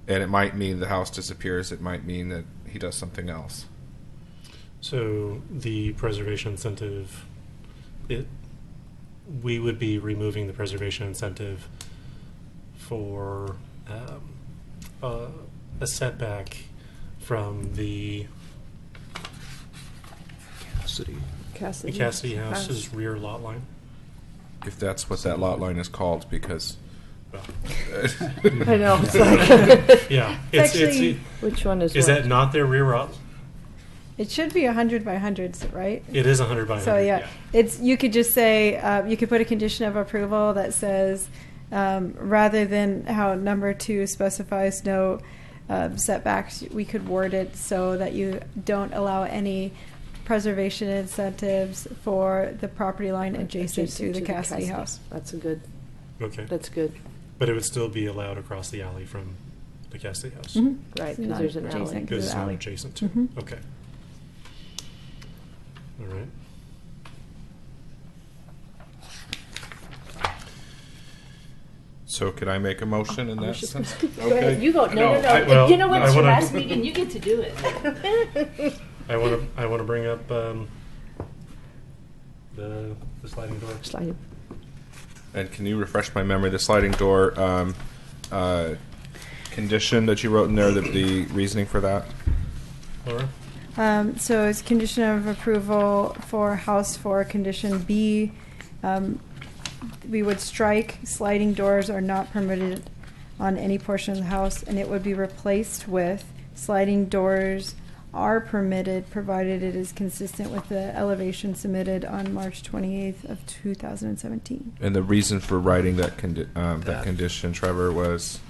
F: And it might mean the house disappears. It might mean that he does something else.
B: So the preservation incentive, we would be removing the preservation incentive for a setback from the
H: Cassidy.
B: Cassidy House's rear lot line.
F: if that's what that lot line is called, because
C: I know. It's like,
B: Yeah.
D: Actually-
C: which one is
B: Is
C: what?
B: that not their rear lot?
D: It should be 100 by 100s, right?
B: It is 100 by 100.
D: So yeah, it's you could just say you could put a condition of approval that says rather than how number 2 specifies no setbacks, we could word it so that you don't allow any preservation incentives for the property line adjacent to the Cassidy house.
C: That's a good.
B: Okay.
C: That's good.
B: But it would still be allowed across the alley from the Cassidy house.
D: Mhm.
C: Right,
D: It's
C: because
D: not
C: there's an
D: adjacent.
C: alley.
B: Because it's not
D: alley.
B: adjacent to.
D: Mhm.
B: Okay. All right.
F: So could I make a motion in
C: I
F: that
C: was just
F: sense?
C: Go ahead. You go. No.
B: well,
C: You know what?
B: I
C: It's your
B: wanna-
C: last meeting. You get to do it.
B: I want to bring up the sliding door.
C: Slide.
F: And can you refresh my memory, the sliding door condition that you wrote in there, the reasoning for that?
B: Laura?
D: So it's condition of approval for house 4, condition B. We would strike sliding doors are not permitted on any portion of the house, and it would be replaced with sliding doors are permitted provided it is consistent with the elevation submitted on March 28th of 2017.
F: And the reason for writing that condition, Trevor, was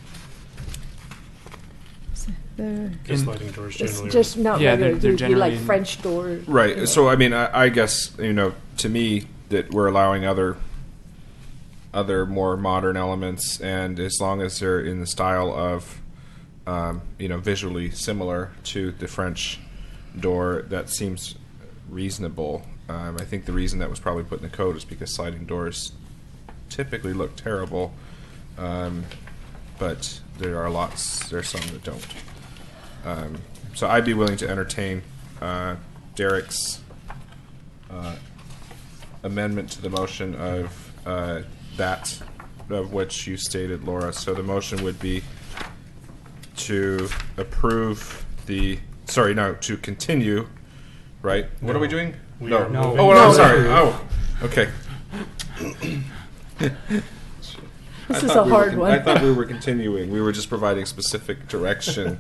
D: The
B: The sliding doors
C: It's
B: generally.
C: just not
A: Yeah,
C: regular.
A: they're
C: You'd be like
A: generally-
C: French doors.
F: right. So I mean, I guess to me that we're allowing other more modern elements, and as long as they're in the style of visually similar to the French door, that seems reasonable. I think the reason that was probably put in the code is because sliding doors typically look terrible, but there's some that don't. So I'd be willing to entertain Derek's amendment to the motion of that of which you stated, Laura. So the motion would be to approve to continue, right? What are we doing?
B: We are
F: no.
B: moving.
F: Oh, well, I'm sorry. Oh, okay.
C: This is a hard one.
F: I thought we were continuing. We were just providing specific direction.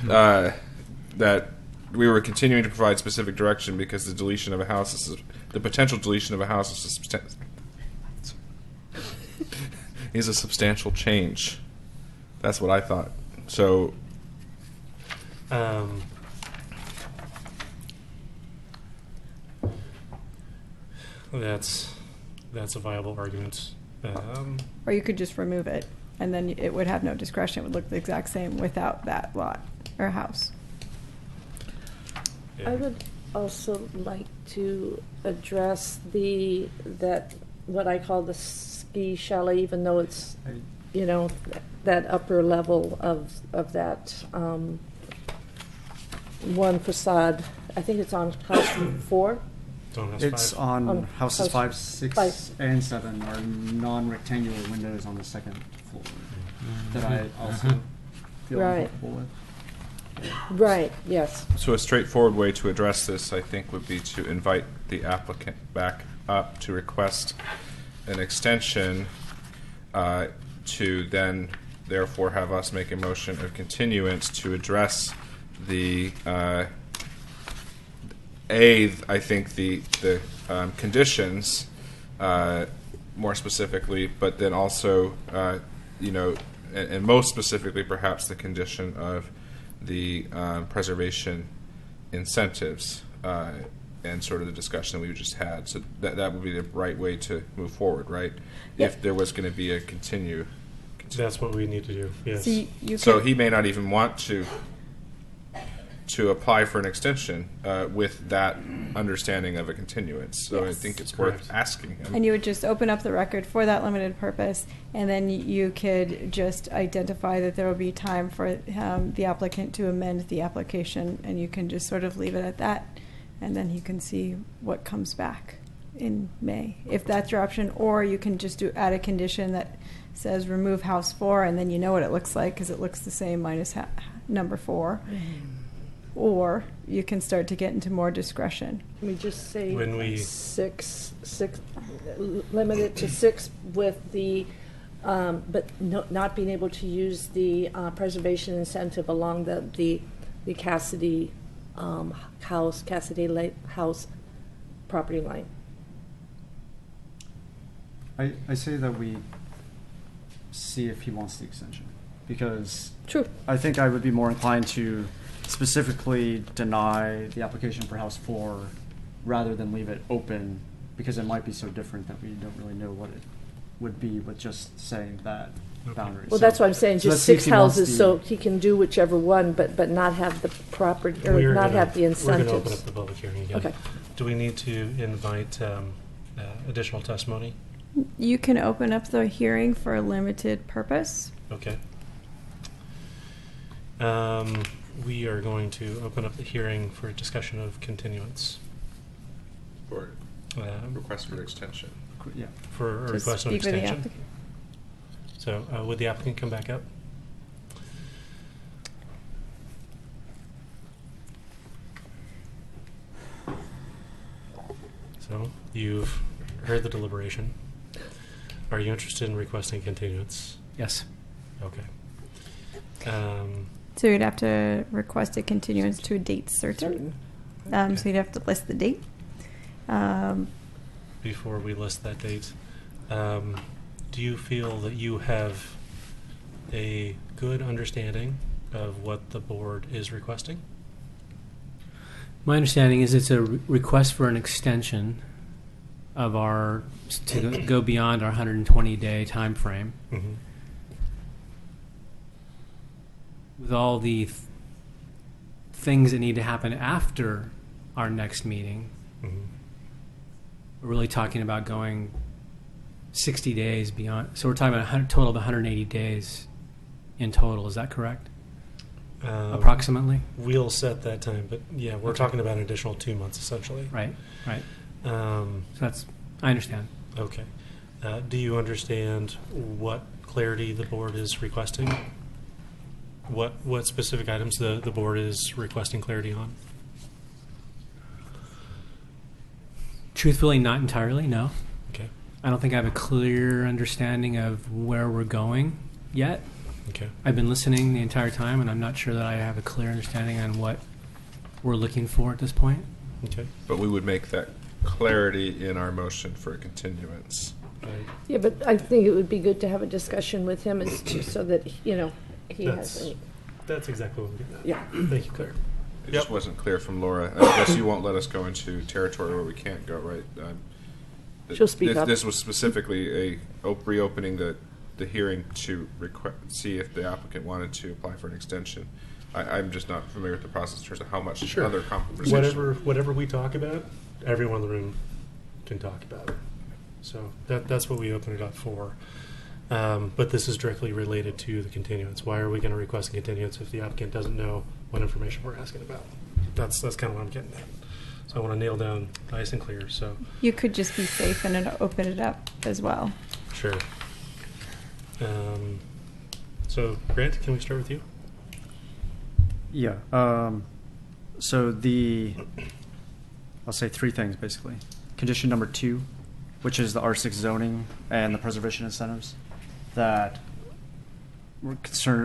F: That we were continuing to provide specific direction because the deletion of a house the potential deletion of a house is a substantial change. That's what I thought. So
B: that's a viable argument.
D: Or you could just remove it, and then it would have no discretion. It would look the exact same without that lot or house.
B: Yeah.
C: I would also like to address what I call the ski chalet, even though it's that upper level of that one facade. I think it's on house 4.
G: It's on
C: On
G: houses
C: house
G: 5, 6,
C: five.
G: and 7 are non-rectangular windows on the second floor that I also feel
C: Right.
G: uncomfortable with.
C: Right. Yes.
F: So a straightforward way to address this, I think, would be to invite the applicant back up to request an extension to then therefore have us make a motion of continuance to address the I think the conditions more specifically, but then also and most specifically perhaps the condition of the preservation incentives and sort of the discussion that we just had. So that would be the right way to move forward, right?
C: Yep.
F: If there was going to be a continue.
B: That's what we need to do. Yes.
F: So he may not even want to apply for an extension with that understanding of a continuance. So I
D: Yes.
F: think it's
B: Correct.
F: worth asking him.
D: And you would just open up the record for that limited purpose, and then you could just identify that there will be time for the applicant to amend the application, and you can just sort of leave it at that, and then you can see what comes back in May, if that's your option. Or you can just add a condition that says remove house 4, and then you know what it looks like because it looks the same minus number 4. or you can start to get into more discretion.
C: Can we just say
B: When we-
C: six, limit it to 6 with the, but not being able to use the preservation incentive along the Cassidy Cassidy Lake House property line?
L: I say that we see if he wants the extension, because
C: True.
L: I think I would be more inclined to specifically deny the application for House 4 rather than leave it open, because it might be so different that we don't really know what it would be with just saying that boundary.
C: Well,
L: So-
C: that's what I'm saying,
L: so
C: just
L: let's see if
C: 6
L: he wants
C: houses,
L: the-
C: so he can do whichever one, but not have the property, or
B: We're
C: not
B: gonna-
C: have the
B: We're going to open up
C: incentives.
B: the public hearing again.
C: Okay.
B: Do we need to invite additional testimony?
D: You can open up the hearing for a limited purpose.
B: Okay. We are going to open up the hearing for a discussion of continuance.
F: Or request for an extension.
L: Yeah.
B: For a
D: To
B: request of
D: speak for the
B: extension.
D: applicant.
B: So would the applicant come back up? So you've heard the deliberation. Are you interested in requesting continuance?
E: Yes.
B: Okay.
D: So you'd have to request a continuance to a date certain. So you'd have to list the date.
B: Before we list that date, do you feel that you have a good understanding of what the board is requesting?
E: My understanding is it's a request for an extension of our, to go beyond our 120-day time frame.
B: Mm-hmm.
E: With all the things that need to happen after our next meeting,
B: Mm-hmm.
E: we're really talking about going 60 days beyond. So we're talking about a total of 180 days in total. Is that correct? Approximately?
B: We'll set that time, but yeah, we're talking about an additional 2 months essentially.
E: Right, right.
B: Um,
E: So that's, I understand.
B: okay. Do you understand what clarity the board is requesting? What specific items the board is requesting clarity on?
E: Truthfully, not entirely, no.
B: Okay.
E: I don't think I have a clear understanding of where we're going yet.
B: Okay.
E: I've been listening the entire time, and I'm not sure that I have a clear understanding on what we're looking for at this point.
B: Okay.
F: But we would make that clarity in our motion for a continuance.
B: Right.
C: Yeah, but I think it would be good to have a discussion with him as to, so that, he
B: That's-
C: has any.
B: That's exactly what we're getting at.
C: Yeah.
B: Thank you, Claire.
F: It just wasn't clear from Laura. I guess you won't let us go into territory where we can't go, right?
C: She'll speak
F: this,
C: up.
F: This was specifically reopening the hearing to see if the applicant wanted to apply for an extension. I'm just not familiar with the process in terms of how much
B: Sure.
F: other conversation.
B: Whatever we talk about, everyone in the room can talk about it. So that's what we open it up for. But this is directly related to the continuance. Why are we going to request a continuance if the applicant doesn't know what information we're asking about? That's kind of what I'm getting at. So I want to nail down nice and clear. So
D: You could just be safe and open it up as well.
B: sure. So Grant, can we start with you?
L: Yeah. So I'll say 3 things basically. Condition number 2, which is the R6 zoning and the preservation incentives, that we're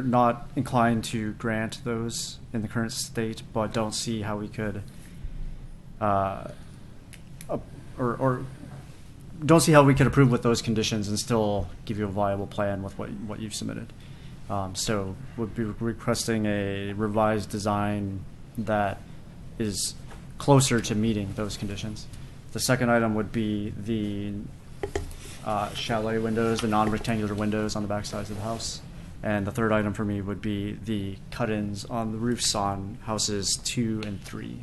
L: not inclined to grant those in the current state, but don't see how we could, or don't see how we could approve with those conditions and still give you a viable plan with what you've submitted. So we'll be requesting a revised design that is closer to meeting those conditions. The second item would be the chalet windows, the non-rectangular windows on the back sides of the house. And the third item for me would be the cut-ins on the roofs on houses 2 and 3.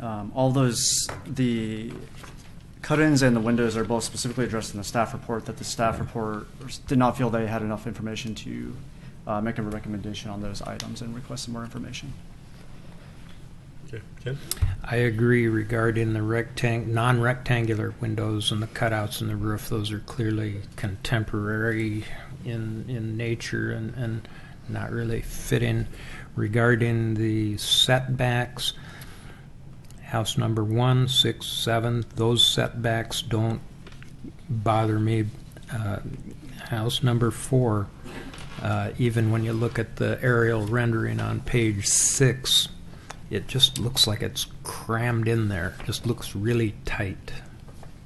L: All those, the cut-ins and the windows are both specifically addressed in the staff report, that the staff report did not feel they had enough information to make a recommendation on those items and request some more information.
B: Okay, Ken?
H: I agree regarding the non-rectangular windows and the cutouts in the roof. Those are clearly contemporary in nature, and not really fitting. Regarding the setbacks, house number 1, 6, 7, those setbacks don't bother me. House number 4, even when you look at the aerial rendering on page 6, it just looks like it's crammed in there. Just looks really tight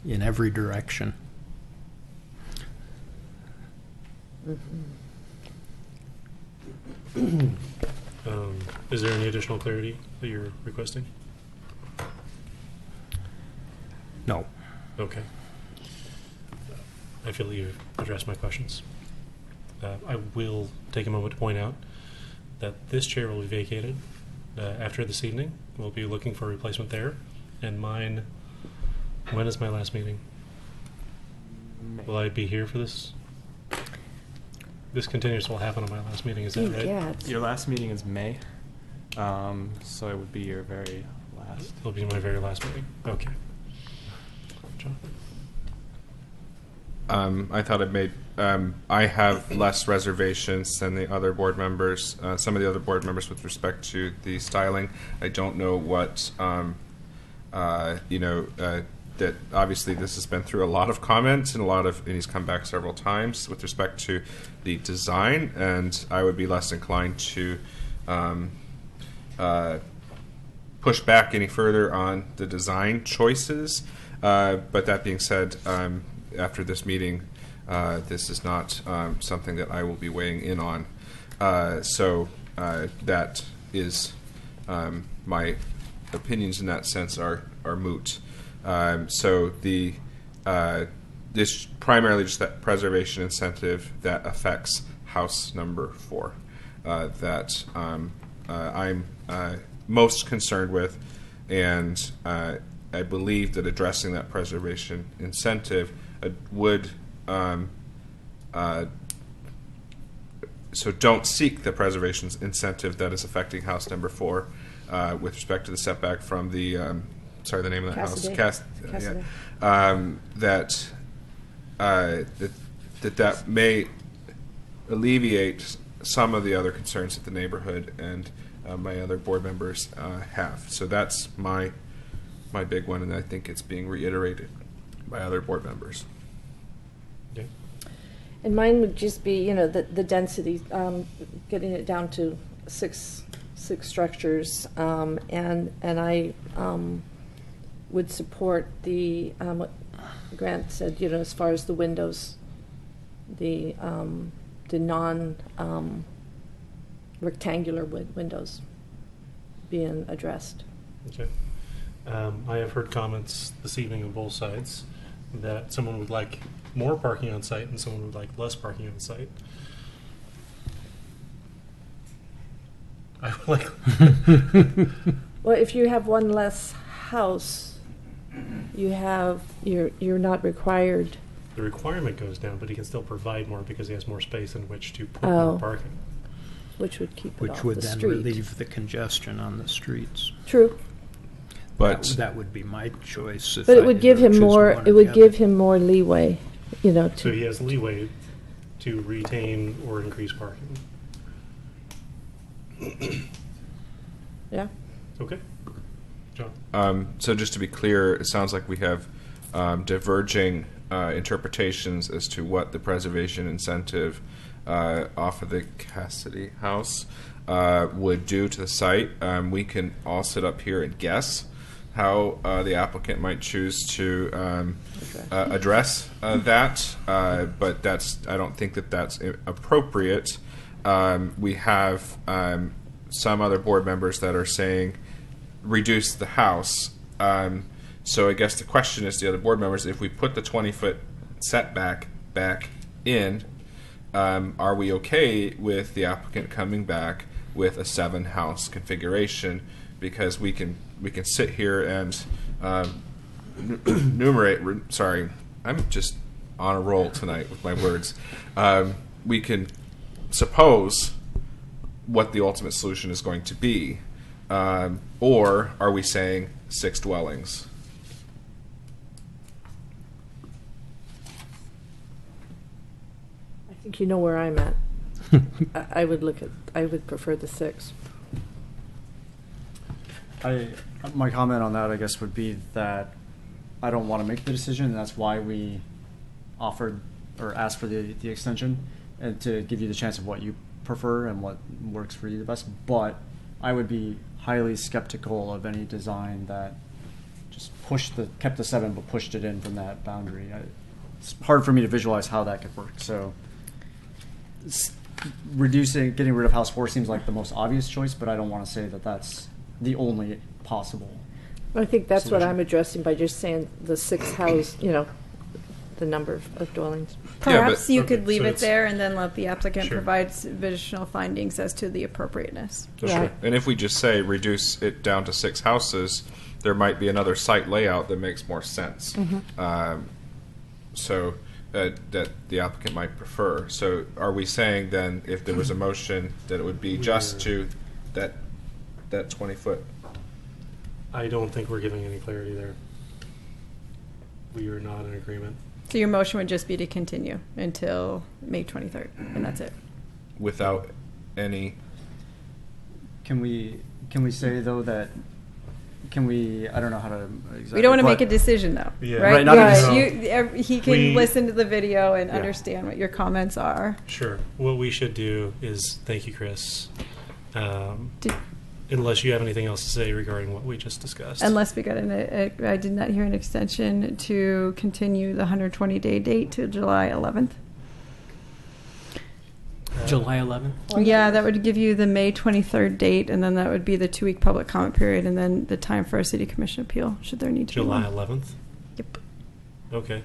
H: in every direction.
B: Is there any additional clarity that you're requesting?
H: No.
B: Okay. I feel you've addressed my questions. I will take a moment to point out that this chair will be vacated after this evening. We'll be looking for a replacement there. And mine, when is my last meeting? Will I be here for this? This continuous will happen on my last meeting, is that right?
C: Yeah.
A: Your last meeting is May, so it would be your very last.
B: It'll be my very last meeting. Okay. John?
F: I thought it made. I have less reservations than the other board members. Some of the other board members with respect to the styling. I don't know what. That obviously this has been through a lot of comments and he's come back several times with respect to the design, and I would be less inclined to push back any further on the design choices. But that being said, after this meeting, this is not something that I will be weighing in on. So that is my opinions in that sense are moot. So the this primarily just that preservation incentive that affects house number 4 that I'm most concerned with, and I believe that addressing that preservation incentive would so don't seek the preservation incentive that is affecting house number 4 with respect to the setback from the sorry, the name of the house.
C: Cassidy.
F: That may alleviate some of the other concerns that the neighborhood and my other board members have. So that's my big one, and I think it's being reiterated by other board members.
B: Okay.
C: And mine would just be, the density, getting it down to six structures, and I would support the what Grant said, as far as the windows, the non rectangular windows being addressed.
B: Okay. I have heard comments this evening on both sides that someone would like more parking on site and someone would like less parking on site. I would like.
C: Well, if you have one less house, you're not required.
B: The requirement goes down, but he can still provide more because he has more space in which to put
C: Oh.
B: more parking.
C: Which would keep it
H: Which
C: off
H: would
C: the
H: then
C: street.
H: relieve the congestion on the streets.
C: True,
F: But
H: That would be my choice. If
C: but it
H: I
C: would
H: had
C: give
H: to
C: him
H: choose
C: more.
H: one
C: It
H: or
C: would
H: the
C: give
H: other.
C: him more leeway,
B: So
C: to.
B: he has leeway to retain or increase parking.
C: Yeah.
B: Okay. John?
F: so just to be clear, it sounds like we have diverging interpretations as to what the preservation incentive off of the Cassidy house would do to the site. We can all sit up here and guess how the applicant might choose to address that, but I don't think that that's appropriate. We have some other board members that are saying reduce the house. So I guess the question is, the other board members, if we put the 20-foot setback back in, are we okay with the applicant coming back with a 7-house configuration? Because we can sit here and enumerate. Sorry, I'm just on a roll tonight with my words. We can suppose what the ultimate solution is going to be, or are we saying 6 dwellings?
C: I think you know where I'm at. I would prefer the 6.
L: My comment on that, I guess, would be that I don't want to make the decision, and that's why we offered or asked for the extension, and to give you the chance of what you prefer and what works for you the best. But I would be highly skeptical of any design that just kept the 7 but pushed it in from that boundary. It's hard for me to visualize how that could work. So getting rid of House 4 seems like the most obvious choice, but I don't want to say that that's the only possible.
C: I think that's what
L: solution.
C: I'm addressing by just saying the 6 house, the number of dwellings.
D: Perhaps you could
B: okay,
D: leave
B: so
D: it
B: it's-
D: there and then let the applicant
B: Sure.
D: provide additional findings as to the appropriateness.
C: Right.
F: And if we just say reduce it down to 6 houses, there might be another site layout that makes more sense. So that the applicant might prefer. So are we saying then, if there was a motion, that it would be just to that 20-foot?
B: I don't think we're giving any clarity there. We are not in agreement.
D: So your motion would just be to continue until May 23rd, and that's it.
F: Without any.
L: Can we say though that? I don't know how to exactly.
D: We don't want to
L: but-
D: make a decision, though,
B: Yeah.
D: right?
L: Right, not a
B: decision.
D: He can
B: We-
D: listen to the video and
B: Yeah.
D: understand what your comments are.
B: Sure. What we should do is, thank you, Chris.
D: Did-
B: Unless you have anything else to say regarding what we just discussed.
D: Unless we got I did not hear an extension to continue the 120-day date to July 11th.
E: July 11th.
D: Yeah, that would give you the May 23rd date, and then that would be the 2-week public comment period, and then the time for a city commission appeal, should there need to
B: July
D: be one.
B: 11th?
D: Yep.
B: Okay.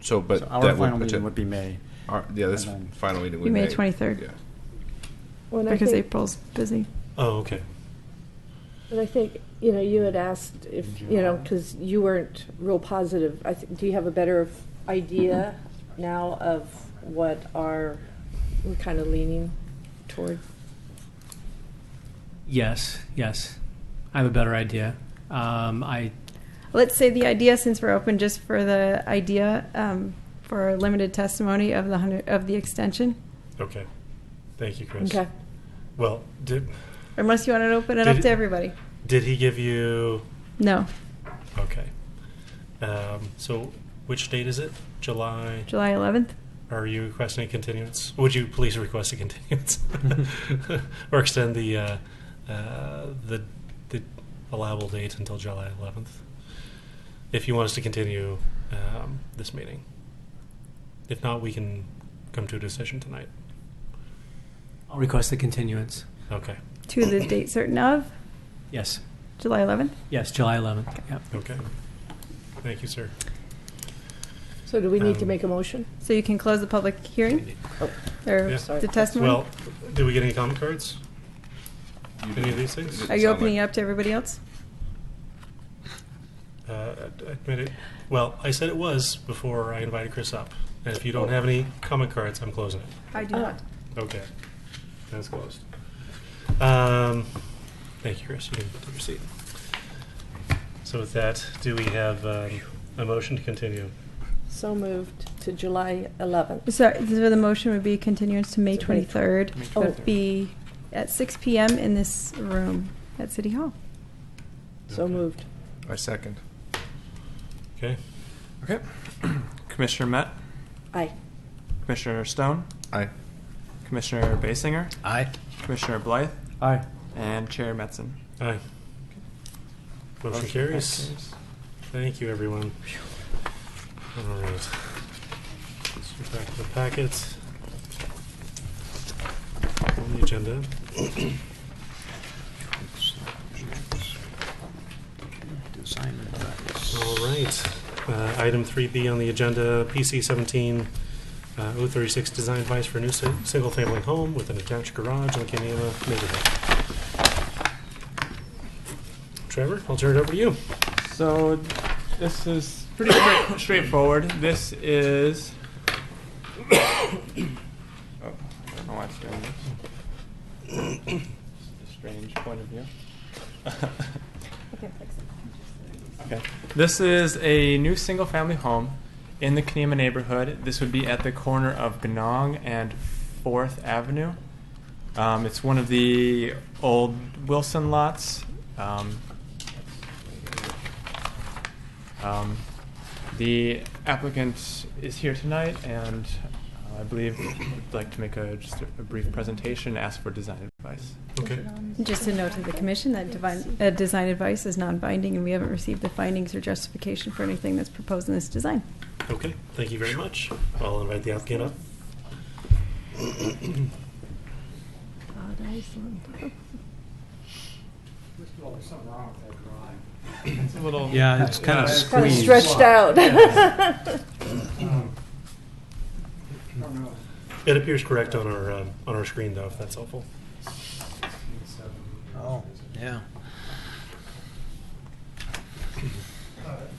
F: So, but
L: So our
F: that
L: final
F: would
L: meeting would be May.
F: this
L: and then-
F: final meeting
D: Be
F: would
D: May
F: be
D: 23rd,
F: Yeah.
C: Well, and I
D: because
C: think-
D: April's busy.
B: Oh, okay.
C: And I think, you had asked if, because you weren't real positive. Do you have a better idea now of what we're kind of leaning toward?
E: Yes. I have a better idea.
D: Let's say the idea, since we're open just for the idea, for limited testimony of the extension,
B: Okay. Thank you, Chris.
C: Okay.
B: Well,
D: unless you want to open it
B: Did
D: up
B: it-
D: to everybody.
B: did he give you...
D: No,
B: Okay. So which date is it? July...
D: July 11th.
B: Are you requesting a continuance? Would you please request a continuance? Or extend the allowable date until July 11th? If you want us to continue this meeting. If not, we can come to a decision tonight.
E: I'll request a continuance.
B: Okay.
D: To the date certain of
E: Yes.
D: July 11th.
E: Yes, July 11th. Yep.
B: Okay. Thank you, sir.
C: So do we need to make a motion?
D: So you can close the public hearing or
B: Yeah.
C: Sorry.
D: the testimony.
B: Well, did we get any comment cards? Any of these things?
D: Are you opening it up to everybody else?
B: Well, I said it was before I invited Chris up. And if you don't have any comment cards, I'm closing it.
D: I do not.
B: Okay. That's closed. Thank you, Chris. You can take your seat. So with that, do we have a motion to continue?
C: So moved to July 11th.
D: So the motion would be continuance to May 23rd. It
C: Oh.
D: would be at 6 p.m. in this room at City Hall.
C: So moved.
F: I second.
B: Okay.
A: Okay. Commissioner Met,
C: Aye.
A: Commissioner Stone,
F: Aye.
A: Commissioner Basinger,
H: Aye.
A: Commissioner Blythe,
L: Aye.
A: and Chair Metzen.
B: Aye. Motion carries. Thank you, everyone. All right. Let's get back to the packet. On the agenda. All right. Item 3B on the agenda, PC 17 036 design advice for a new single-family home with an attached garage in the Kaniema neighborhood. Trevor, I'll turn it over to you.
A: So this is pretty straightforward. This is. Oh, I don't know why it's doing this. It's a strange point of view. Okay. This is a new single-family home in the Kaniema neighborhood. This would be at the corner of Ganong and 4th Avenue. It's one of the old Wilson lots. The applicant is here tonight, and I believe would like to make just a brief presentation and ask for design advice.
B: Okay.
D: Just a note to the commission that design advice is non-binding, and we haven't received the findings or justification for anything that's proposed in this design.
B: Okay. Thank you very much. I'll invite the applicant up.
A: It's a little.
H: Yeah, it's kind of
C: Kind of
H: squeezed.
C: stretched out.
B: It appears correct on our screen, though, if that's helpful.
H: Oh, yeah.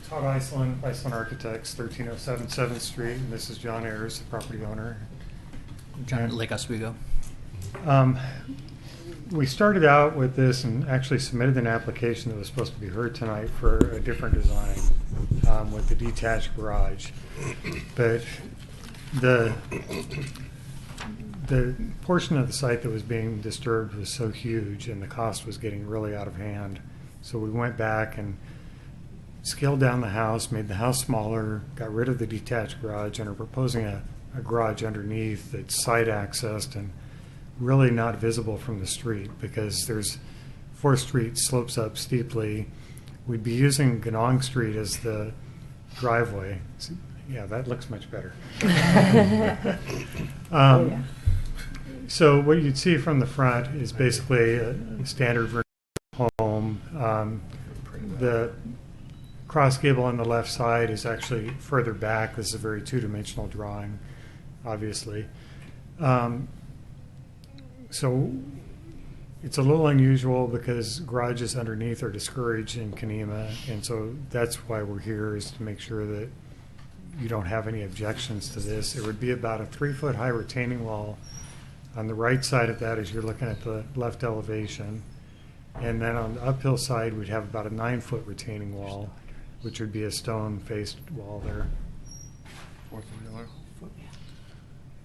M: Todd Iceland Architects, 1307 7th Street, and this is John Ayers, the property owner.
I: John Lake Oswego.
M: We started out with this and actually submitted an application that was supposed to be heard tonight for a different design with the detached garage. But the portion of the site that was being disturbed was so huge and the cost was getting really out of hand. So we went back and scaled down the house, made the house smaller, got rid of the detached garage, and are proposing a garage underneath that's side accessed and really not visible from the street because there's 4th Street slopes up steeply. We'd be using Ganong Street as the driveway. Yeah, that looks much better. So what you'd see from the front is basically a standard home. The cross gable on the left side is actually further back. This is a very two-dimensional drawing, obviously. So it's a little unusual because garages underneath are discouraged in Kenema, and so that's why we're here, is to make sure that you don't have any objections to this. It would be about a 3-foot high retaining wall on the right side of that as you're looking at the left elevation. And then on the uphill side, we'd have about a 9-foot retaining wall, which would be a stone-faced wall there.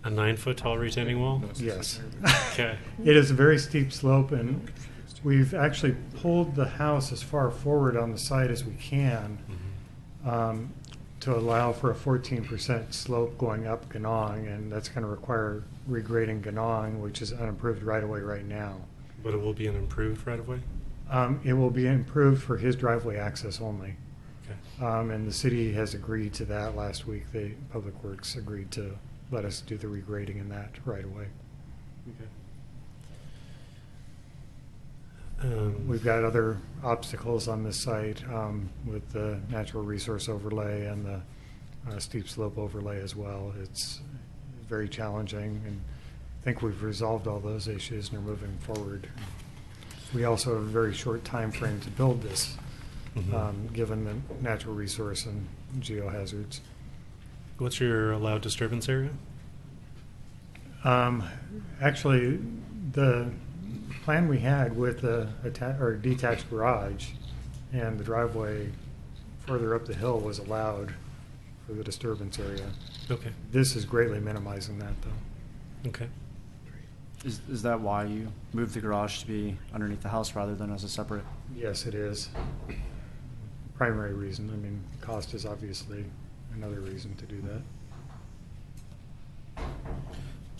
B: A 9-foot tall retaining wall?
M: Yes.
B: Okay.
M: It is a very steep slope, and we've actually pulled the house as far forward on the side as we can to allow for a 14% slope going up Ganong, and that's going to require regrading Ganong, which is unimproved right-of-way right now.
B: But it will be an improved right-of-way?
M: It will be improved for his driveway access only.
B: Okay.
M: And the city has agreed to that last week. Public Works agreed to let us do the regrading in that right-of-way.
B: Okay.
M: We've got other obstacles on this site with the natural resource overlay and the steep slope overlay as well. It's very challenging, and I think we've resolved all those issues and are moving forward. We also have a very short time frame to build this, given the natural resource and geohazards.
B: What's your allowed disturbance area?
M: Actually, the plan we had with a detached garage and the driveway further up the hill was allowed for the disturbance area.
B: Okay.
M: This is greatly minimizing that, though.
B: Okay.
G: Is that why you moved the garage to be underneath the house rather than as a separate?
M: Yes, it is. Primary reason. I mean, cost is obviously another reason to do that.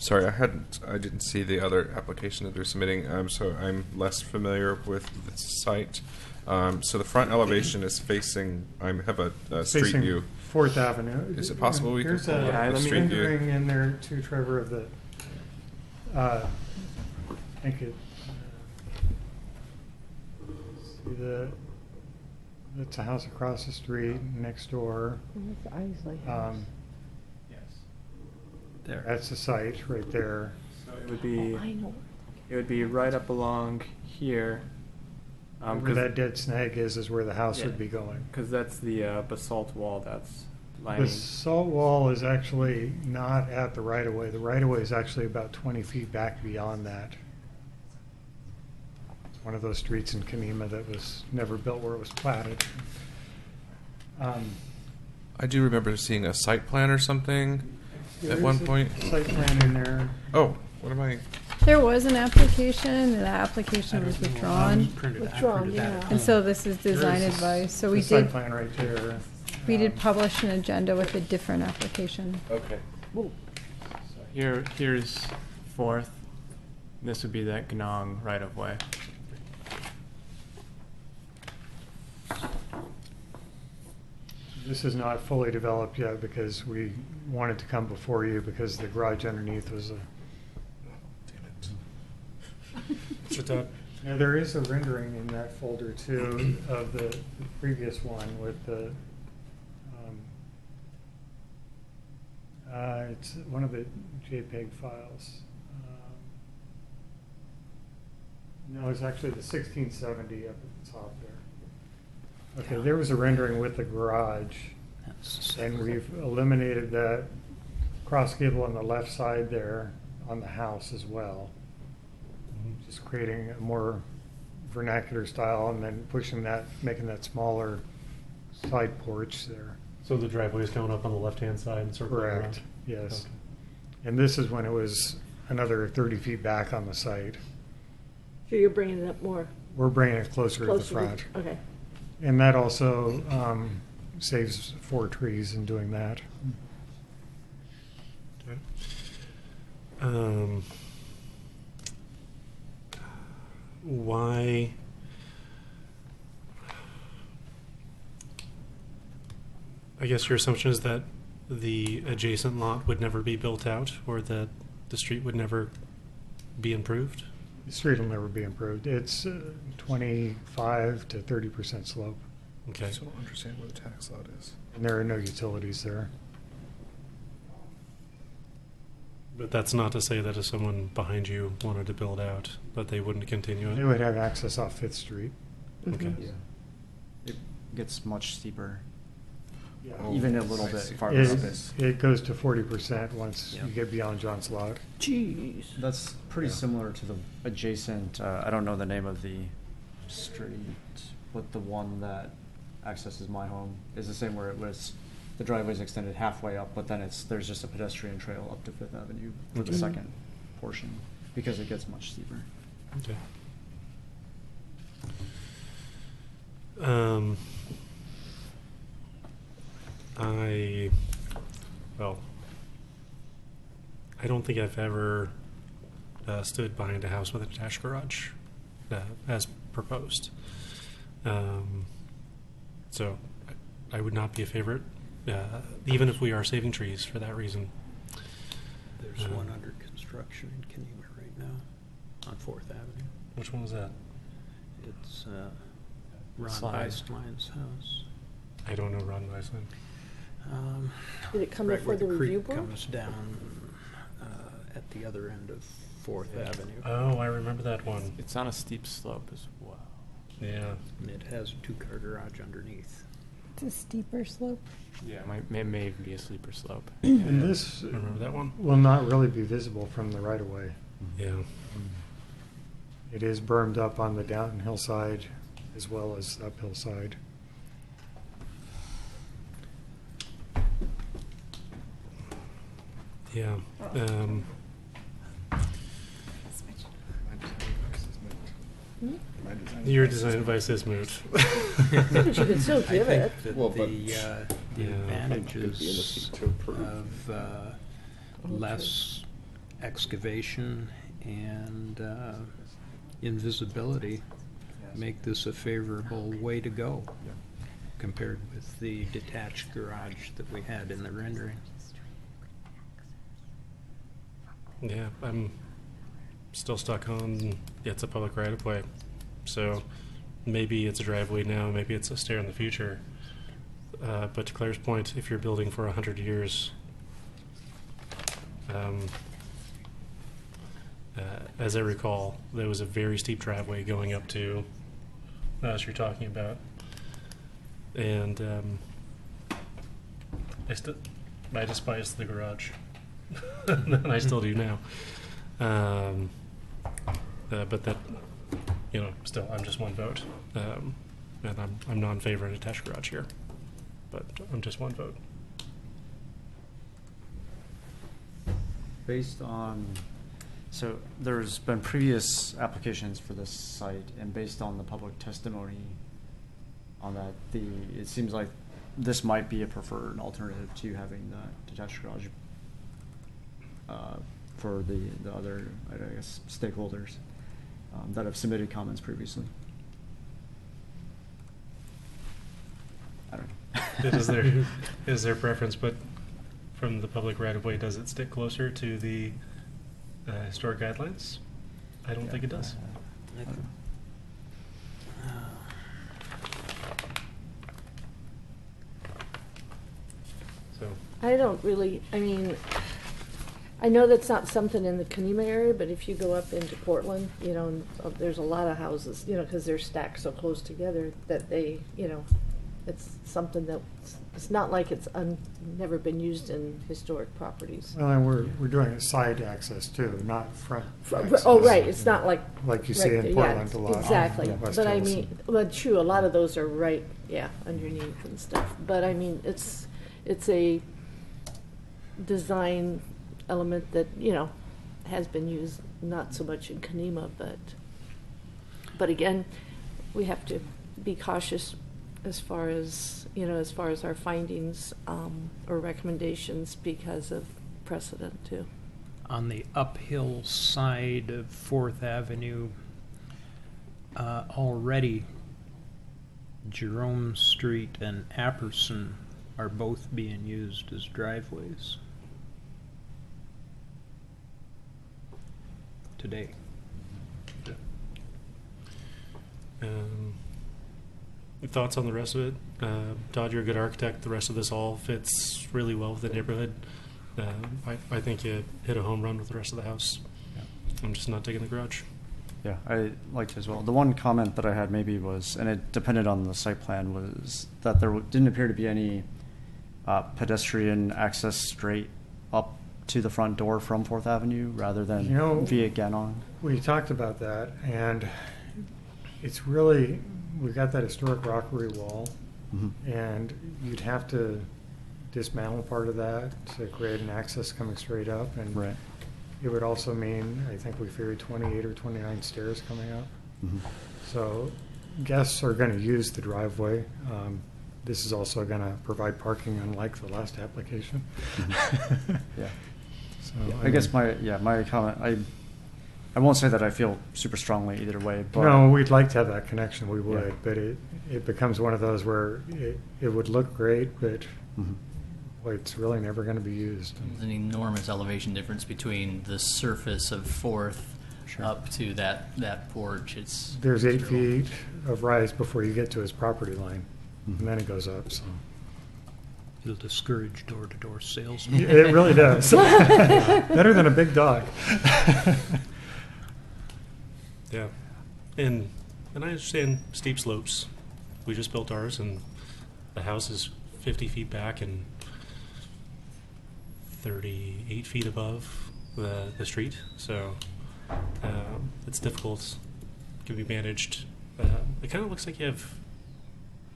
F: Sorry, I didn't see the other application that they're submitting, so I'm less familiar with the site. So the front elevation is facing. I have a street
M: Facing
F: view.
M: 4th Avenue.
F: Is it possible we can
M: Here's
F: pull up
M: a
F: the street view?
M: rendering in there too, Trevor, of the. I think it. See it's a house across the street next door.
H: There.
M: That's the site right there.
A: So it would be.
C: I know.
A: It would be right up along here.
M: Where that dead snag is where the house
A: Yeah.
M: would be going.
A: Because that's the basalt wall that's
M: The
A: lining.
M: salt wall is actually not at the right-of-way. The right-of-way is actually about 20 feet back beyond that. It's one of those streets in Kenema that was never built where it was platted.
F: I do remember seeing a site plan or something at one point.
M: Site plan in there.
F: Oh, What am I?
D: There was an application, and the application was withdrawn.
C: Withdrawn, yeah.
D: And so this is design
M: There's
D: advice. So we
M: the site
D: did,
M: plan right there.
D: we did publish an agenda with a different application.
F: Okay.
A: So here's Fourth. This would be that Gnong right of way.
M: This is not fully developed yet because we wanted to come before you because the garage underneath was a.
B: Sit down.
M: Now, there is a rendering in that folder too of the previous one with the. It's one of the JPEG files. No, it's actually the 1670 up at the top there. Okay, there was a rendering with the garage, and we've eliminated that cross gable on the left side there on the house as well. Just creating a more vernacular style and then pushing that, making that smaller side porch there.
B: So the driveway is coming up on the left-hand side and circling around?
M: Correct, yes.
B: Okay.
M: And this is when it was another 30 feet back on the site.
C: So you're bringing it up more
M: We're bringing it closer to the
C: closer.
M: front.
C: Okay.
M: And that also saves 4 trees in doing that.
B: Why? I guess your assumption is that the adjacent lot would never be built out, or that the street would never be improved?
M: The street will never be improved. It's 25 to 30% slope,
B: Okay.
F: I don't understand what a tax lot is.
M: and there are no utilities there.
B: But that's not to say that if someone behind you wanted to build out, that they wouldn't continue
M: They
B: it?
M: would have access off Fifth Street.
B: Okay.
G: Yeah. It gets much steeper,
F: Oh,
G: even a little
F: I
G: bit
F: see.
G: farther up.
M: It goes to 40% once
G: Yeah.
M: you get beyond John's lot.
C: Jeez.
G: That's pretty
M: Yeah.
G: similar to the adjacent, I don't know the name of the street, but the one that accesses my home is the same where it was, the driveway's extended halfway up, but then there's just a pedestrian trail up to Fifth Avenue for the
B: Okay.
G: second portion, because it gets much steeper.
B: Okay. I don't think I've ever stood behind a house with a detached garage as proposed. So I would not be a favorite, even if we are saving trees for that reason.
H: There's one under construction in Kenema right now on 4th Avenue.
B: Which one was that?
H: It's Ron
B: Slide.
H: Weissline's house.
B: I don't know Ron Weisland.
C: Did it come
H: right
C: before
H: where
C: the review
H: creek
C: board?
H: comes down at the other end of 4th Avenue.
B: Oh, I remember that one.
A: It's on a steep slope as well.
B: Yeah.
H: And it has a 2-car garage underneath.
D: It's a steeper slope.
A: Yeah, it may even be a sleeper slope.
M: And this
B: Remember that one?
M: will not really be visible from the right-of-way.
B: Yeah.
M: It is bermed up on the downhill side as well as the uphill side.
B: Yeah. Your design advice is moot.
C: But you could still
H: I
C: give
H: think
C: it.
H: that
F: Well, but-
H: the
B: Yeah.
H: advantages
F: to approve.
H: of less excavation and invisibility make this a favorable way to go compared with the detached garage that we had in the rendering.
B: Yeah, I'm still stuck on it's a public right of way. So maybe it's a driveway now, maybe it's a stair in the future. But to Claire's point, if you're building for 100 years, as I recall, there was a very steep driveway going up to the house you're talking about. And I despised the garage. And I still do now. But that, still, I'm just one vote. And I'm not in favor of an attached garage here. But I'm just one vote.
G: Based on So there's been previous applications for this site, and based on the public testimony on that, it seems like this might be a preferred alternative to having the detached garage for the other, I guess, stakeholders that have submitted comments previously. I don't know.
B: Is there preference, but from the public right of way, does it stick closer to the historic guidelines? I don't think it does.
G: I don't know.
B: So
C: I don't really, I mean, I know that's not something in the Kenema area, but if you go up into Portland, you know, and, there's a lot of houses, you know, because they're stacked so close together that they, you know, it's something that, it's not like it's never been used in historic properties.
M: Well, and we're doing a side access too, not front.
C: Oh,
M: access.
C: right, it's not like.
M: Like you see
C: right
M: in
C: there,
M: Portland a lot.
C: Exactly,
M: West
C: but I
M: Hills.
C: mean, well, true, a lot of those are right, yeah, underneath and stuff. But I mean, it's a design element that, you know, has been used not so much in Kenema, but again, we have to be cautious as far as, you know, as far as our findings or recommendations because of precedent too.
H: On the uphill side of 4th Avenue, already Jerome Street and Apperson are both being used as driveways today.
B: Thoughts on the rest of it? Todd, you're a good architect. The rest of this all fits really well with the neighborhood. I think you hit a home run with the rest of the house.
G: Yeah.
B: I'm just not taking the garage.
G: Yeah, I liked it as well. The one comment that I had maybe was, and it depended on the site plan, was that there didn't appear to be any pedestrian access straight up to the front door from 4th Avenue rather than
M: You know,
G: via Gannon.
M: We talked about that, and it's really, we've got that historic rockery wall,
G: Mm-hmm.
M: and you'd have to dismantle part of that to create an access coming straight up, and
G: Right.
M: it would also mean, I think we figured 28 or 29 stairs coming up.
G: Mm-hmm.
M: So guests are going to use the driveway. This is also going to provide parking, unlike the last application.
G: Yeah.
M: So,
G: I guess my comment, I won't say that I feel super strongly either way, but
M: no, we'd like to have that connection. We would,
G: Yeah.
M: but it becomes one of those where it would look great, but
G: Mhm.
M: well, it's really never going to be used.
N: There's an enormous elevation difference between the surface of 4th
G: Sure.
N: up to that porch. It's
M: There's 8
N: real.
M: feet of rise before you get to his property line,
G: Mhm.
M: and then it goes up. So
H: It'll discourage door-to-door sales.
M: it really does. Better than a big dog.
B: Yeah, and I understand steep slopes. We just built ours, and the house is 50 feet back and 38 feet above the street. So it's difficult. Can be managed. It kind of looks like you have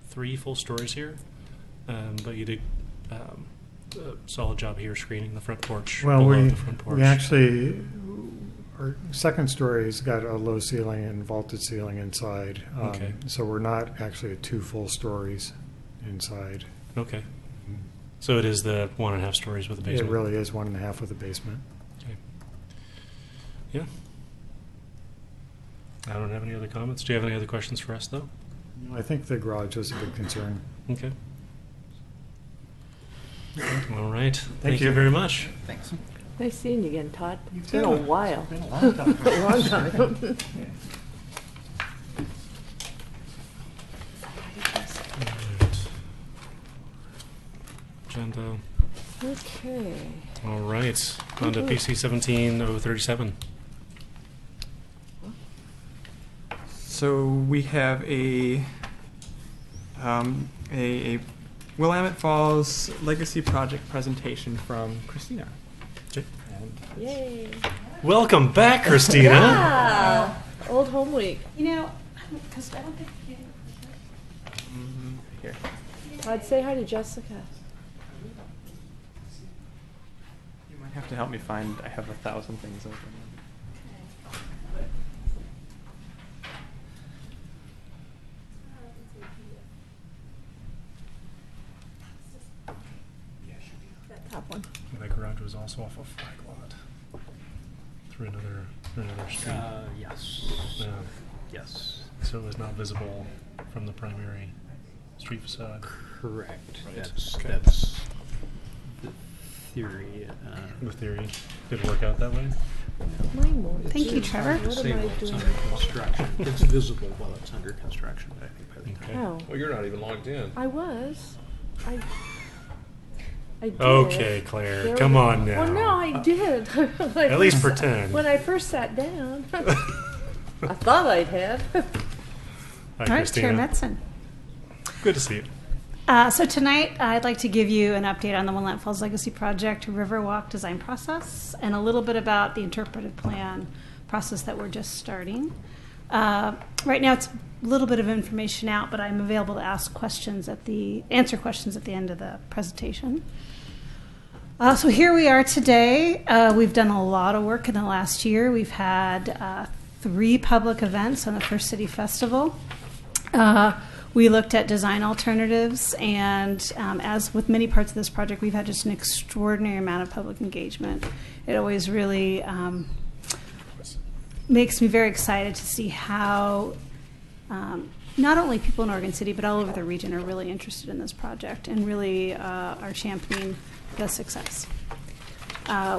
B: 3 full stories here, but you did a solid job here screening the front porch.
M: Well,
B: below the front porch.
M: we actually, our second story's got a low ceiling and vaulted ceiling inside.
B: Okay.
M: So we're not actually at 2 full stories inside.
B: Okay. So it is the 1.5 stories with a basement.
M: It really is 1.5 with a basement.
B: Okay. Yeah. I don't have any other comments. Do you have any other questions for us, though?
M: I think the garage was a big concern.
B: Okay. All right.
M: Thank
B: you
M: you.
B: very much.
N: Thanks.
C: Nice seeing you again, Todd.
M: You
C: It's been
M: too.
C: a while.
M: It's been a long time.
C: A long time.
B: Agenda.
C: Okay.
B: All right. On to PC 17037.
A: So we have a Willamette Falls Legacy Project presentation from Christina.
B: Okay.
A: And
C: Yay.
B: Welcome back, Christina.
C: Yeah. Old home week.
O: You know, because I don't think you
A: here.
C: Todd, say hi to Jessica.
A: You might have to help me find. I have 1,000 things open.
B: And that garage was also off a flag lot through another street.
H: Yes.
B: Yeah.
H: Yes.
B: So it was not visible from the primary street facade.
H: Correct.
B: Right.
H: That's
B: Okay.
H: that's the theory.
B: The theory. Did it work out that way?
C: Mine won't.
O: Thank you, Trevor.
C: What
H: Say
C: am I
H: while it's
C: doing?
H: under construction. It's visible while it's under construction. I think by the time.
C: How?
F: Well, you're not even logged in.
C: I was. I did.
B: Okay, Claire,
C: There
B: come
C: we-
B: on now.
C: Well, no, I did.
B: At least pretend.
C: When I first sat down, I thought I'd had.
B: Hi,
O: All right, Chair
B: Christina.
O: Metzen.
B: Good to see you.
O: So tonight, I'd like to give you an update on the Willamette Falls Legacy Project Riverwalk design process and a little bit about the interpretive plan process that we're just starting. Right now, it's a little bit of information out, but I'm available to answer questions at the end of the presentation. So here we are today. We've done a lot of work in the last year. We've had 3 public events on the First City Festival. We looked at design alternatives, and as with many parts of this project, we've had just an extraordinary amount of public engagement. It always really makes me very excited to see how not only people in Oregon City, but all over the region are really interested in this project and really are championing the success.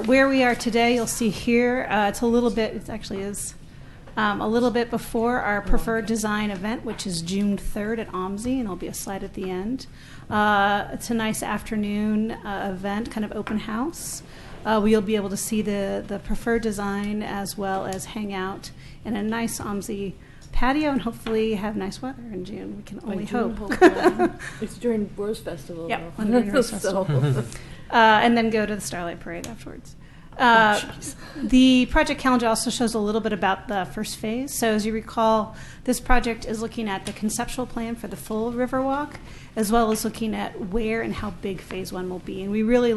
O: Where we are today, you'll see here, it's a little bit, it actually is a little bit before our preferred design event, which is June 3rd at OMSI, and there'll be a slide at the end. It's a nice afternoon event, kind of open house. We'll be able to see the preferred design as well as hang out in a nice OMSI patio and hopefully have nice weather in June. We can only hope.
C: It's during Rose Festival.
O: Yeah,
C: though.
O: during Rose
C: So-
O: Festival. And then go to the Starlight Parade afterwards. The project calendar also shows a little bit about the first phase. So as you recall, this project is looking at the conceptual plan for the full Riverwalk, as well as looking at where and how big phase 1 will be. And we're really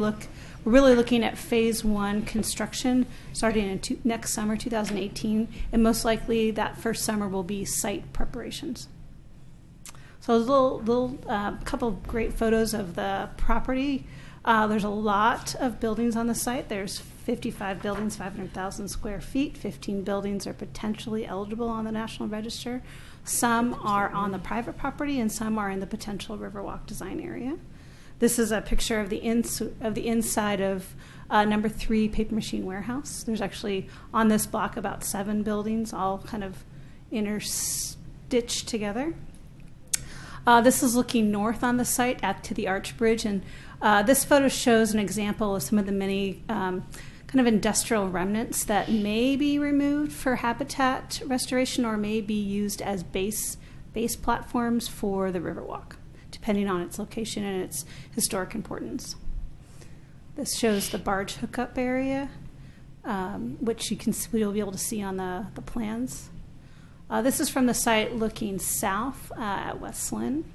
O: looking at phase 1 construction starting in next summer, 2018, and most likely that first summer will be site preparations. So a little couple of great photos of the property. There's a lot of buildings on the site. There's 55 buildings, 500,000 square feet. 15 buildings are potentially eligible on the National Register. Some are on the private property, and some are in the potential Riverwalk design area. This is a picture of the inside of number 3 paper machine warehouse. There's actually on this block about 7 buildings, all kind of interstitched together. This is looking north on the site to the Arch Bridge, and this photo shows an example of some of the many kind of industrial remnants that may be removed for habitat restoration or may be used as base platforms for the Riverwalk, depending on its location and its historic importance. This shows the barge hookup area, which we'll be able to see on the plans. This is from the site looking south at West Lynn.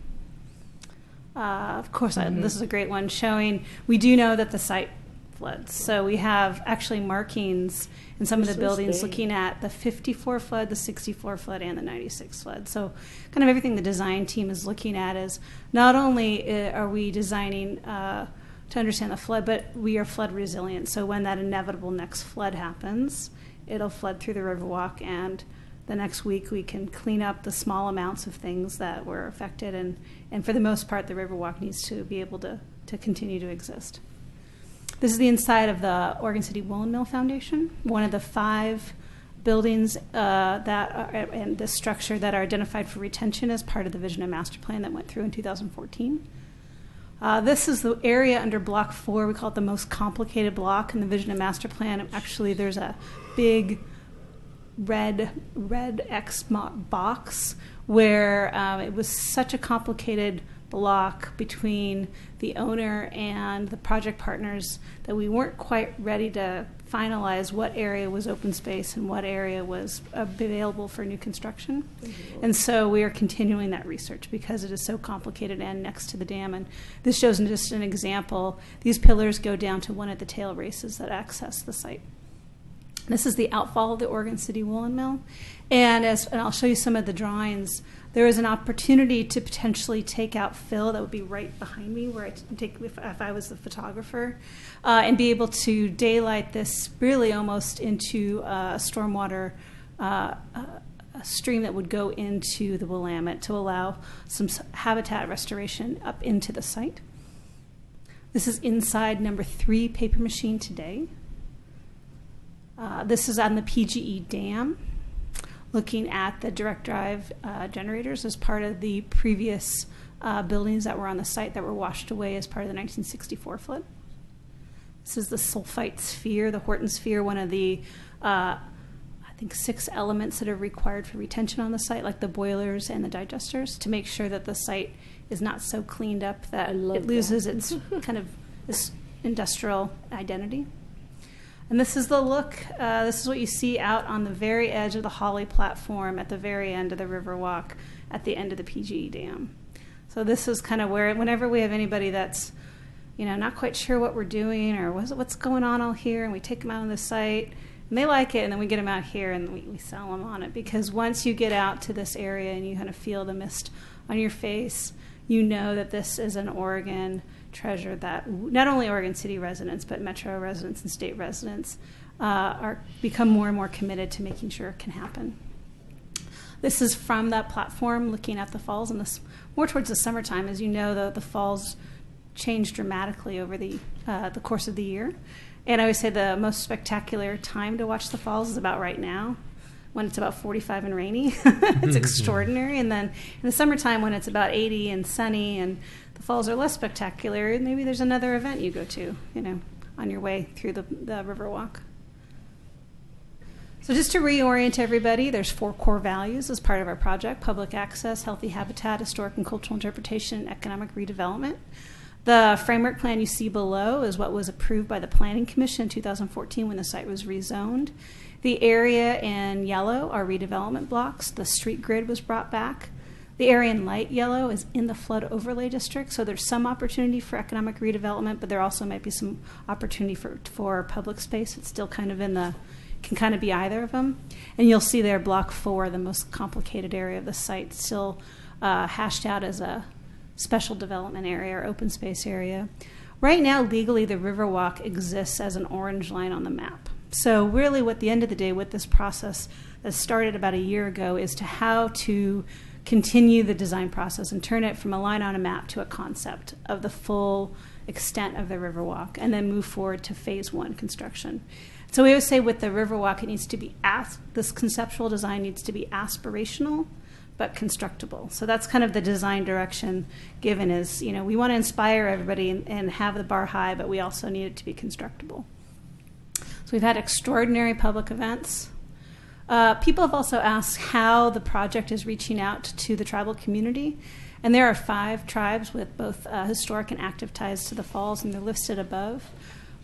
O: Of course, this is a great one showing, we do know that the site floods. So we have actually markings in some of the buildings looking at the 54 flood, the 64 flood, and the 96 flood. So kind of everything the design team is looking at is not only are we designing to understand the flood, but we are flood resilient. So when that inevitable next flood happens, it'll flood through the Riverwalk, and the next week we can clean up the small amounts of things that were affected, and for the most part the Riverwalk needs to be able to continue to exist. This is the inside of the Oregon City Woolen Mill Foundation, one of the 5 buildings that are, and this structure that are identified for retention as part of the Vision and Master Plan that went through in 2014. This is the area under Block 4. We call it the most complicated block in the Vision and Master Plan. Actually, there's a big red X box where it was such a complicated block between the owner and the project partners that we weren't quite ready to finalize what area was open space and what area was available for new construction. And so we are continuing that research because it is so complicated and next to the dam. And this shows just an example. These pillars go down to one of the tail races that access the site. This is the outfall of the Oregon City Woolen Mill. And I'll show you some of the drawings. There is an opportunity to potentially take out fill that would be right behind me, where I take if I was the photographer, and be able to daylight this really almost into a stormwater a stream that would go into the Willamette to allow some habitat restoration up into the site. This is inside number 3 paper machine today. This is on the PGE Dam, looking at the direct drive generators as part of the previous buildings that were on the site that were washed away as part of the 1964 flood. This is the sulfite sphere, the Horton sphere, one of the, I think, 6 elements that are required for retention on the site, like the boilers and the digesters, to make sure that the site is not so cleaned up that it loses its kind of this industrial identity. And this is the look. This is what you see out on the very edge of the Holly platform at the very end of the Riverwalk at the end of the PGE Dam. So this is kind of where, whenever we have anybody that's, not quite sure what we're doing or what's going on out here, and we take them out on the site, and they like it, and then we get them out here and we sell them on it. Because once you get out to this area and you kind of feel the mist on your face, you know that this is an Oregon treasure that not only Oregon City residents, but Metro residents and state residents become more and more committed to making sure it can happen. This is from that platform looking at the falls, and this more towards the summertime. As you know, the falls change dramatically over the course of the year. And I always say the most spectacular time to watch the falls is about right now, when it's about 45 and rainy. It's extraordinary. And then in the summertime, when it's about 80 and sunny and the falls are less spectacular, maybe there's another event you go to, on your way through the Riverwalk. So just to reorient everybody, there's 4 core values as part of our project: public access, healthy habitat, historic and cultural interpretation, and economic redevelopment. The framework plan you see below is what was approved by the Planning Commission in 2014 when the site was rezoned. The area in yellow are redevelopment blocks. The street grid was brought back. The area in light yellow is in the flood overlay district, so there's some opportunity for economic redevelopment, but there also might be some opportunity for public space. It's still kind of can kind of be either of them. And you'll see there block 4, the most complicated area of the site, still hashed out as a special development area or open space area. Right now, legally, the Riverwalk exists as an orange line on the map. So really, at the end of the day, with this process that started about a year ago, is to how to continue the design process and turn it from a line on a map to a concept of the full extent of the Riverwalk, and then move forward to phase 1 construction. So we always say with the Riverwalk, it needs to be this conceptual design needs to be aspirational, but constructible. So that's kind of the design direction given is, we want to inspire everybody and have the bar high, but we also need it to be constructible. So we've had extraordinary public events. People have also asked how the project is reaching out to the tribal community. And there are 5 tribes with both historic and active ties to the falls, and they're listed above.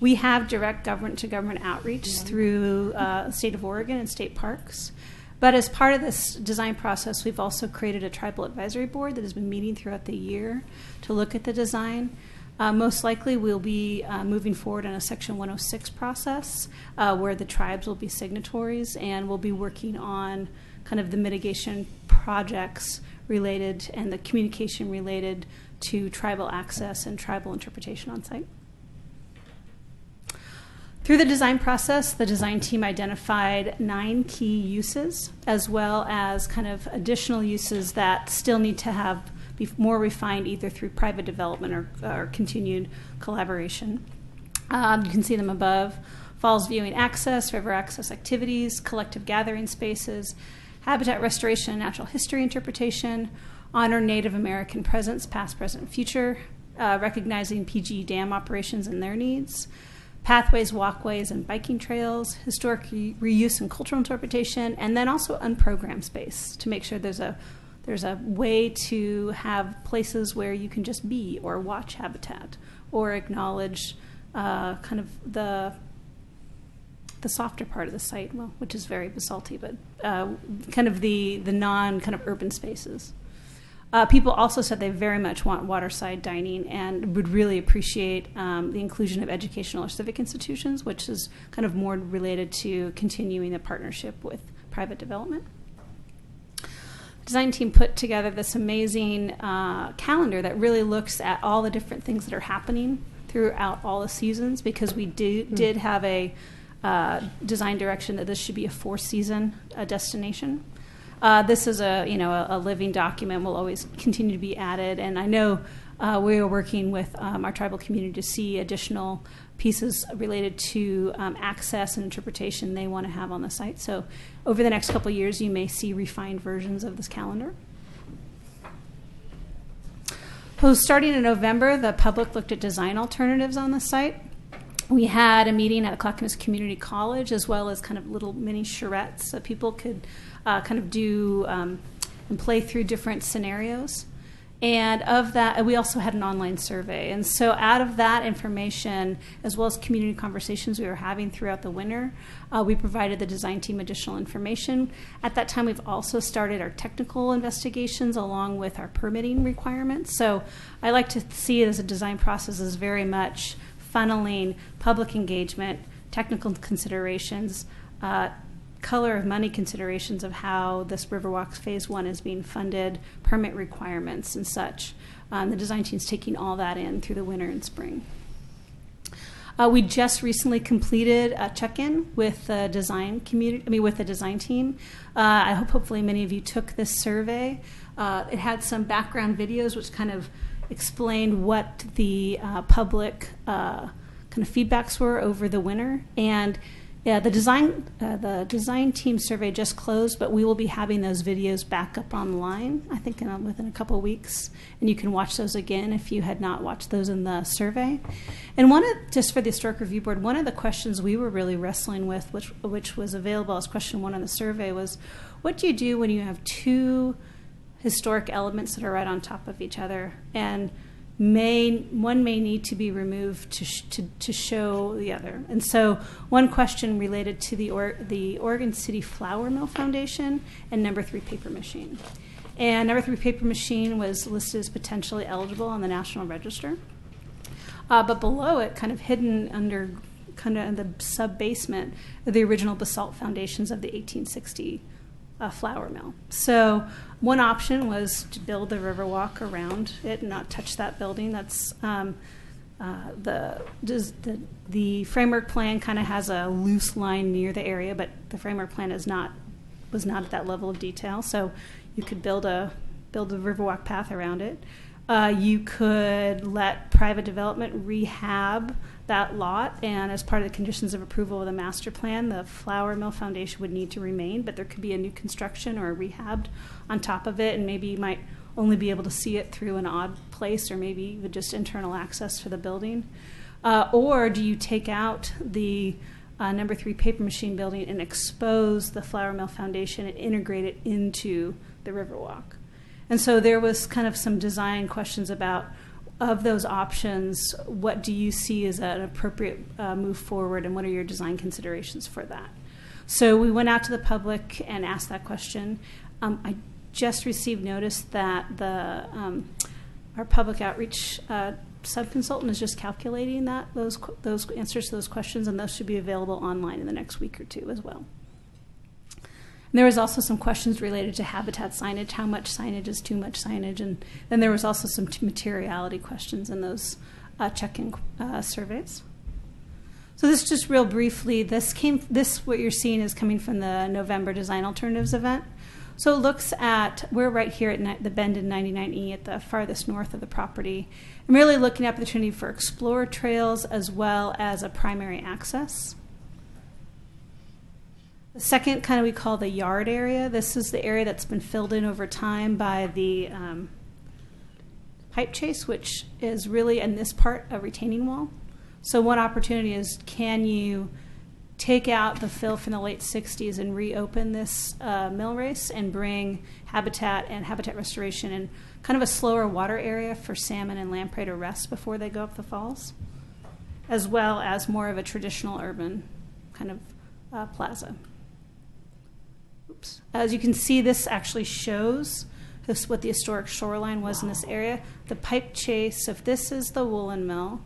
O: We have direct government-to-government outreach through the state of Oregon and state parks. But as part of this design process, we've also created a tribal advisory board that has been meeting throughout the year to look at the design. Most likely, we'll be moving forward in a Section 106 process where the tribes will be signatories, and we'll be working on kind of the mitigation projects related and the communication related to tribal access and tribal interpretation on site. Through the design process, the design team identified 9 key uses, as well as kind of additional uses that still need to be more refined either through private development or continued collaboration. You can see them above: falls viewing access, river access activities, collective gathering spaces, habitat restoration and natural history interpretation, honor Native American presence, past, present, future, recognizing PGE dam operations and their needs, pathways, walkways, and biking trails, historic reuse and cultural interpretation, and then also unprogrammed space to make sure there's a way to have places where you can just be or watch habitat or acknowledge kind of the softer part of the site, well, which is very basalty, but kind of the non kind of urban spaces. People also said they very much want waterside dining and would really appreciate the inclusion of educational or civic institutions, which is kind of more related to continuing the partnership with private development. Design team put together this amazing calendar that really looks at all the different things that are happening throughout all the seasons, because we did have a design direction that this should be a 4-season destination. This is a living document, will always continue to be added, and I know we are working with our tribal community to see additional pieces related to access and interpretation they want to have on the site. So over the next couple of years, you may see refined versions of this calendar. So starting in November, the public looked at design alternatives on the site. We had a meeting at Clackamas Community College, as well as kind of little mini charrettes, so people could kind of do and play through different scenarios. And of that, we also had an online survey. And so out of that information, as well as community conversations we were having throughout the winter, we provided the design team additional information. At that time, we've also started our technical investigations along with our permitting requirements. So I like to see it as a design process as very much funneling public engagement, technical considerations, color of money considerations of how this Riverwalk Phase 1 is being funded, permit requirements and such. The design team's taking all that in through the winter and spring. We just recently completed a check-in with the design community, with the design team. I hope hopefully many of you took this survey. It had some background videos which kind of explained what the public kind of feedbacks were over the winter. And yeah, the design team survey just closed, but we will be having those videos back up online, I think within a couple of weeks. And you can watch those again if you had not watched those in the survey. And just for the Historic Review Board, one of the questions we were really wrestling with, which was available as question 1 on the survey, was what do you do when you have 2 historic elements that are right on top of each other, and one may need to be removed to show the other. And so one question related to the Oregon City Flour Mill Foundation and Number 3 Paper Machine. And Number 3 Paper Machine was listed as potentially eligible on the National Register. But below it, kind of hidden under kind of in the sub-basement, are the original basalt foundations of the 1860 flour mill. So one option was to build the Riverwalk around it and not touch that building. That's the framework plan kind of has a loose line near the area, but the framework plan was not at that level of detail. So you could build a Riverwalk path around it. You could let private development rehab that lot, and as part of the conditions of approval of the master plan, the flour mill foundation would need to remain, but there could be a new construction or a rehabbed on top of it, and maybe you might only be able to see it through an odd place, or maybe even just internal access to the building. Or do you take out the Number 3 Paper Machine building and expose the flour mill foundation and integrate it into the Riverwalk? And so there was kind of some design questions about, of those options, what do you see as an appropriate move forward, and what are your design considerations for that? So we went out to the public and asked that question. I just received notice that our public outreach sub-consultant is just calculating those answers to those questions, and those should be available online in the next week or 2 as well. And there was also some questions related to habitat signage, how much signage is too much signage, and then there was also some materiality questions in those check-in surveys. So this just real briefly, what you're seeing is coming from the November Design Alternatives event. So it looks at, we're right here at the bend in 99E at the farthest north of the property. I'm really looking at the opportunity for explorer trails as well as a primary access. The second kind of we call the yard area. This is the area that's been filled in over time by the pipe chase, which is really in this part a retaining wall. So one opportunity is, can you take out the fill from the late 60s and reopen this mill race and bring habitat and habitat restoration and kind of a slower water area for salmon and lamprey to rest before they go up the falls, as well as more of a traditional urban kind of plaza. Oops. As you can see, this actually shows what the historic shoreline was in this area. The pipe chase, so if this is the woolen mill,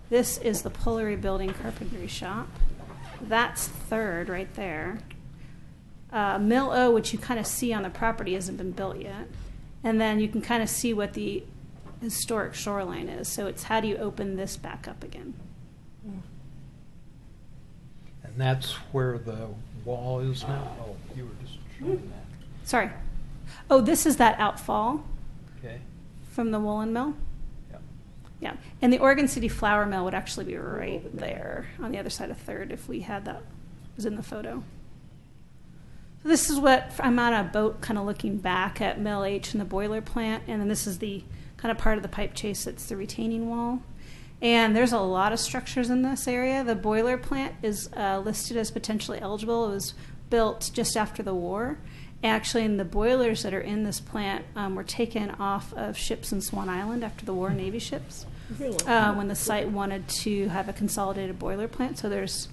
O: this is the Pullery Building Carpentry Shop. That's 3rd right there. Mill O, which you kind of see on the property, hasn't been built yet. And then you can kind of see what the historic shoreline is. So it's how do you open this back up again?
H: And that's where the wall is now? Oh, you were just showing that.
O: Sorry. Oh, this is that outfall
H: Okay.
O: from the woolen mill.
H: Yep.
O: Yeah. And the Oregon City flour mill would actually be right there on the other side of 3rd if we had that was in the photo. So this is what I'm on a boat kind of looking back at Mill H and the boiler plant, and then this is the kind of part of the pipe chase that's the retaining wall. And there's a lot of structures in this area. The boiler plant is listed as potentially eligible. It was built just after the war. Actually, and the boilers that are in this plant were taken off of ships in Swan Island after the war, Navy ships, when the site wanted to have a consolidated boiler plant. So there's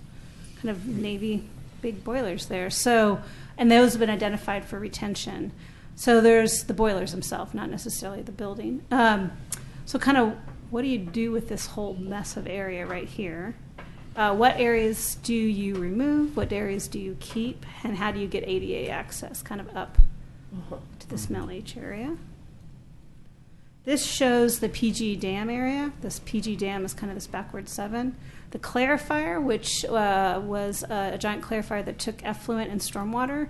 O: kind of Navy big boilers there. So, and those have been identified for retention. So there's the boilers themselves, not necessarily the building. So kind of what do you do with this whole mess of area right here? What areas do you remove? What areas do you keep? And how do you get ADA access kind of up to this Mill H area? This shows the PG Dam area. This PG Dam is kind of this backward 7. The clarifier, which was a giant clarifier that took effluent and stormwater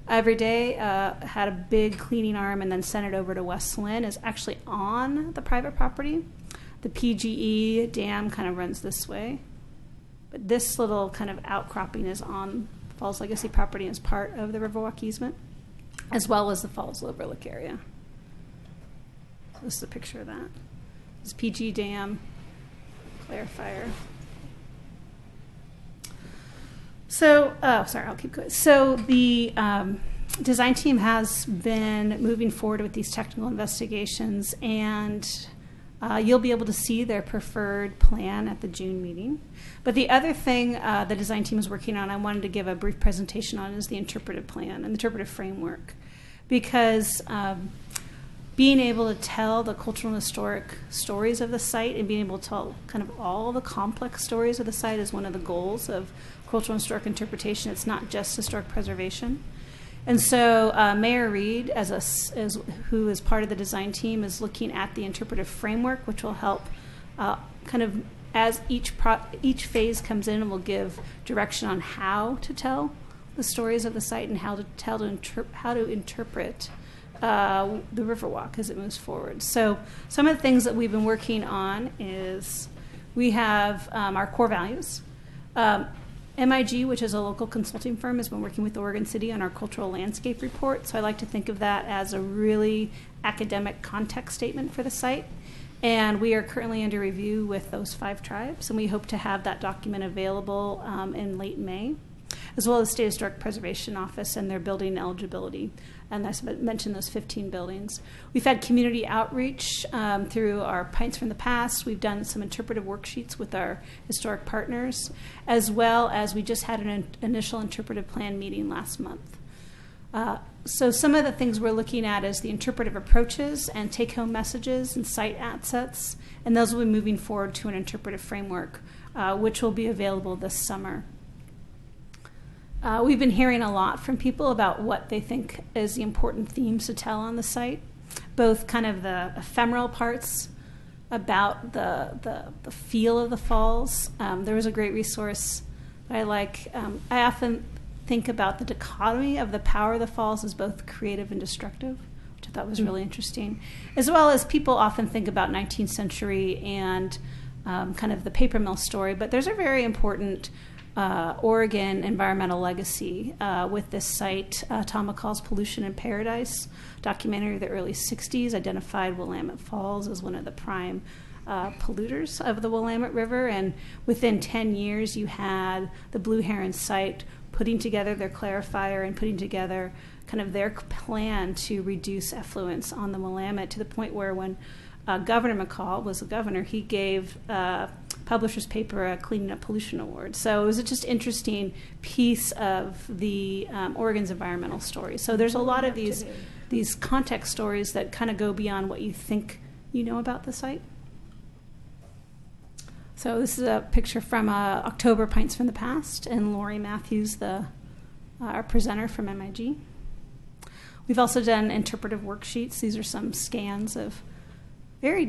O: every day, had a big cleaning arm and then sent it over to West Lynn, is actually on the private property. The PGE dam kind of runs this way. But this little kind of outcropping is on Falls Legacy property as part of the Riverwalk easement, as well as the Falls Overlook area. So this is a picture of that. This is PG Dam, clarifier. So, sorry, I'll keep going. So the design team has been moving forward with these technical investigations, and you'll be able to see their preferred plan at the June meeting. But the other thing the design team is working on, I wanted to give a brief presentation on, is the interpretive plan and the interpretive framework. Because being able to tell the cultural and historic stories of the site and being able to tell kind of all the complex stories of the site is one of the goals of cultural and historic interpretation. It's not just historic preservation. And so Mayor Reed, who is part of the design team, is looking at the interpretive framework, which will help kind of, as each phase comes in, and will give direction on how to tell the stories of the site and how to interpret the Riverwalk as it moves forward. So some of the things that we've been working on is we have our core values. MIG, which is a local consulting firm, has been working with Oregon City on our cultural landscape report. So I like to think of that as a really academic context statement for the site. And we are currently under review with those 5 tribes, and we hope to have that document available in late May, as well as the State Historic Preservation Office and their building eligibility. And I mentioned those 15 buildings. We've had community outreach through our Pints from the Past. We've done some interpretive worksheets with our historic partners, as well as we just had an initial interpretive plan meeting last month. So some of the things we're looking at is the interpretive approaches and take-home messages and site assets, and those will be moving forward to an interpretive framework, which will be available this summer. We've been hearing a lot from people about what they think is the important themes to tell on the site, both kind of the ephemeral parts about the feel of the falls. There was a great resource that I like. I often think about the dichotomy of the power of the falls as both creative and destructive, which I thought was really interesting, as well as people often think about 19th century and kind of the paper mill story, but there's a very important Oregon environmental legacy with this site. Tom McCall's Pollution in Paradise documentary of the early 60s identified Willamette Falls as one of the prime polluters of the Willamette River, and within 10 years you had the Blue Heron site putting together their clarifier and putting together kind of their plan to reduce effluence on the Willamette, to the point where when Governor McCall was the governor, he gave Publisher's Paper a Cleaning Up Pollution Award. So it was a just interesting piece of the Oregon's environmental story. So there's a lot of these these context stories that kind of go beyond what you think you know about the site. So this is a picture from October Pints from the Past, and Lori Matthews, our presenter from MIG. We've also done interpretive worksheets. These are some scans of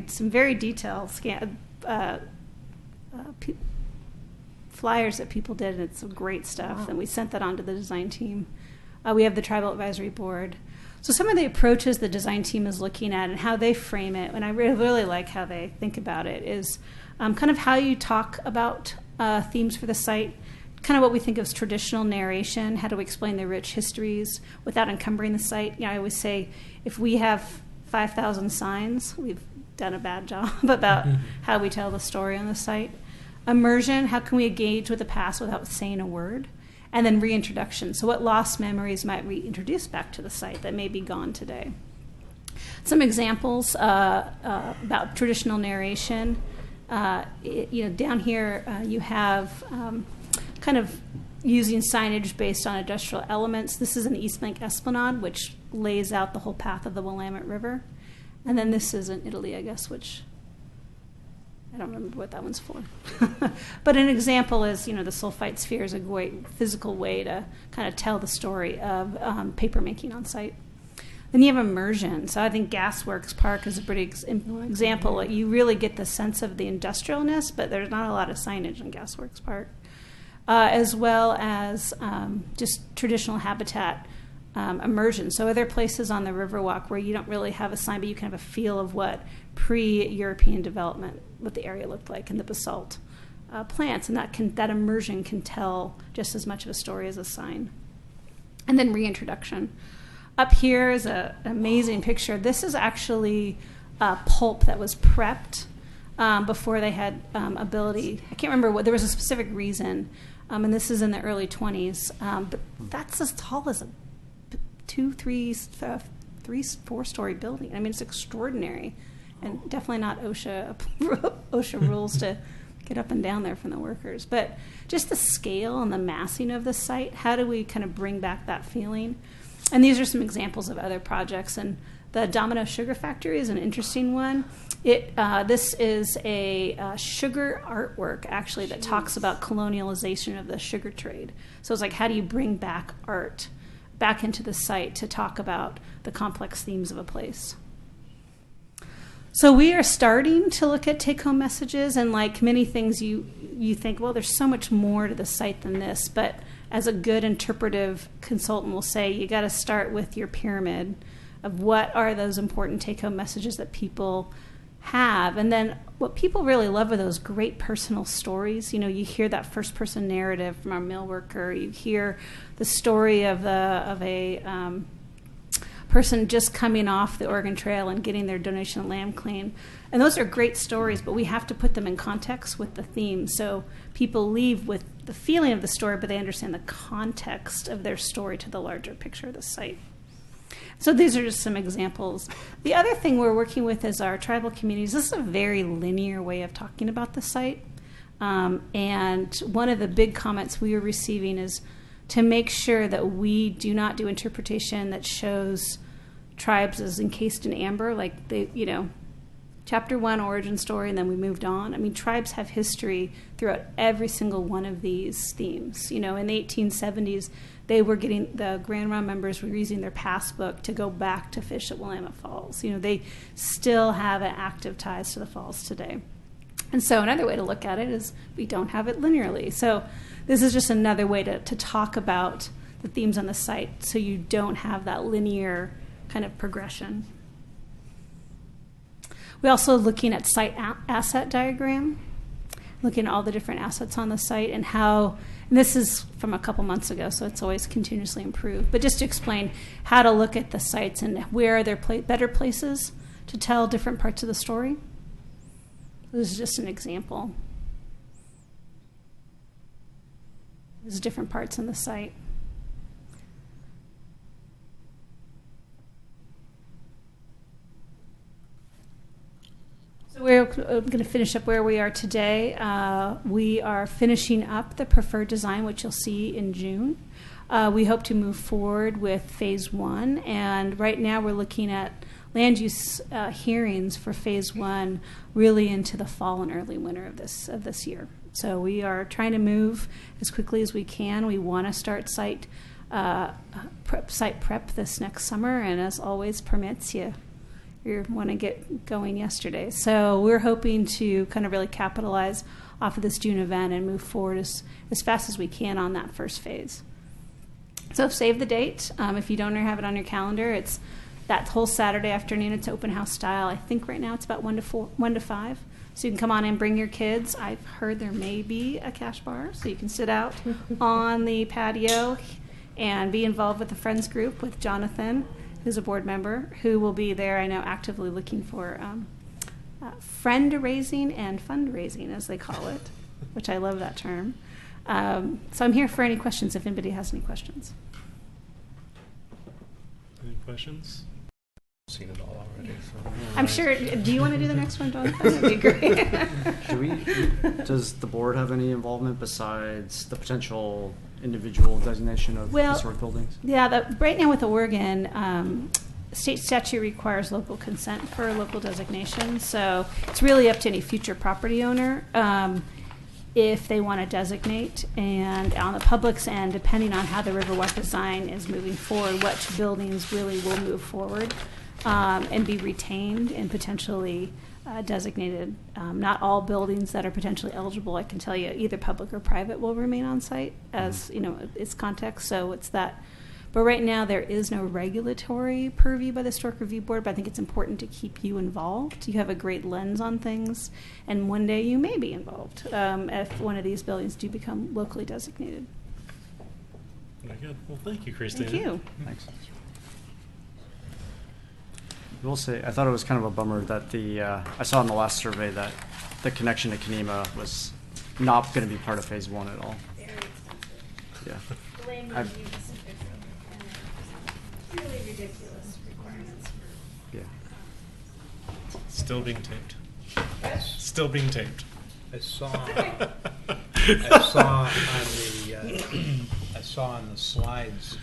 O: some very detailed flyers that people did, and it's some great stuff. Wow. And we sent that on to the design team. We have the Tribal Advisory Board. So some of the approaches the design team is looking at and how they frame it, and I really like how they think about it, is kind of how you talk about themes for the site, kind of what we think of as traditional narration. How do we explain the rich histories without encumbering the site? I always say if we have 5,000 signs, we've done a bad job about how we tell the story on the site. Immersion, how can we engage with the past without saying a word? And then reintroduction, so what lost memories might reintroduce back to the site that may be gone today? Some examples about traditional narration. Down here you have kind of using signage based on industrial elements. This is an Eastlink Esplanade, which lays out the whole path of the Willamette River. And then this is in Italy, I guess, which I don't remember what that one's for. But an example is, the sulfite sphere is a great physical way to kind of tell the story of paper making on site. Then you have immersion. So I think Gasworks Park is a pretty example. You really get the sense of the industrialness, but there's not a lot of signage in Gasworks Park. As well as just traditional habitat immersion. So are there places on the Riverwalk where you don't really have a sign, but you can have a feel of what pre-European development, what the area looked like, and the basalt plants, and that immersion can tell just as much of a story as a sign. And then reintroduction. Up here is an amazing picture. This is actually pulp that was prepped before they had ability. I can't remember what, there was a specific reason, and this is in the early 20s, but that's as tall as a 2, 3, 4-story building. I mean, it's extraordinary, and definitely not OSHA rules to get up and down there from the workers. But just the scale and the massing of the site, how do we kind of bring back that feeling? And these are some examples of other projects. And the Domino Sugar Factory is an interesting one. This is a sugar artwork, actually, that talks about colonialization of the sugar trade. So it's like, how do you bring back art back into the site to talk about the complex themes of a place? So we are starting to look at take-home messages, and like many things, you think, well, there's so much more to the site than this. But as a good interpretive consultant will say, you got to start with your pyramid of what are those important take-home messages that people have. And then what people really love are those great personal stories. You hear that first-person narrative from our mill worker. You hear the story of a person just coming off the Oregon Trail and getting their donation of lamb clean. And those are great stories, but we have to put them in context with the theme. So people leave with the feeling of the story, but they understand the context of their story to the larger picture of the site. So these are just some examples. The other thing we're working with is our tribal communities. This is a very linear way of talking about the site. And one of the big comments we were receiving is to make sure that we do not do interpretation that shows tribes as encased in amber, like chapter 1 origin story, and then we moved on. I mean, tribes have history throughout every single one of these themes. In the 1870s, the Grand Round members were using their passbook to go back to fish at Willamette Falls. They still have an active ties to the falls today. And so another way to look at it is we don't have it linearly. So this is just another way to talk about the themes on the site so you don't have that linear kind of progression. We're also looking at site asset diagram, looking at all the different assets on the site and how, and this is from a couple months ago, so it's always continuously improved, but just to explain how to look at the sites and where are there better places to tell different parts of the story. This is just an example. There's different parts in the site. So we're going to finish up where we are today. We are finishing up the preferred design, which you'll see in June. We hope to move forward with phase 1, and right now we're looking at land use hearings for phase 1 really into the fall and early winter of this year. So we are trying to move as quickly as we can. We want to start site prep this next summer, and as always, permits you want to get going yesterday. So we're hoping to kind of really capitalize off of this June event and move forward as fast as we can on that first phase. So save the date. If you don't have it on your calendar, it's that whole Saturday afternoon. It's open house style. I think right now it's about 1 to 5. So you can come on and bring your kids. I've heard there may be a cash bar, so you can sit out on the patio and be involved with the Friends group with Jonathan, who's a board member, who will be there, I know, actively looking for friend-raising and fundraising, as they call it, which I love that term. So I'm here for any questions if anybody has any questions.
B: Any questions?
J: I've seen it all already. So.
O: I'm sure. Do you want to do the next one, Jonathan? That'd be great.
G: Does the board have any involvement besides the potential individual designation of historic buildings?
O: Yeah, right now with Oregon, state statute requires local consent for local designation. So it's really up to any future property owner if they want to designate. And on the public's end, depending on how the Riverwalk design is moving forward, which buildings really will move forward and be retained and potentially designated. Not all buildings that are potentially eligible, I can tell you, either public or private, will remain on site as, its context. So it's that. But right now there is no regulatory purview by the Historic Review Board, but I think it's important to keep you involved. You have a great lens on things, and one day you may be involved if one of these buildings do become locally designated.
B: Very good. Well, thank you, Christina.
O: Thank you.
G: Thanks. I will say, I thought it was kind of a bummer that I saw in the last survey that the connection to Kenema was not going to be part of phase 1 at all. Yeah.
O: Really ridiculous requirements.
G: Yeah.
B: Still being taped. Still being taped.
H: I saw on the slides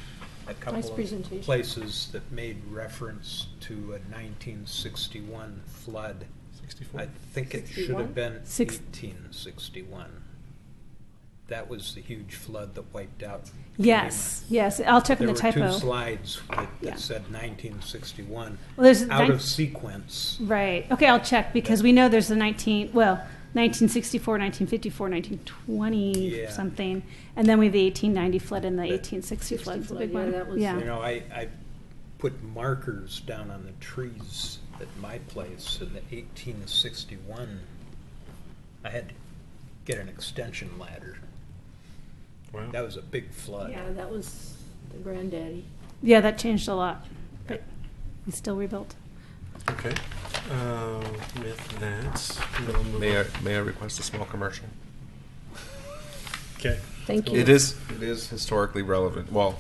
H: a couple of places that made reference to a 1961 flood.
B: 64?
H: I think it should have been 1861. That was the huge flood that wiped out
O: Yes, yes. I'll check on the typo.
H: There were 2 slides that said 1961
O: well,
H: out of sequence.
O: Right. Okay, I'll check because we know there's the 1964, 1954, 1920 something, and then we have the 1890 flood and the 1860 flood. The big one.
H: You know, I put markers down on the trees at my place in the 1861. I had to get an extension ladder. Wow. That was a big flood.
C: Yeah, that was the granddaddy.
O: Yeah, that changed a lot, but it's still rebuilt.
B: Okay. With that, we'll move
F: May I request a small commercial?
B: Okay.
C: Thank you.
F: It is historically relevant. Well,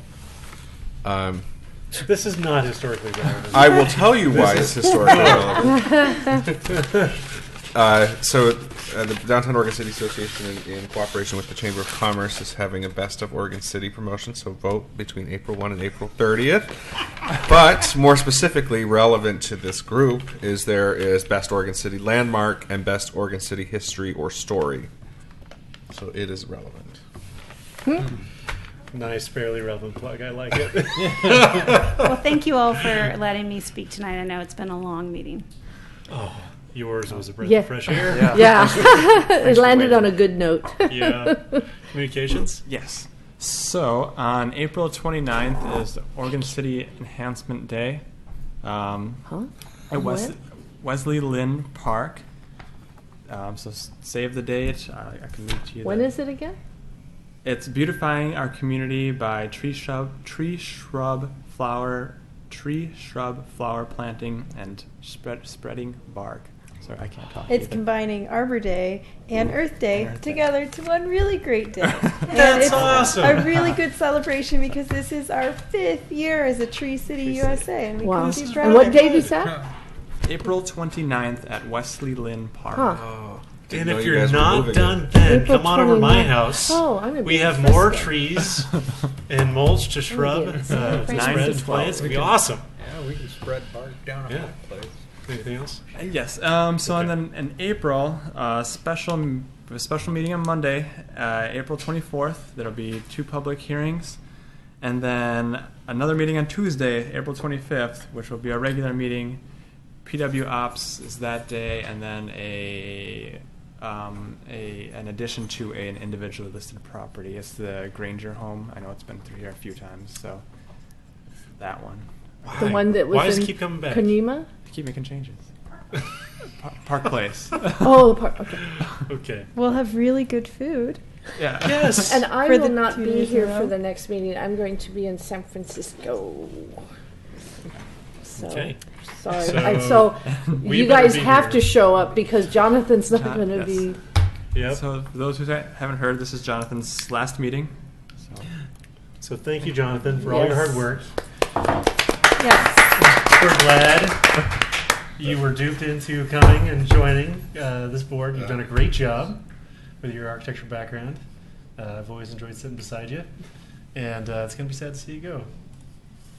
B: this is not historically relevant.
F: I will tell you why it's historically relevant. So the Downtown Oregon City Association, in cooperation with the Chamber of Commerce, is having a Best of Oregon City promotion, so vote between April 1 and April 30th. But more specifically relevant to this group is there is Best Oregon City Landmark and Best Oregon City History or Story. So it is relevant.
B: Nice, fairly relevant plug. I like it.
O: Well, thank you all for letting me speak tonight. I know it's been a long meeting.
B: Oh. Yours was a breath of fresh air.
C: Yeah. It landed on a good note.
B: Yeah. Communications?
A: Yes. So on April 29th is Oregon City Enhancement Day. At Wesley Lynn Park. So save the date. I can read to you.
C: When is it again?
A: It's beautifying our community by tree shrub flower planting and spreading bark. Sorry, I can't talk.
D: It's
A: either.
D: combining Arbor Day and Earth Day together to one really great day.
B: That's
D: it's
B: awesome.
D: A really good celebration because this is our 5th year as a Tree City USA, and we couldn't be prouder.
C: And what date is that?
A: April 29th at Wesley Lynn Park.
C: Huh.
F: Oh,
B: And
F: didn't know
B: if
F: you
B: you're
F: guys were
B: not
F: moving
B: done
F: it.
B: then,
C: April
B: come on over to my
C: 29th.
B: house.
C: Oh, I'm gonna be
B: We
C: in
B: have more
C: Frisco.
B: trees and mulch to shrub,
C: be in
B: to
C: San
B: spread
C: Francisco.
B: and plants. It's going to be
M: We can-
B: awesome.
M: Yeah, we can spread bark down a
B: Yeah.
M: hot place.
B: Anything else?
A: Yes. So and then in April, special meeting on Monday, April 24th. There'll be 2 public hearings, and then another meeting on Tuesday, April 25th, which will be our regular meeting. PW Ops is that day, and then an addition to an individually listed property. It's the Granger home. I know it's been through here a few times, so that one.
C: The one that was
B: Why does
C: in
B: it keep coming back?
C: Kanema?
A: They keep making changes. Park Place.
C: Oh, the park. Okay.
B: Okay.
D: We'll have really good food.
A: Yeah.
B: Yes.
C: And I
D: For
C: will
D: the
C: not
D: 2
C: be
D: days in
C: here
D: a
C: for
D: row?
C: the next meeting. I'm going to be in San Francisco. So,
B: Okay.
C: sorry.
B: So,
C: So
B: we
C: you
B: better
C: guys
B: be
C: have
B: here.
C: to show up because Jonathan's not going to
A: Yes.
C: be.
B: Yep.
A: So for those who haven't heard, this is Jonathan's last meeting. So
B: So thank you, Jonathan, for all your
C: Yes.
B: hard work.
D: Yes.
B: We're glad you were duped into coming and joining this board. You've done a great job with your architecture background. I've always enjoyed sitting beside you, and it's going to be sad to see you go.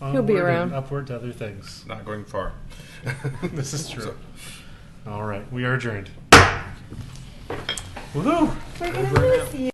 C: He'll be
B: Onward and
C: around.
B: Upward to other things.
F: Not going far.
B: This is true.
F: So-
B: All right, we are adjourned. Woohoo!
D: We're gonna miss you.